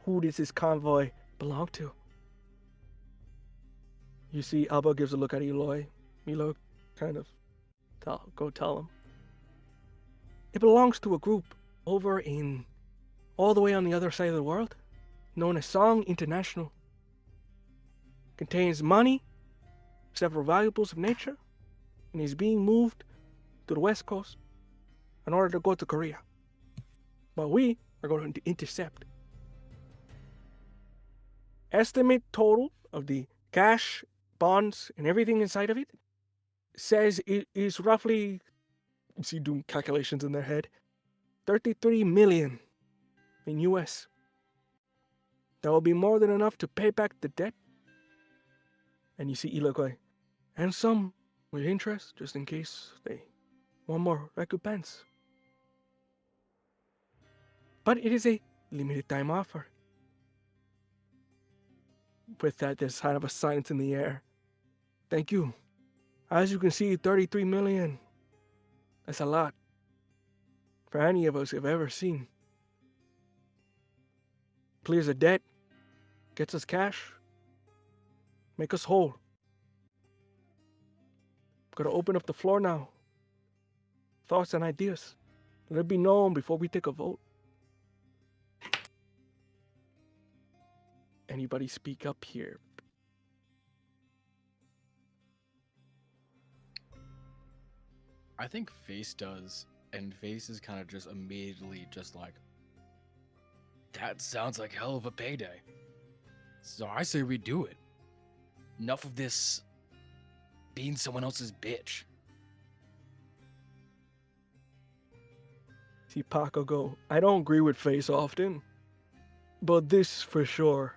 who does this convoy belong to? You see Alba gives a look at Eloy. Eloy kind of tell him. It belongs to a group over in all the way on the other side of the world, known as Song International. Contains money, several valuables of nature, and is being moved to the west coast in order to go to Korea. But we are going to intercept. Estimate total of the cash, bonds, and everything inside of it says it is roughly, you see doing calculations in their head, 33 million in US. That will be more than enough to pay back the debt And you see Ilokoi. And some with interest, just in case they want more recompense. But it is a limited time offer. With that, there's kind of a silence in the air. Thank you. As you can see, 33 million. That's a lot for any of us have ever seen. Clears a debt, gets us cash, make us whole. Gotta open up the floor now. Thoughts and ideas. Let it be known before we take a vote. Anybody speak up here? I think Face does, and Face is kind of just immediately just like, that sounds like hell of a payday. So I say we do it. Enough of this being someone else's bitch. See Paco go, I don't agree with Face often, but this for sure.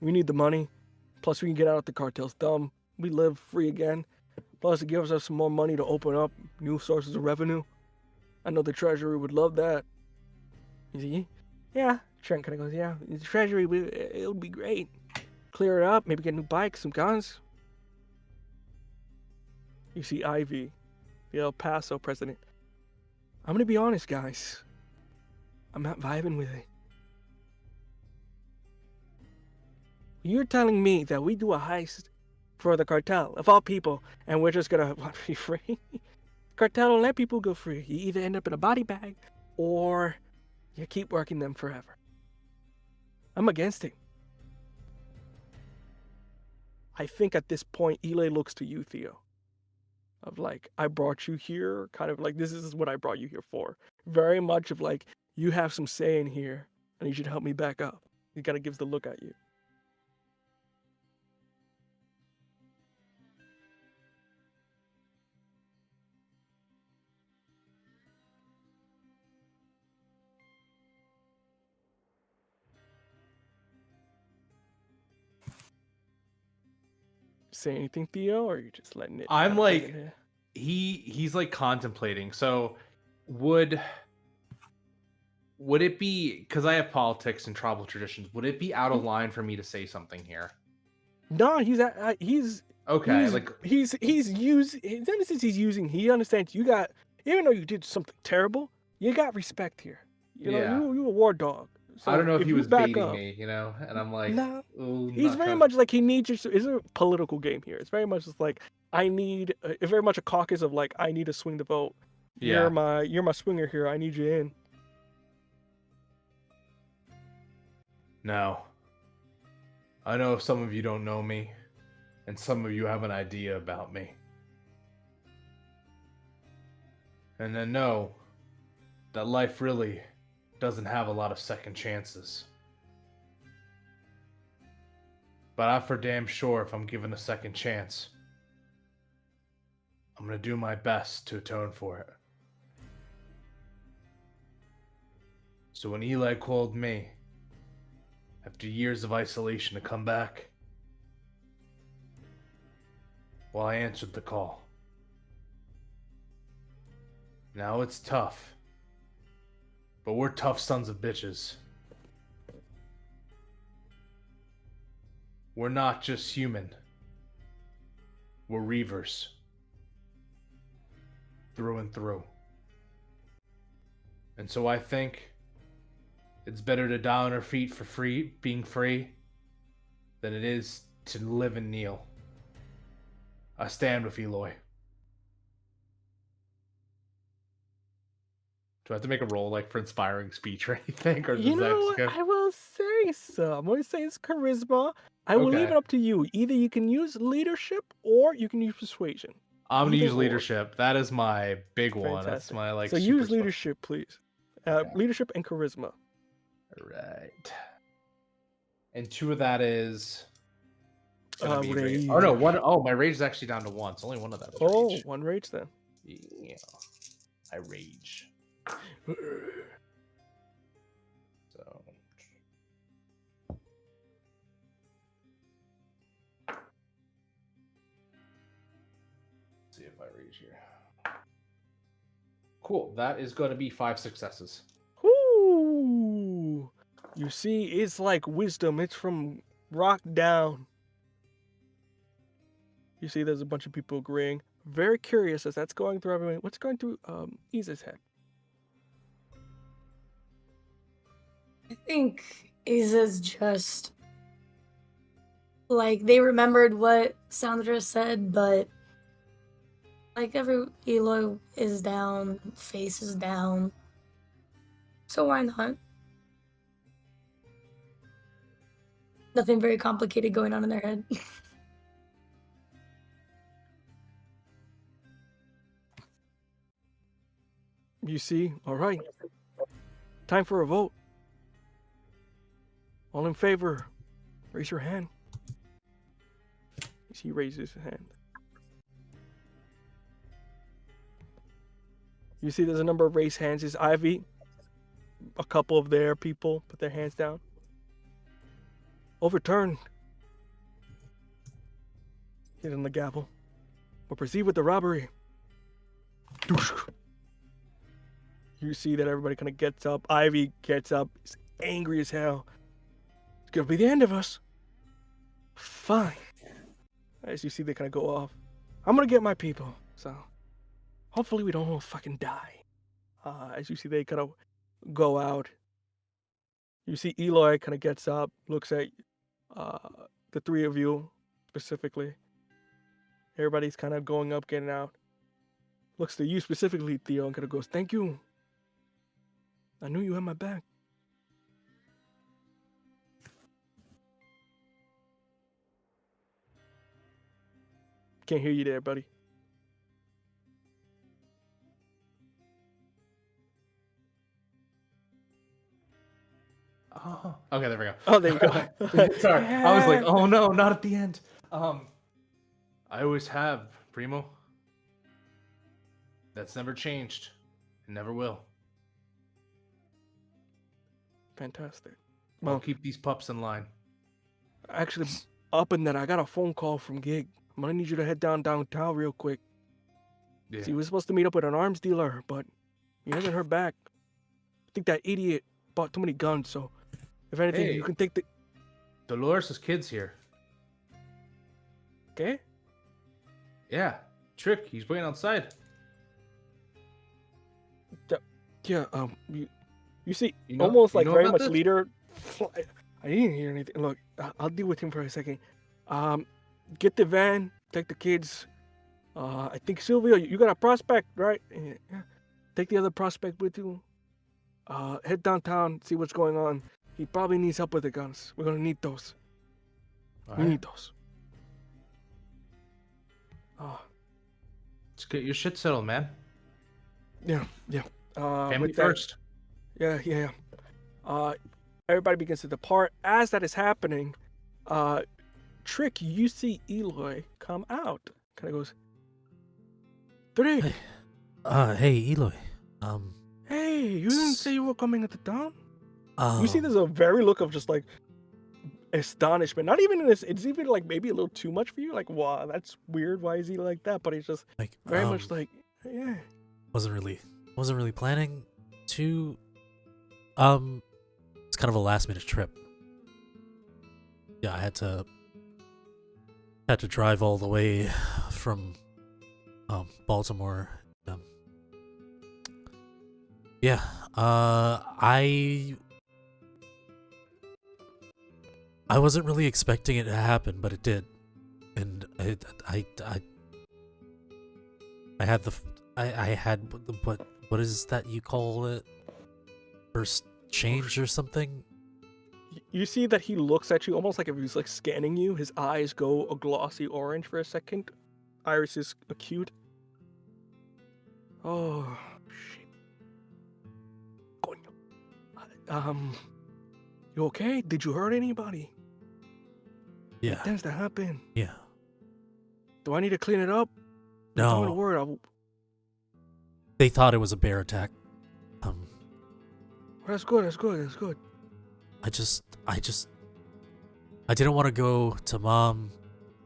We need the money. Plus we can get out of the cartel's thumb. We live free again. Plus it gives us some more money to open up new sources of revenue. I know the treasury would love that. You see? Yeah. Trent kind of goes, yeah, the treasury, it would be great. Clear it up, maybe get new bikes, some guns. You see Ivy, the El Paso president. I'm gonna be honest, guys. I'm not vibing with it. You're telling me that we do a heist for the cartel, of all people, and we're just gonna be free? Cartel don't let people go free. You either end up in a body bag, or you keep working them forever. I'm against it. I think at this point, Eli looks to you, Theo. Of like, I brought you here, kind of like, this is what I brought you here for. Very much of like, you have some say in here, and you should help me back up. He kind of gives the look at you. Say anything, Theo, or are you just letting it? I'm kinda play like, it? he's like contemplating. So would it be, because I have politics and tribal traditions, would it be out of line for me to say something here? No, he's Okay, he's like, he's using. It's not since he's using. He understands you got, even though you did something terrible, you got respect here. You know, yeah. you a war dog. So I don't know if he you was back baiting up, me, and I'm like, no, ooh, he's not very trying. much like he needs your. It's a political game here. It's very much just like I need. It's very much a caucus of like I need to swing the vote. Yeah. You're my swinger here. I need you in. No. I know some of you don't know me, and some of you have an idea about me. And then know that life really doesn't have a lot of second chances. But I'm for damn sure if I'm given a second chance, I'm gonna do my best to atone for it. So when Eli called me, after years of isolation, to come back, well, I answered the call. Now it's tough, but we're tough sons of bitches. We're not just human. We're Reavers. Through and through. And so I think it's better to die on our feet for being free, than it is to live and kneel. I stand with Eloy. Do I have to make a roll like for inspiring speech or anything? Or does You that know just what? go? I will say so. I'm going to say it's charisma. I will leave Okay. it up to you. Either you can use leadership or you can use persuasion. I'm gonna Either use or. leadership. That is my big one. That's Fantastic. my like So super use special. leadership, please. Okay. Leadership and charisma. Right. And 2 of that is gonna be Rage. Oh no, one. Oh, my rage is actually down to 1. It's only one of that is Oh, rage. one rage then. Yeah. I rage. So my rage here. Cool. That is going to be 5 successes. Whoo! You see, it's like wisdom. It's from rock down. You see, there's a bunch of people agreeing. Very curious as that's going through everyone. What's going through Iza's head? I think Isa's just like they remembered what Sandra said, but like every Eloy is down, face is down. So why not? Nothing very complicated going on in their head. You see, all right. Time for a vote. All in favor, raise your hand. He raises his hand. You see there's a number of raised hands. Is Ivy? A couple of their people put their hands down. Overturned. Hit on the gavel. We'll proceed with the robbery. You see that everybody kind of gets up. Ivy gets up. He's angry as hell. It's gonna be the end of us. Fine. As you see, they kind of go off. I'm gonna get my people. So, hopefully we don't all fucking die. As you see, they kind of go out. You see Eloy kind of gets up, looks at the three of you specifically. Everybody's kind of going up, getting out. Looks to you specifically, Theo, and kind of goes, "Thank you. I knew you had my back." Can't hear you there, buddy. Oh, okay, there we go. Oh, there you go. Sorry, I was like, oh no, not at the end. I always have, Primo. That's never changed. It never will. Fantastic. I'll Well, keep these pups in line. actually, up in that, I got a phone call from Gig. I'm gonna need you to head downtown real quick. Yeah. See, we're supposed to meet up with an arms dealer, but he hasn't heard back. I think that idiot bought too many guns, so if anything, Hey. you can take the... Dolores' kid's here. Okay? Yeah, Trick, he's waiting outside. Yeah, you see, You know- almost you like know very about much this? leader. I didn't hear anything. Look, I'll deal with him for a second. Get the van, take the kids. I think Sylvia, you got a prospect, right? Yeah. Take the other prospect with you. Head downtown, see what's going on. He probably needs help with the guns. We're gonna need those. We need those. Let's get your shit settled, man. Yeah. Family with that- first. Yeah. Everybody begins to depart. As that is happening, Trick, you see Eloy come out. Kind of goes, Trick, Hey, Eloy. hey, you didn't say you were coming into town? Oh, You see there's a very look of just like astonishment. Not even in this, it's even like maybe a little too much for you. Like, wow, that's weird. Why is he like that? But he's just like very much like, yeah. wasn't really planning to. It's kind of a last minute trip. Yeah, I had to drive all the way from Baltimore. Yeah, I wasn't really expecting it to happen, but it did, and I had what is that you call it? First change or something? You see that he looks at you almost like if he's like scanning you. His eyes go a glossy orange for a second. Iris is acute. Oh, shit. Coño. You okay? Did you hurt anybody? Yeah, It tends to happen. yeah. Do I need to clean it up? Tell me the No, word. they thought it was a bear attack. That's good. I didn't want to go to Mom.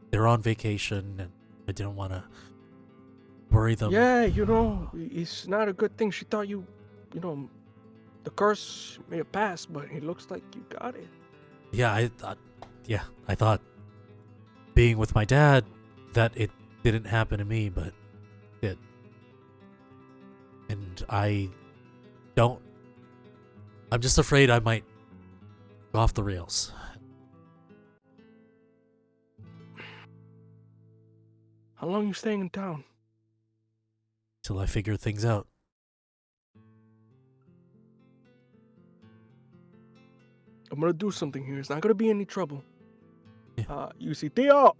They're on vacation, and I didn't want to worry them. Yeah, it's not a good thing. She thought the curse may have passed, but it looks like you got it. Yeah, I thought being with my dad that it didn't happen to me, but it did. And I'm just afraid I might go off the rails. How long are you staying in town? Till I figure things out. I'm gonna do something here. It's not gonna be any trouble. Yeah. You see, Theo.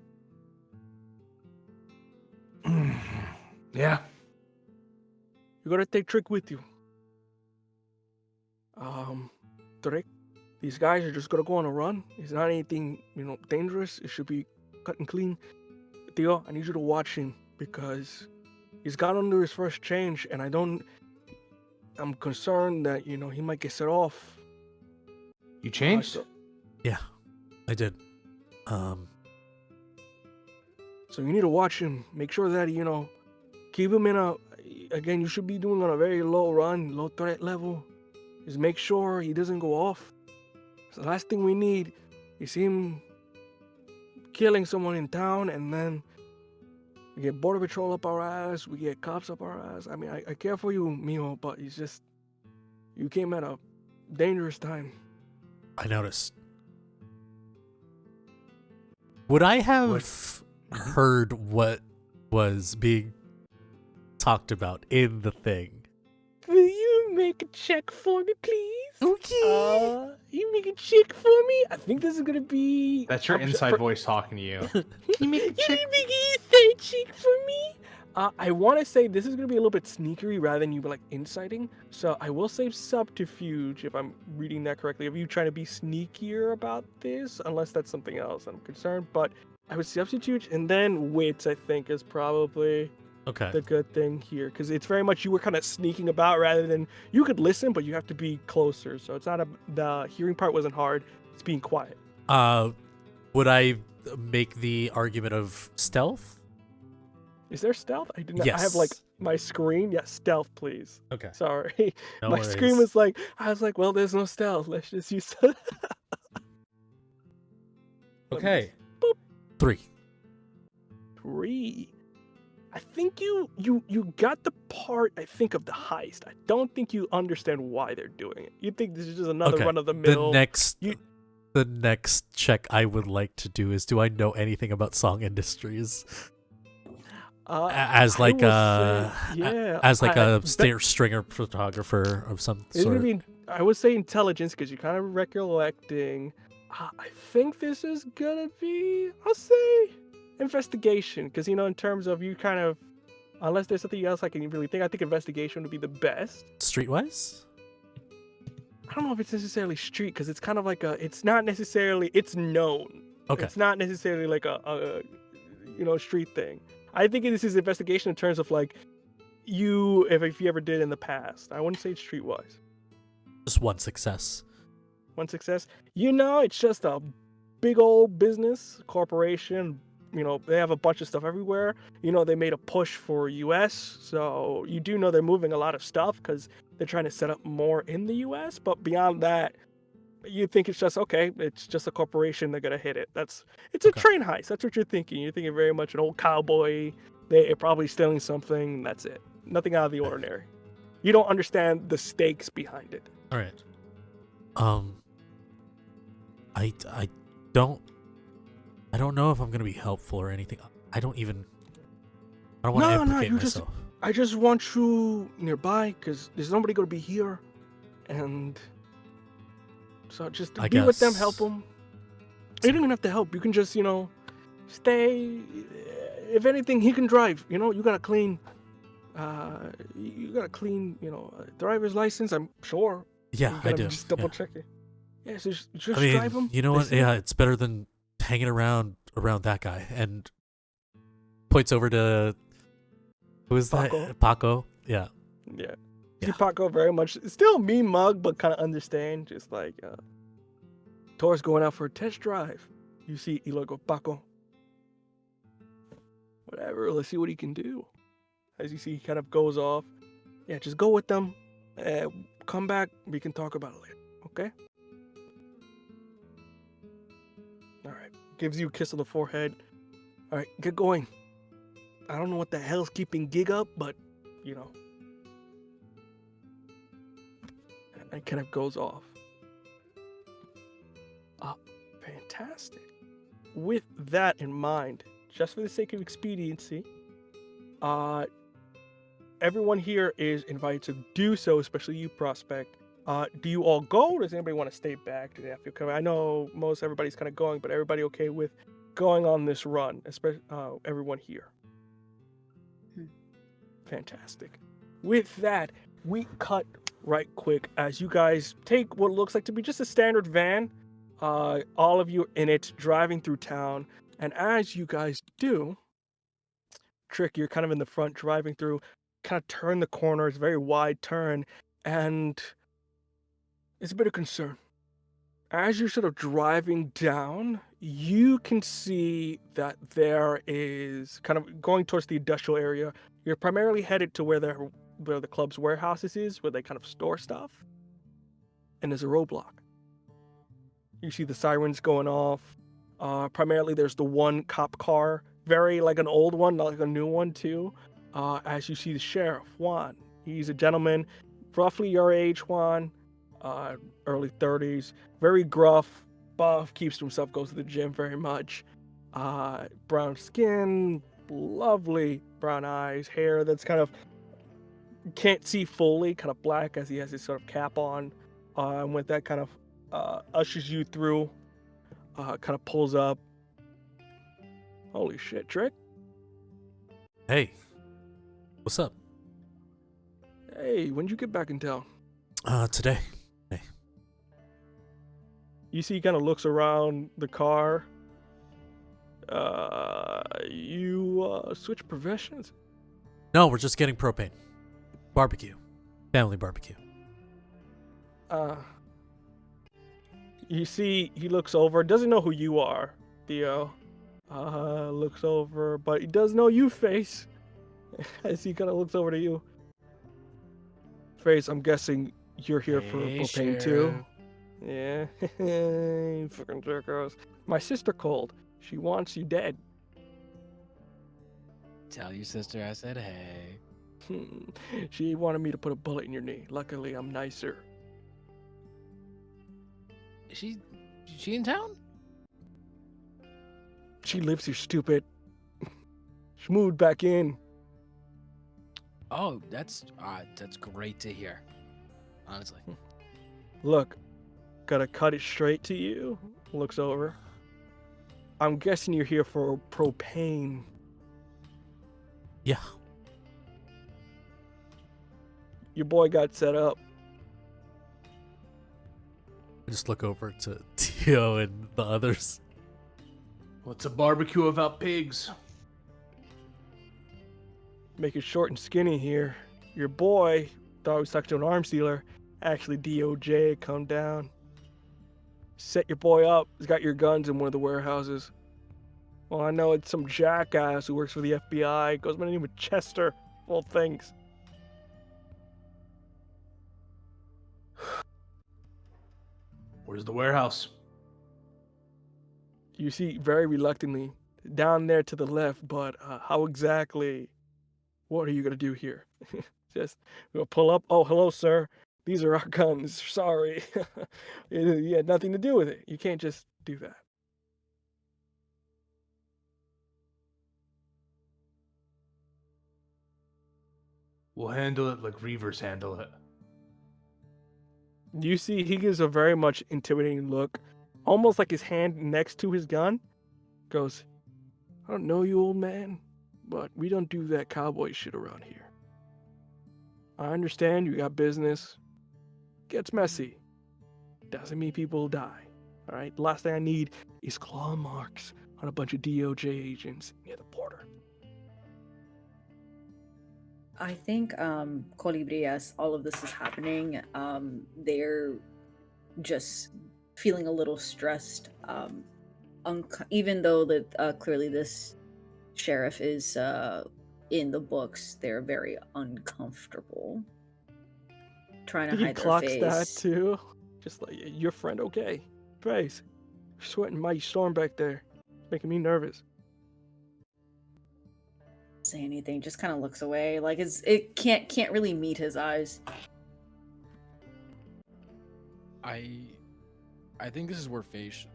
Yeah. You gotta take Trick with you. Trick, these guys are just gonna go on a run. It's not anything, dangerous. It should be cut and clean. Theo, I need you to watch him because he's got under his first change, and I'm concerned that, he might get set off. You changed? Yeah, I did. So you need to watch him. Make sure that, keep him again, you should be doing on a very low run, low threat level. Just make sure he doesn't go off. So the last thing we need is him killing someone in town, and then we get border patrol up our ass, we get cops up our ass. I mean, I care for you, Mijo, but it's just, you came at a dangerous time. I noticed. Would I have heard what was being talked about in the thing? Will you make a check for me, please? Okay. You make a check for me? I think this is gonna be... That's your inside voice talking to you. You make a check for me? I want to say this is going to be a little bit sneakery rather than you inciting. So I will say subterfuge if I'm reading that correctly. Are you trying to be sneakier about this? Unless that's something else I'm concerned. But I would subterfuge, and then wits, I think, is probably the good thing here. Because it's very much you were kind of sneaking about rather than you could listen, but you have to be closer. So it's not the hearing part wasn't hard. It's being quiet. Would I make the argument of stealth? Is there stealth? I did not. Yes. I have my screen. Yes, stealth, please. Okay. Sorry. No My worries. screen was I was like, well, there's no stealth. Let's just use. Okay. Boop. 3. 3. I think you got the part. I think of the heist. I don't think you understand why they're doing it. You think this is just another run of the mill. The next check I would like to do is: do I know anything about Song Industries? As like a stringer photographer of some sort. I would say intelligence because you're kind of recollecting. I think this is gonna be. I'll say investigation because in terms of you kind of, unless there's something else I can really think. I think investigation would be the best. Streetwise? I don't know if it's necessarily street because it's kind of it's not necessarily. It's known. Okay. It's not necessarily like a street thing. I think this is investigation in terms of if you ever did in the past. I wouldn't say it's streetwise. Just one success. One success. It's just a big old business corporation. They have a bunch of stuff everywhere. They made a push for US, so you do know they're moving a lot of stuff because they're trying to set up more in the US. But beyond that, you think it's just okay. It's just a corporation. They're gonna hit it. It's a train heist. That's what you're thinking. You're thinking very much an old cowboy. They're probably stealing something. That's it. Nothing out of the ordinary. You don't understand the stakes behind it. All right. I don't know if I'm gonna be helpful or anything. I don't want to implicate myself. I just want you nearby because there's nobody gonna be here, and. So just be with them, help them. You don't even have to help. You can just, stay. If anything, he can drive. You got a clean, driver's license. I'm sure. Yeah, I do. Just double check it. Yeah, so just I mean, drive him. You know what? Yeah, it's better than hanging around that guy. And points over to who is that? Paco. Yeah. Yeah. See Paco very much still mean mug, but kind of understand. Just Tor's going out for a test drive. You see Elo go, Paco. Whatever, let's see what he can do. as you see he kind of goes off. Yeah, just go with them. Come back. We can talk about it later. Okay? All right. Gives you a kiss on the forehead. All right, get going. I don't know what the hell's keeping Gig up, but, you know. And kind of goes off. Fantastic. With that in mind, just for the sake of expediency, everyone here is invited to do so, especially you, Prospect. Do you all go, or does anybody want to stay back? Do they have to come? I know most everybody's kind of going, but everybody okay with going on this run, especially everyone here? Fantastic. With that, we cut right quick as you guys take what looks like to be just a standard van. All of you in it, driving through town. And as you guys do, Trick, you're kind of in the front driving through, kind of turn the corner. It's a very wide turn, and it's a bit of concern. As you're sort of driving down, you can see that there is kind of going towards the industrial area. You're primarily headed to where the club's warehouses is, where they kind of store stuff. And there's a roadblock. You see the sirens going off. Primarily, there's the one cop car, very like an old one, not like a new one too. As you see the sheriff, Juan. He's a gentleman, roughly your age, Juan, early 30s, very gruff, buff, keeps to himself, goes to the gym very much. Brown skin, lovely brown eyes, hair that's kind of can't see fully, kind of black as he has his sort of cap on. And with that, kind of ushers you through, kind of pulls up. Holy shit, Trick. Hey, what's up? Hey, when'd you get back in town? Today. Hey. You see he kind of looks around the car. You switch professions? No, we're just getting propane. Barbecue. Family barbecue. You see he looks over, doesn't know who you are, Theo. Looks over, but he does know you, Face. As he kind of looks over to you. Face, I'm guessing you're here for propane too. Yeah. You fucking jerkos. My sister called. She wants you dead. Tell your sister I said hey. She wanted me to put a bullet in your knee. Luckily, I'm nicer. Is she in town? She lives here, stupid. She moved back in. Oh, that's great to hear. Honestly. Look, gotta cut it straight to you. Looks over. I'm guessing you're here for propane. Yeah. Your boy got set up. I just look over to Tio and the others. What's a barbecue without pigs? Make it short and skinny here. Your boy thought he was talking to an arms dealer. Actually, DOJ, come down. Set your boy up. He's got your guns in one of the warehouses. Well, I know it's some jackass who works for the FBI. Goes by the name of Chester. All things. Where's the warehouse? You see, very reluctantly, down there to the left, but how exactly? What are you going to do here? Just we'll pull up. Oh, hello, sir. These are our guns. Sorry. You had nothing to do with it. You can't just do that. We'll handle it like Reavers handle it. You see, he gives a very much intimidating look, almost like his hand next to his gun. Goes, I don't know you, old man, but we don't do that cowboy shit around here. I understand you got business. Gets messy. Doesn't mean people die. All right. The last thing I need is claw marks on a bunch of DOJ agents near the border. I think Colibri, as all of this is happening, they're just feeling a little stressed. Even though that clearly this sheriff is in the books, they're very uncomfortable. Trying to He hide their clocks that face. too. Just like your friend, okay. Face. You're sweating mighty storm back there. Making me nervous. Say anything, just kind of looks away. Like it can't really meet his eyes. I think this is where Face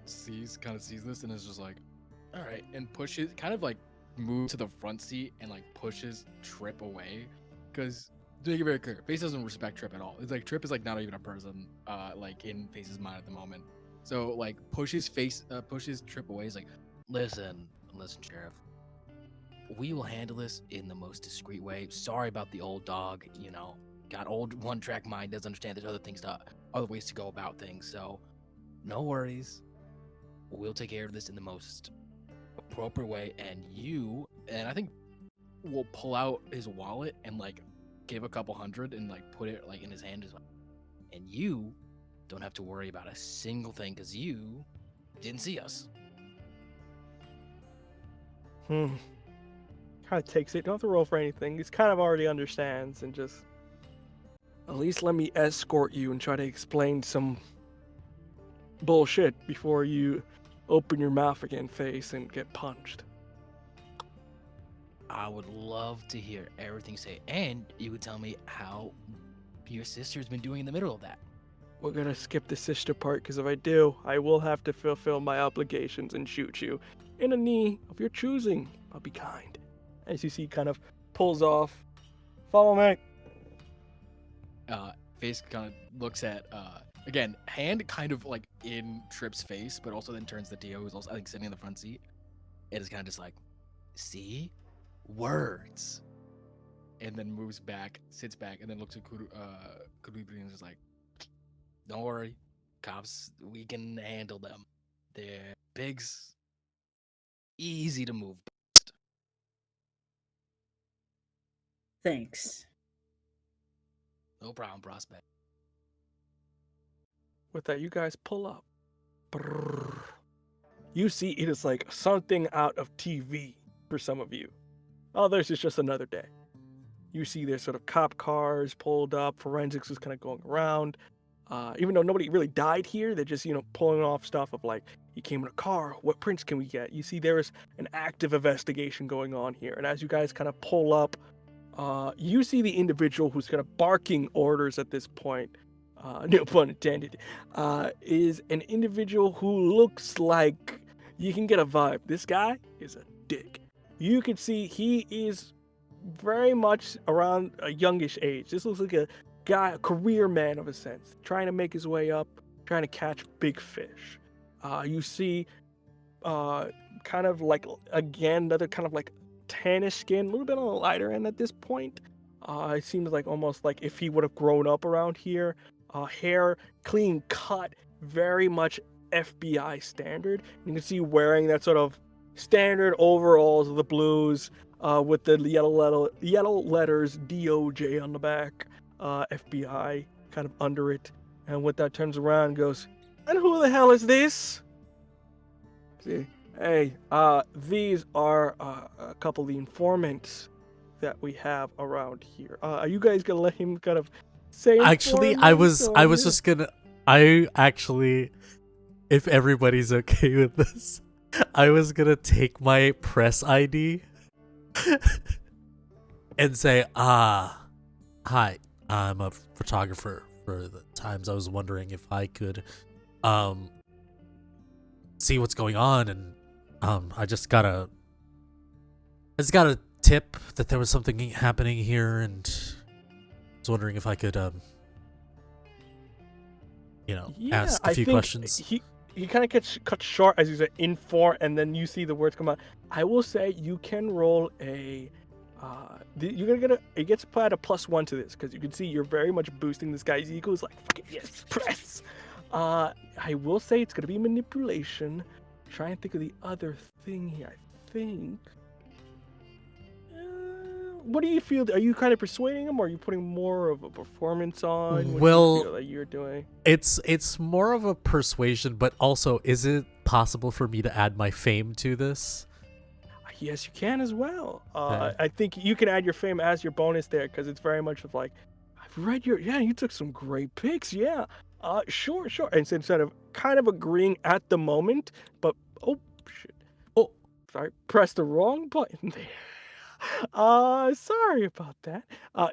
kind of sees this and is just like, all right, and pushes, kind of like move to the front seat and like pushes Trip away, because to make it very clear, Face doesn't respect Trip at all. It's like Trip is like not even a person, like in Face's mind at the moment. So like pushes Trip away. He's like, listen, Sheriff, we will handle this in the most discreet way. Sorry about the old dog, you know, got old one-track mind, doesn't understand there's other ways to go about things. So no worries. We'll take care of this in the most appropriate way. And I think we'll pull out his wallet and like give a couple hundred and like put it like in his hand as well. And you don't have to worry about a single thing because you didn't see us. Kind of takes it. Don't have to roll for anything. He's kind of already understands and just. At least let me escort you and try to explain some bullshit before you open your mouth again, Face, and get punched. I would love to hear everything you say, and you would tell me how your sister's been doing in the middle of that. We're gonna skip the sister part, because if I do, I will have to fulfill my obligations and shoot you in a knee of your choosing. I'll be kind. As you see, kind of pulls off. Follow me. Face kind of looks at, again, hand kind of like in Trip's face, but also then turns to Dio, who's also, I think, sitting in the front seat. It is kind of just like, see? Words. And then moves back, sits back, and then looks at Kurubri and is just like, don't worry, cops, we can handle them. They're pigs, easy to move past. Thanks. No problem, prospect. With that, you guys pull up. Brrr. You see, it is like something out of TV for some of you. Others, it's just another day. You see there's sort of cop cars pulled up. Forensics is kind of going around. Even though nobody really died here, they're just, pulling off stuff of like, he came in a car. What prints can we get? You see there is an active investigation going on here. And as you guys kind of pull up, you see the individual who's kind of barking orders at this point, no pun intended, is an individual who looks like you can get a vibe. This guy is a dick. You can see he is very much around a youngish age. This looks like a guy, a career man of a sense, trying to make his way up, trying to catch big fish. You see kind of like, again, another kind of like tannish skin, a little bit on the lighter end at this point. It seems like almost like if he would have grown up around here. Hair clean cut, very much FBI standard. You can see wearing that sort of standard overalls of the blues with the yellow letters DOJ on the back, FBI kind of under it. And with that, turns around and goes, and who the hell is this? See, hey, these are a couple of the informants that we have around here. Are you guys gonna let him kind of say? Actually, I was just gonna. If everybody's okay with this, I was gonna take my press ID and say, hi, I'm a photographer for the Times. I was wondering if I could see what's going on, and I just got a tip that there was something happening here, and I was wondering if I could ask a few questions. He kind of gets cut short as he's in for, and then you see the words come out. I will say you can roll a you're gonna get it gets applied a +1 to this, because you can see you're very much boosting this guy's ego. He's like, fuck it, yes, press. I will say it's gonna be manipulation. Try and think of the other thing here. I think. What do you feel? Are you kind of persuading him, or are you putting more of a performance on? What do you feel that you're doing? It's more of a persuasion, but also, is it possible for me to add my fame to this? Yes, you can as well. Okay. I think you can add your fame as your bonus there because it's very much of like, I've read your, yeah, you took some great picks. Yeah. Sure, sure. And so instead of kind of agreeing at the moment, but, oh, shit. Oh, Sorry, press the wrong button there. Sorry about that.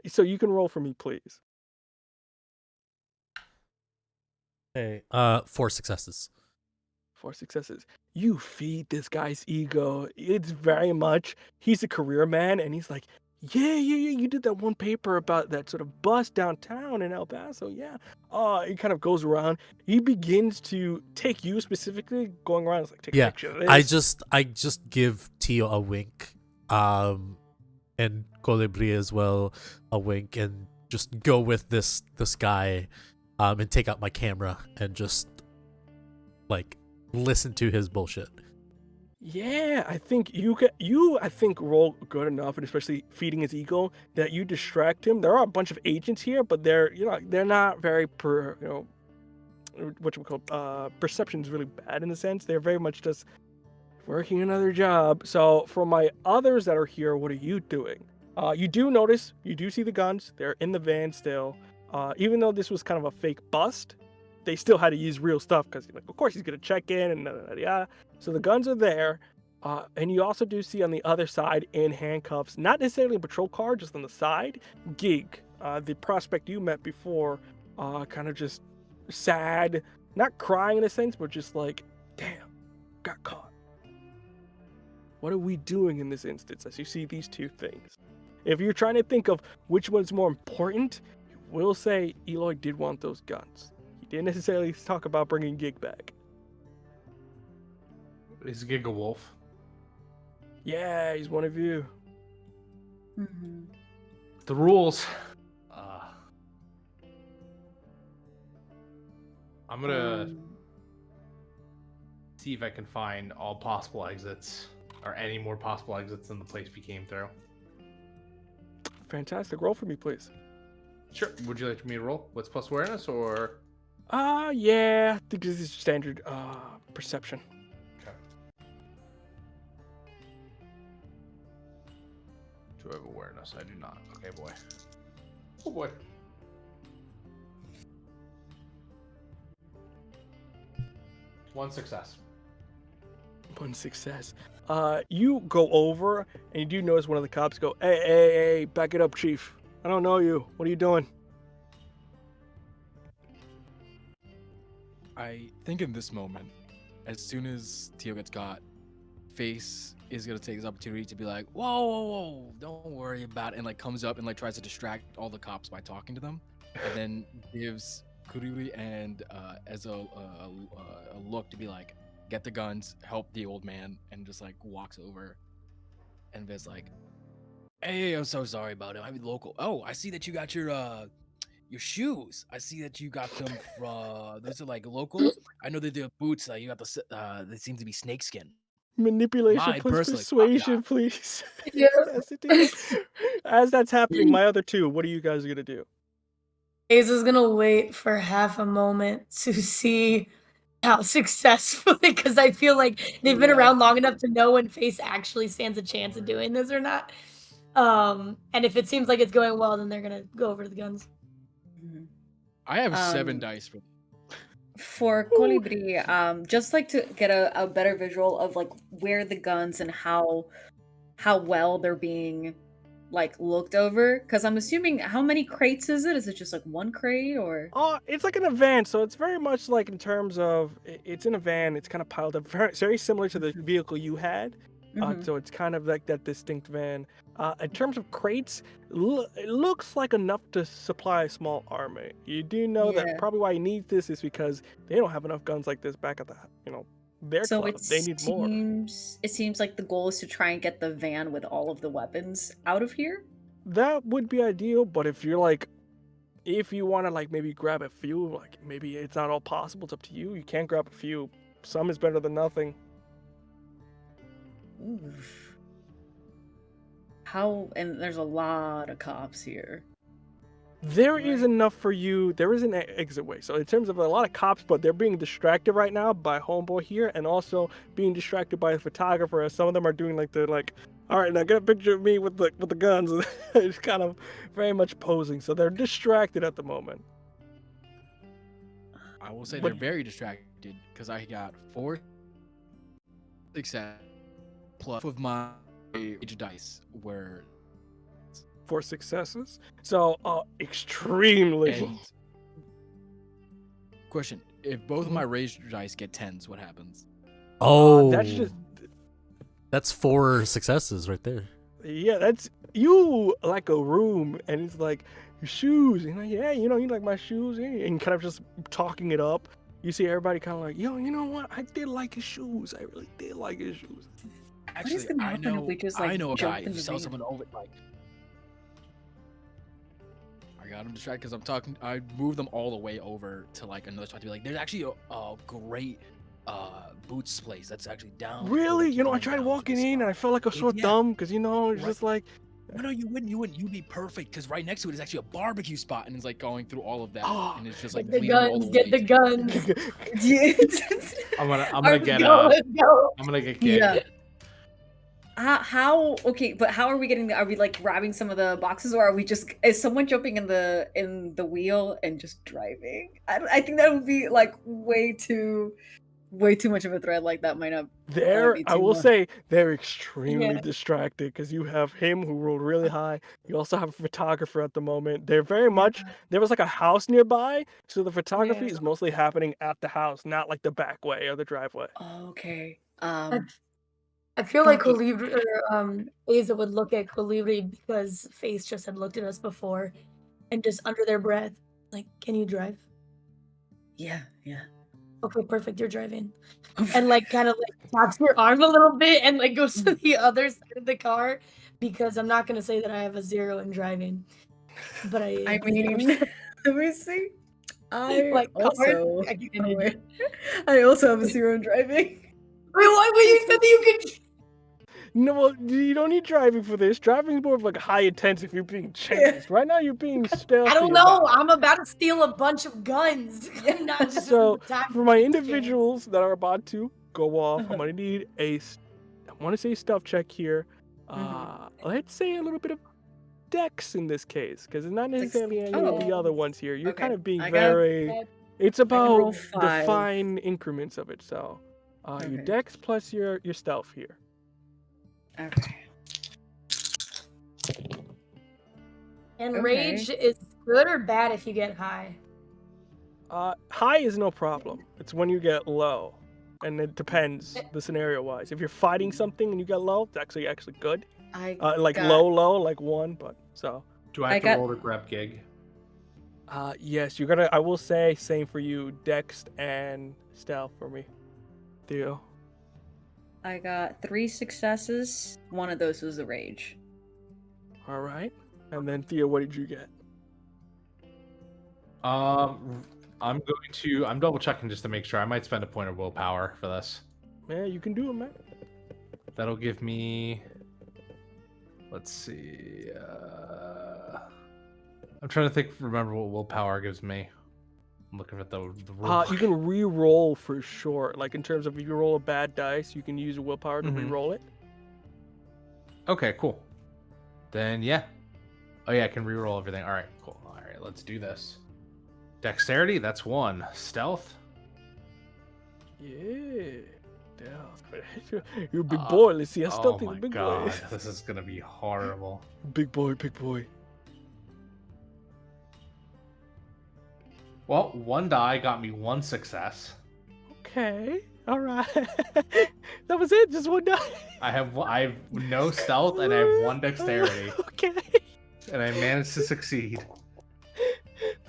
So you can roll for me, please. okay. 4 successes. 4 successes. You feed this guy's ego. It's very much, he's a career man, and he's like, yeah, yeah, yeah, you did that one paper about that sort of bus downtown in El Paso, yeah. He kind of goes around. He begins to take you specifically, going around, it's like, take a Yeah, picture of this. I just give Tio a wink, and Colibri as well a wink, and just go with this guy, and take out my camera and just like listen to his bullshit. Yeah, I think I think roll good enough, and especially feeding his ego, that you distract him. There are a bunch of agents here, but they're not very what you call perception is really bad in a sense. They're very much just working another job. So for my others that are here, what are you doing? You do notice, you do see the guns. They're in the van still. Even though this was kind of a fake bust, they still had to use real stuff because, like, of course, he's gonna check in and yeah. So the guns are there, and you also do see on the other side in handcuffs, not necessarily a patrol car, just on the side, Gig, the prospect you met before, kind of just sad, not crying in a sense, but just like, damn, got caught. What are we doing in this instance as you see these two things? If you're trying to think of which one's more important, you will say Eloy did want those guns. He didn't necessarily talk about bringing Gig back. Is Gig a wolf? Yeah, he's one of you. Mm-hmm. The rules. I'm gonna see if I can find all possible exits, or any more possible exits than the place we came through. Fantastic. Roll for me, please. Sure. Would you like me to roll? What's plus awareness or? Yeah, I think this is standard perception. Okay. Do I have awareness? I do not. Okay, boy. Oh boy. One success. One success. You go over and you do notice one of the cops go, hey, back it up, Chief. I don't know you. What are you doing? I think in this moment, as soon as Tio gets caught, Face is gonna take this opportunity to be like, whoa, don't worry about it, and like comes up and like tries to distract all the cops by talking to them, and then gives Kuriri and Ezo a look to be like, get the guns, help the old man, and just like walks over, and Viz like, hey, I'm so sorry about it. I'm local. Oh, I see that you got your shoes. I see that you got them from. Those are like local. I know that they're boots. You got they seem to be snakeskin. Manipulation My plus personally, copy persuasion, that. please. Yeah. Yes, it is. As that's happening, my other two, what are you guys gonna do? Ace is gonna wait for half a moment to see how successfully, because I feel like they've been around long enough to know when Face actually stands a chance of doing this or not. And if it seems like it's going well, then they're gonna go over to the guns. Mhm. I have 7 Um, dice for. For Ooh. Colibri, just like to get a better visual of like where the guns and how well they're being like looked over. Because I'm assuming, how many crates is it? Is it just like one crate or? It's like in a van, so it's very much like in terms of it's in a van. It's kind of piled up, very similar to the vehicle you had. Mhm. So it's kind of like that distinct van. In terms of crates, it looks like enough to supply a small army. You do know that Yeah. probably why he needs this is because they don't have enough guns like this back at their So club. They need more. it seems like the goal is to try and get the van with all of the weapons out of here. That would be ideal, but if you're like, if you want to like maybe grab a few, like maybe it's not all possible. It's up to you. You can grab a few. Some is better than nothing. Oof. How, and there's a lot of cops here. There is Right. enough for you. There is an exit way. So in terms of a lot of cops, but they're being distracted right now by homeboy here, and also being distracted by the photographer. As some of them are doing all right, now get a picture of me with the guns. It's kind of very much posing. So they're distracted at the moment. I will say But- they're very distracted because I got 4 success plus of my rage dice were 4 successes. So extremely. and question: if both of my rage dice get 10s, what happens? Oh, That's 4 successes right there. Yeah, that's you like a room, and it's like your shoes. And yeah, you like my shoes, and kind of just talking it up. You see everybody kind of like, yo, you know what? I did like his shoes. I really did like his shoes. Actually, gonna I happen if know, we just, I like, know a jump guy in who the sells van? someone over like. I got him distracted because I'm talking. I moved them all the way over to like another spot to be like, there's actually a great boots place that's actually down. before they Really? keep You know, I going tried down to walking the in, and I spot. felt like a sore Yeah. thumb because it's Right. just like, No, you wouldn't. You'd be perfect because right next to it is actually a barbecue spot, and it's like going through all of that, Oh, and it's just like Get the leading you all guns, the get way the to- guns. I'm gonna Are get we Go, let's go. I'm gonna get gigged. Yeah. How okay, but how are we getting are we like grabbing some of the boxes, or are we just is someone jumping in the wheel and just driving? I think that would be like way too much of a threat. Like that might not be I too will much. say they're extremely Yeah. distracted because you have him who rolled really high. You also have a photographer at the moment. They're very much there was like a house nearby, so the photography Yeah. is mostly happening at the house, not like the back way or the driveway. Okay. I feel like Okay. Colibri or Aza would look at Colibri because Face just had looked at us before and just under their breath, like, can you drive? Yeah. Okay, perfect, you're driving. And like kind of like taps your arm a little bit and like goes to the other side of the car because I'm not gonna say that I have a 0 in driving. But I mean, let me see. I like cars, also I get an idiot. I also have a 0 in driving. Wait, why? But you said that you could. No, well, you don't need driving for this. Driving is more of like high intense if you're being chased. Right now, you're being stealthy. I don't know. about it. I'm about to steal a bunch of guns. I'm not just So time for my this chance. individuals that are about to go off, I'm gonna need I want to say stealth check here. Let's say a little bit of dex in this case, because it's not necessarily any of the other ones here. You're kind Okay, of being I got- very. It's about roll the 5. fine increments of it. So, your Okay. dex plus your stealth here. Okay. And Okay. rage is good or bad if you get high. High is no problem. It's when you get low, and it depends the scenario wise. If you're fighting something and you get low, it's actually good. I Like got- low, like 1, but so. Do I have I to got- roll to grab gig? Yes, you're gonna. I will say same for you, dex and stealth for me. Theo. I got 3 successes. One of those was a rage. All right, and then Theo, what did you get? I'm double checking just to make sure. I might spend a point of willpower for this. Man, you can do it, man. That'll give me. Let's see. I'm trying to remember what willpower gives me. I'm looking at the rule. You can re-roll for sure. Like in terms of if you roll a bad dice, you can use a willpower to Mhm. re-roll it. Okay, cool. Then yeah. Oh yeah, I can re-roll everything. All right, cool. All right, let's do this. Dexterity, that's 1. Stealth. Yeah. You're a big boy. Let's see how Oh stealthy my the big god, boy is. this is gonna be horrible. Big boy, big boy. Well, 1 die got me 1 success. Okay. All right. That was it. Just 1 die. I have no stealth and I have 1 dexterity, Okay. and I managed to succeed.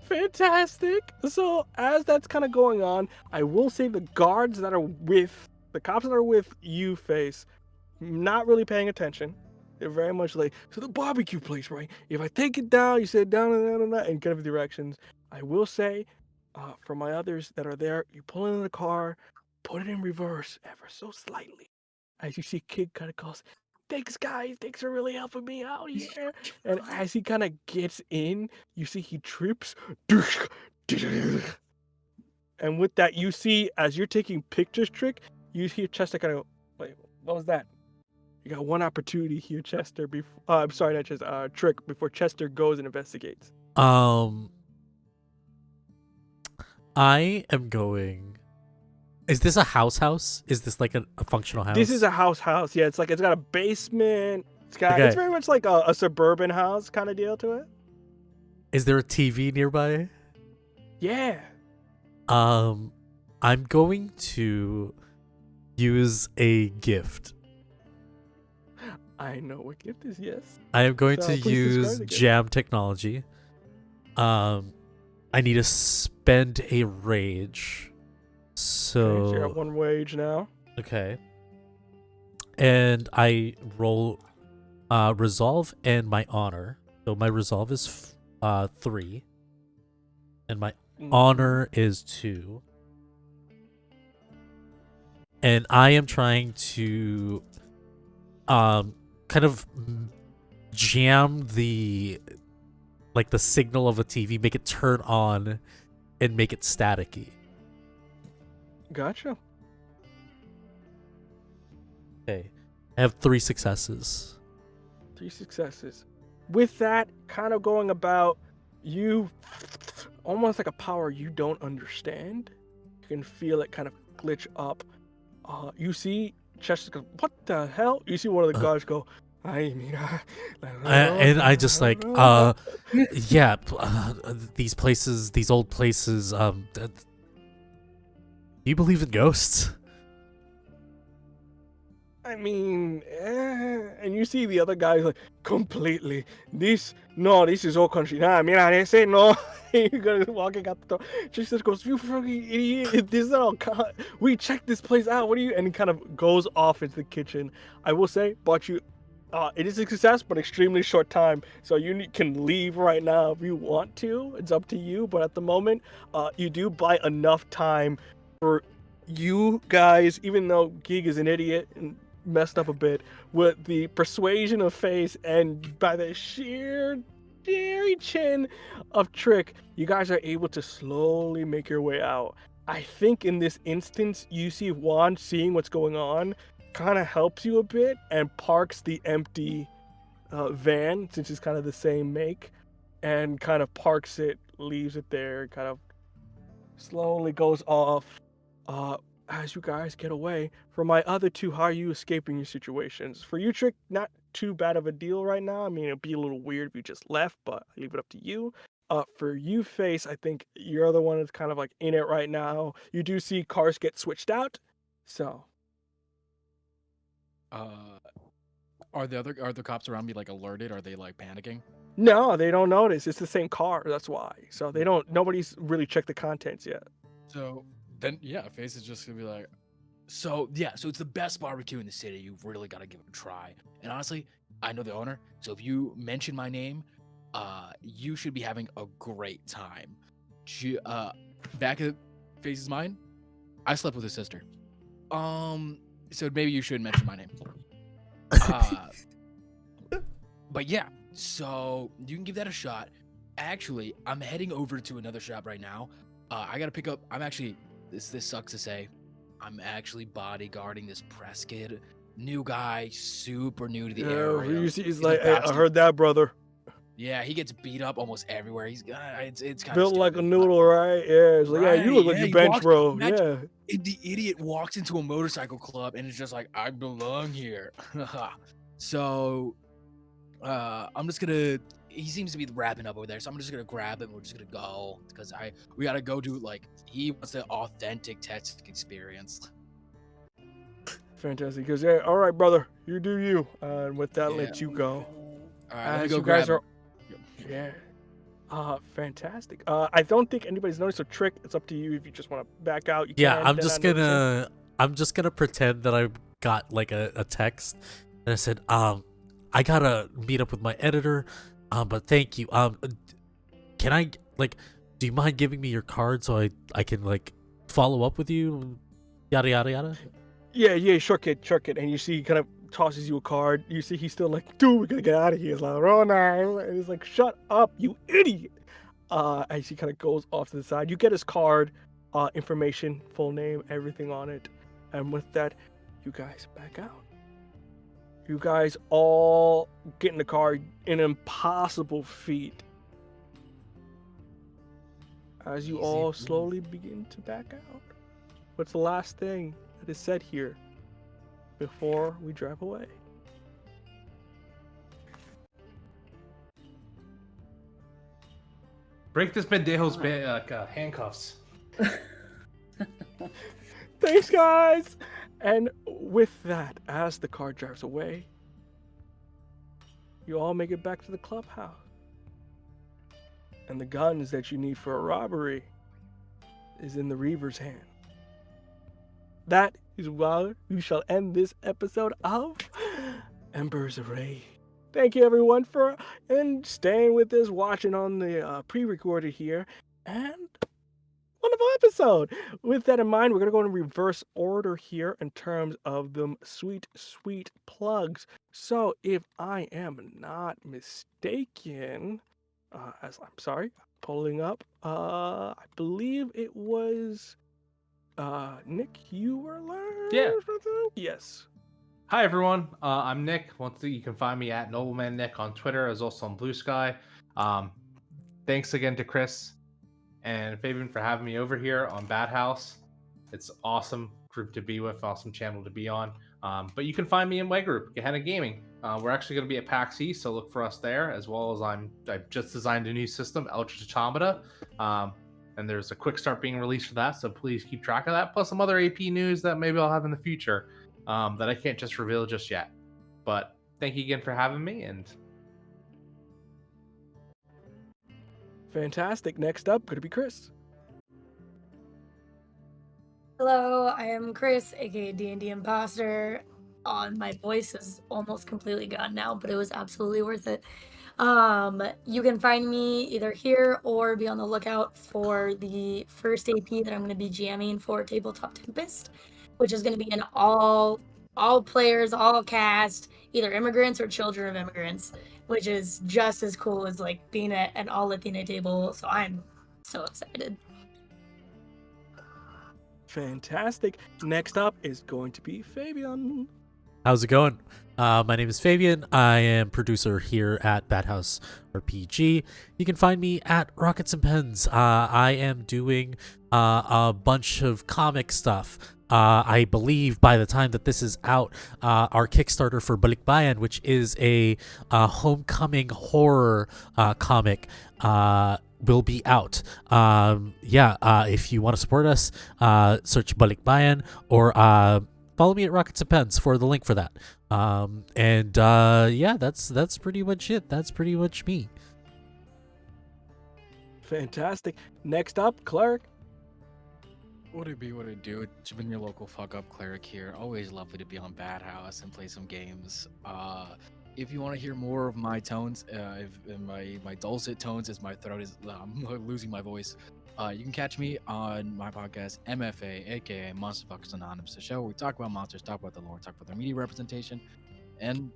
Fantastic. So as that's kind of going on, I will say the guards that are with the cops that are with you, Face, not really paying attention. They're very much like, so the barbecue place, right? If I take it down, you say down and kind of directions. I will say, for my others that are there, you pull in the car, put it in reverse ever so slightly. As you see Kid kind of calls, thanks guys, thanks for really helping me out here. And as he kind of gets in, you see he trips. And with that, you see as you're taking pictures, Trick, you hear Chester kind of go, wait, what was that? You got one opportunity here, Chester. Before I'm sorry, not Chester. Trick, before Chester goes and investigates. I am going. Is this a house? Is this like a functional house? This is a house. Yeah, it's like it's got a basement. It's Okay. very much like a suburban house kind of deal to it. Is there a TV nearby? Yeah. I'm going to use a gift. I know what gift is, yes. I am going So to please describe use the gift. jam technology. I need to spend a rage. Okay, so you So have one rage now. okay. And I roll resolve and my honor. So my resolve is 3 and my honor is 2. And I am trying to kind of jam the signal of a TV, make it turn on and make it staticky. Gotcha. Okay. I have 3 successes. 3 successes. With that, kind of going about, you almost like a power you don't understand. You can feel it kind of glitch up. You see Chester go, what the hell? You see one of the guards go, and I just like yeah, these old places, do you believe in ghosts? I mean, and you see the other guys like, completely. This is all country. Nah, mira, ese no. You're gonna walking out the door. Jesus goes, you fucking idiot. This is all, we checked this place out. What are you? And he kind of goes off into the kitchen. I will say, bought you, it is a success, but extremely short time. So you can leave right now if you want to. It's up to you. But at the moment, you do buy enough time for you guys, even though Gig is an idiot and messed up a bit, with the persuasion of Face and by the sheer chin of Trick, you guys are able to slowly make your way out. I think in this instance, you see Juan seeing what's going on kind of helps you a bit and parks the empty van, since it's kind of the same make, and kind of parks it, leaves it there, kind of slowly goes off. As you guys get away. For my other two, how are you escaping your situations? For you, Trick, not too bad of a deal right now. I mean, it'd be a little weird if you just left, but I leave it up to you. For you, Face, I think you're the one that's kind of like in it right now. You do see cars get switched out, so. Are the cops around me like alerted? Are they like panicking? No, they don't notice. It's the same car, that's why. So nobody's really checked the contents yet. So then, yeah, Face is just gonna be like, so it's the best barbecue in the city. You've really got to give it a try. And honestly, I know the owner, so if you mention my name, you should be having a great time. Back of Face's mind, I slept with his sister. So maybe you should mention my name. But yeah, so you can give that a shot. Actually, I'm heading over to another shop right now. I gotta pick up. This sucks to say, I'm actually bodyguarding this press kid, new guy, super new to the area. He's like, hey, I heard that, brother. Yeah, he gets beat up almost everywhere. He's it's kind built of like a noodle, right? Yeah, it's like, yeah, you look like you bench, bro. Yeah. The idiot walks into a motorcycle club and it's just like, I belong here. So, I'm just gonna. He seems to be wrapping up over there, so I'm just gonna grab him. We're just gonna go because we gotta go do he wants the authentic Tetsuki experience. Fantastic. Because yeah, all right, brother, you do you. And with that, let you go. All right, let me go you grab guys are. him. Yeah. Fantastic. I don't think anybody's noticed. So Trick, it's up to you if you just want to back out. You Yeah, can. I'm just gonna pretend that I got like a text and I said, I gotta meet up with my editor. But thank you. Can I do you mind giving me your card so I can follow up with you? Yada yada yada. Yeah, short kid. And you see kind of tosses you a card. You see he's still like, dude, we gotta get out of here. He's like, oh no. And he's like, shut up, you idiot. As he kind of goes off to the side. You get his card, information, full name, everything on it. And with that, you guys back out. You guys all get in the car, an impossible feat. As you Easy all breezy. slowly begin to back out. What's the last thing that is said here before we drive away? Break this pendejo's handcuffs. Thanks, guys! And with that, as the car drives away, you all make it back to the clubhouse. And the guns that you need for a robbery is in the Reaver's hand. That is why we shall end this episode of Embers of Rage. Thank you, everyone, for staying with us, watching on the pre-recorded here, and wonderful episode. With that in mind, we're going to go in reverse order here in terms of them sweet, sweet plugs. So if I am not mistaken, pulling up, I believe it was Nick, you were last? Yeah. Yes. Hi everyone, I'm Nick. You can find me at Nobleman Nick on Twitter, as also on Blue Sky. Thanks again to Chris and Fabian for having me over here on Bad House. It's awesome group to be with, awesome channel to be on. But you can find me in my group, Gehenna Gaming. We're actually going to be at PAX East, so look for us there, as well as I've just designed a new system, Eldritch Automata. And there's a quick start being released for that, so please keep track of that, plus some other AP news that maybe I'll have in the future. That I can't just reveal just yet. But thank you again for having me. And Fantastic. Next up, going to be Chris. Hello, I am Chris, aka D&D Imposter. My voice is almost completely gone now, but it was absolutely worth it. You can find me either here or be on the lookout for the first AP that I'm going to be GMing for Tabletop Tempest, which is going to be an all players, all cast, either immigrants or children of immigrants, which is just as cool as like being at an all Latina table. So I'm so excited. Fantastic. Next up is going to be Fabian. How's it going? My name is Fabian. I am producer here at Bad House RPG. You can find me at Rockets and Pens. I am doing a bunch of comic stuff. I believe by the time that this is out, our Kickstarter for Balikbayan, which is a homecoming horror comic, will be out. If you want to support us, search Balikbayan or follow me at Rockets and Pens for the link for that. That's pretty much it. That's pretty much me. Fantastic. Next up, Cleric. What it be, what it do? It's been your local fuck up cleric here. Always lovely to be on Bad House and play some games. If you want to hear more of my tones, my dulcet tones as my throat is I'm losing my voice. You can catch me on my podcast MFA, aka Monster Fuckers Anonymous, the show where we talk about monsters, talk about the lore, talk about their media representation, and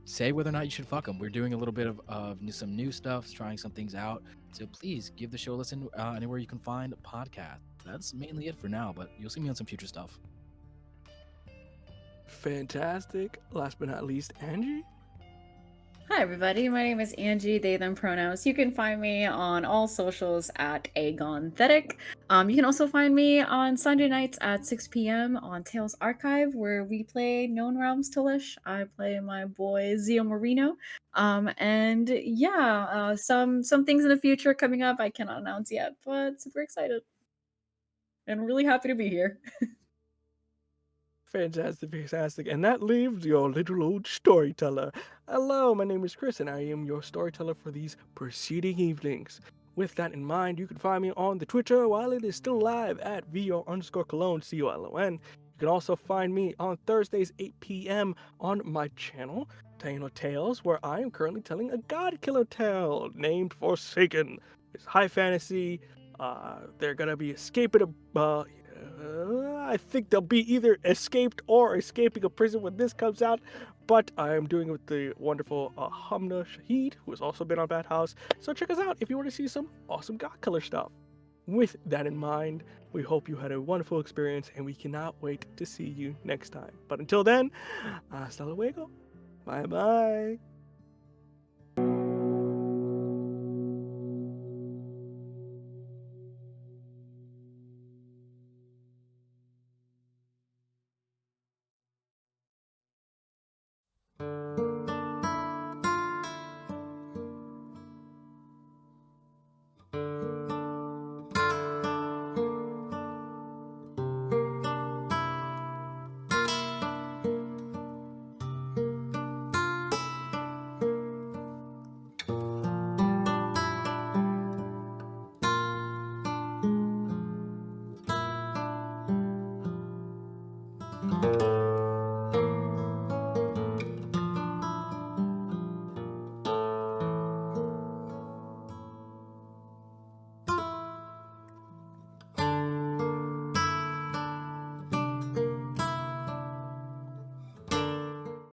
say whether or not you should fuck them. We're doing a little bit of some new stuff, trying some things out. So please give the show a listen anywhere you can find a podcast. That's mainly it for now, but you'll see me on some future stuff. Fantastic. Last but not least, Angie. Hi everybody, my name is Angie, they them pronouns. You can find me on all socials at Agonthetic. You can also find me on Sunday nights at 6 p.m. on Tales Archive, where we play Known Realms Delish. I play my boy Zio Marino. Some things in the future coming up I cannot announce yet, but super excited. And really happy to be here. Fantastic, fantastic. And that leaves your little old storyteller. Hello, my name is Chris, and I am your storyteller for these preceding evenings. With that in mind, you can find me on the Twitter while it is still live at VR_Cologne, COLON. You can also find me on Thursdays, 8 p.m. on my channel, Taino Tales, where I am currently telling a God Killer tale named Forsaken. It's high fantasy. They're gonna be escaping I think they'll be either escaped or escaping a prison when this comes out. But I am doing it with the wonderful Hamna Shahid, who has also been on Bad House. So check us out if you want to see some awesome God Killer stuff. With that in mind, we hope you had a wonderful experience, and we cannot wait to see you next time. But until then, hasta luego. Bye bye.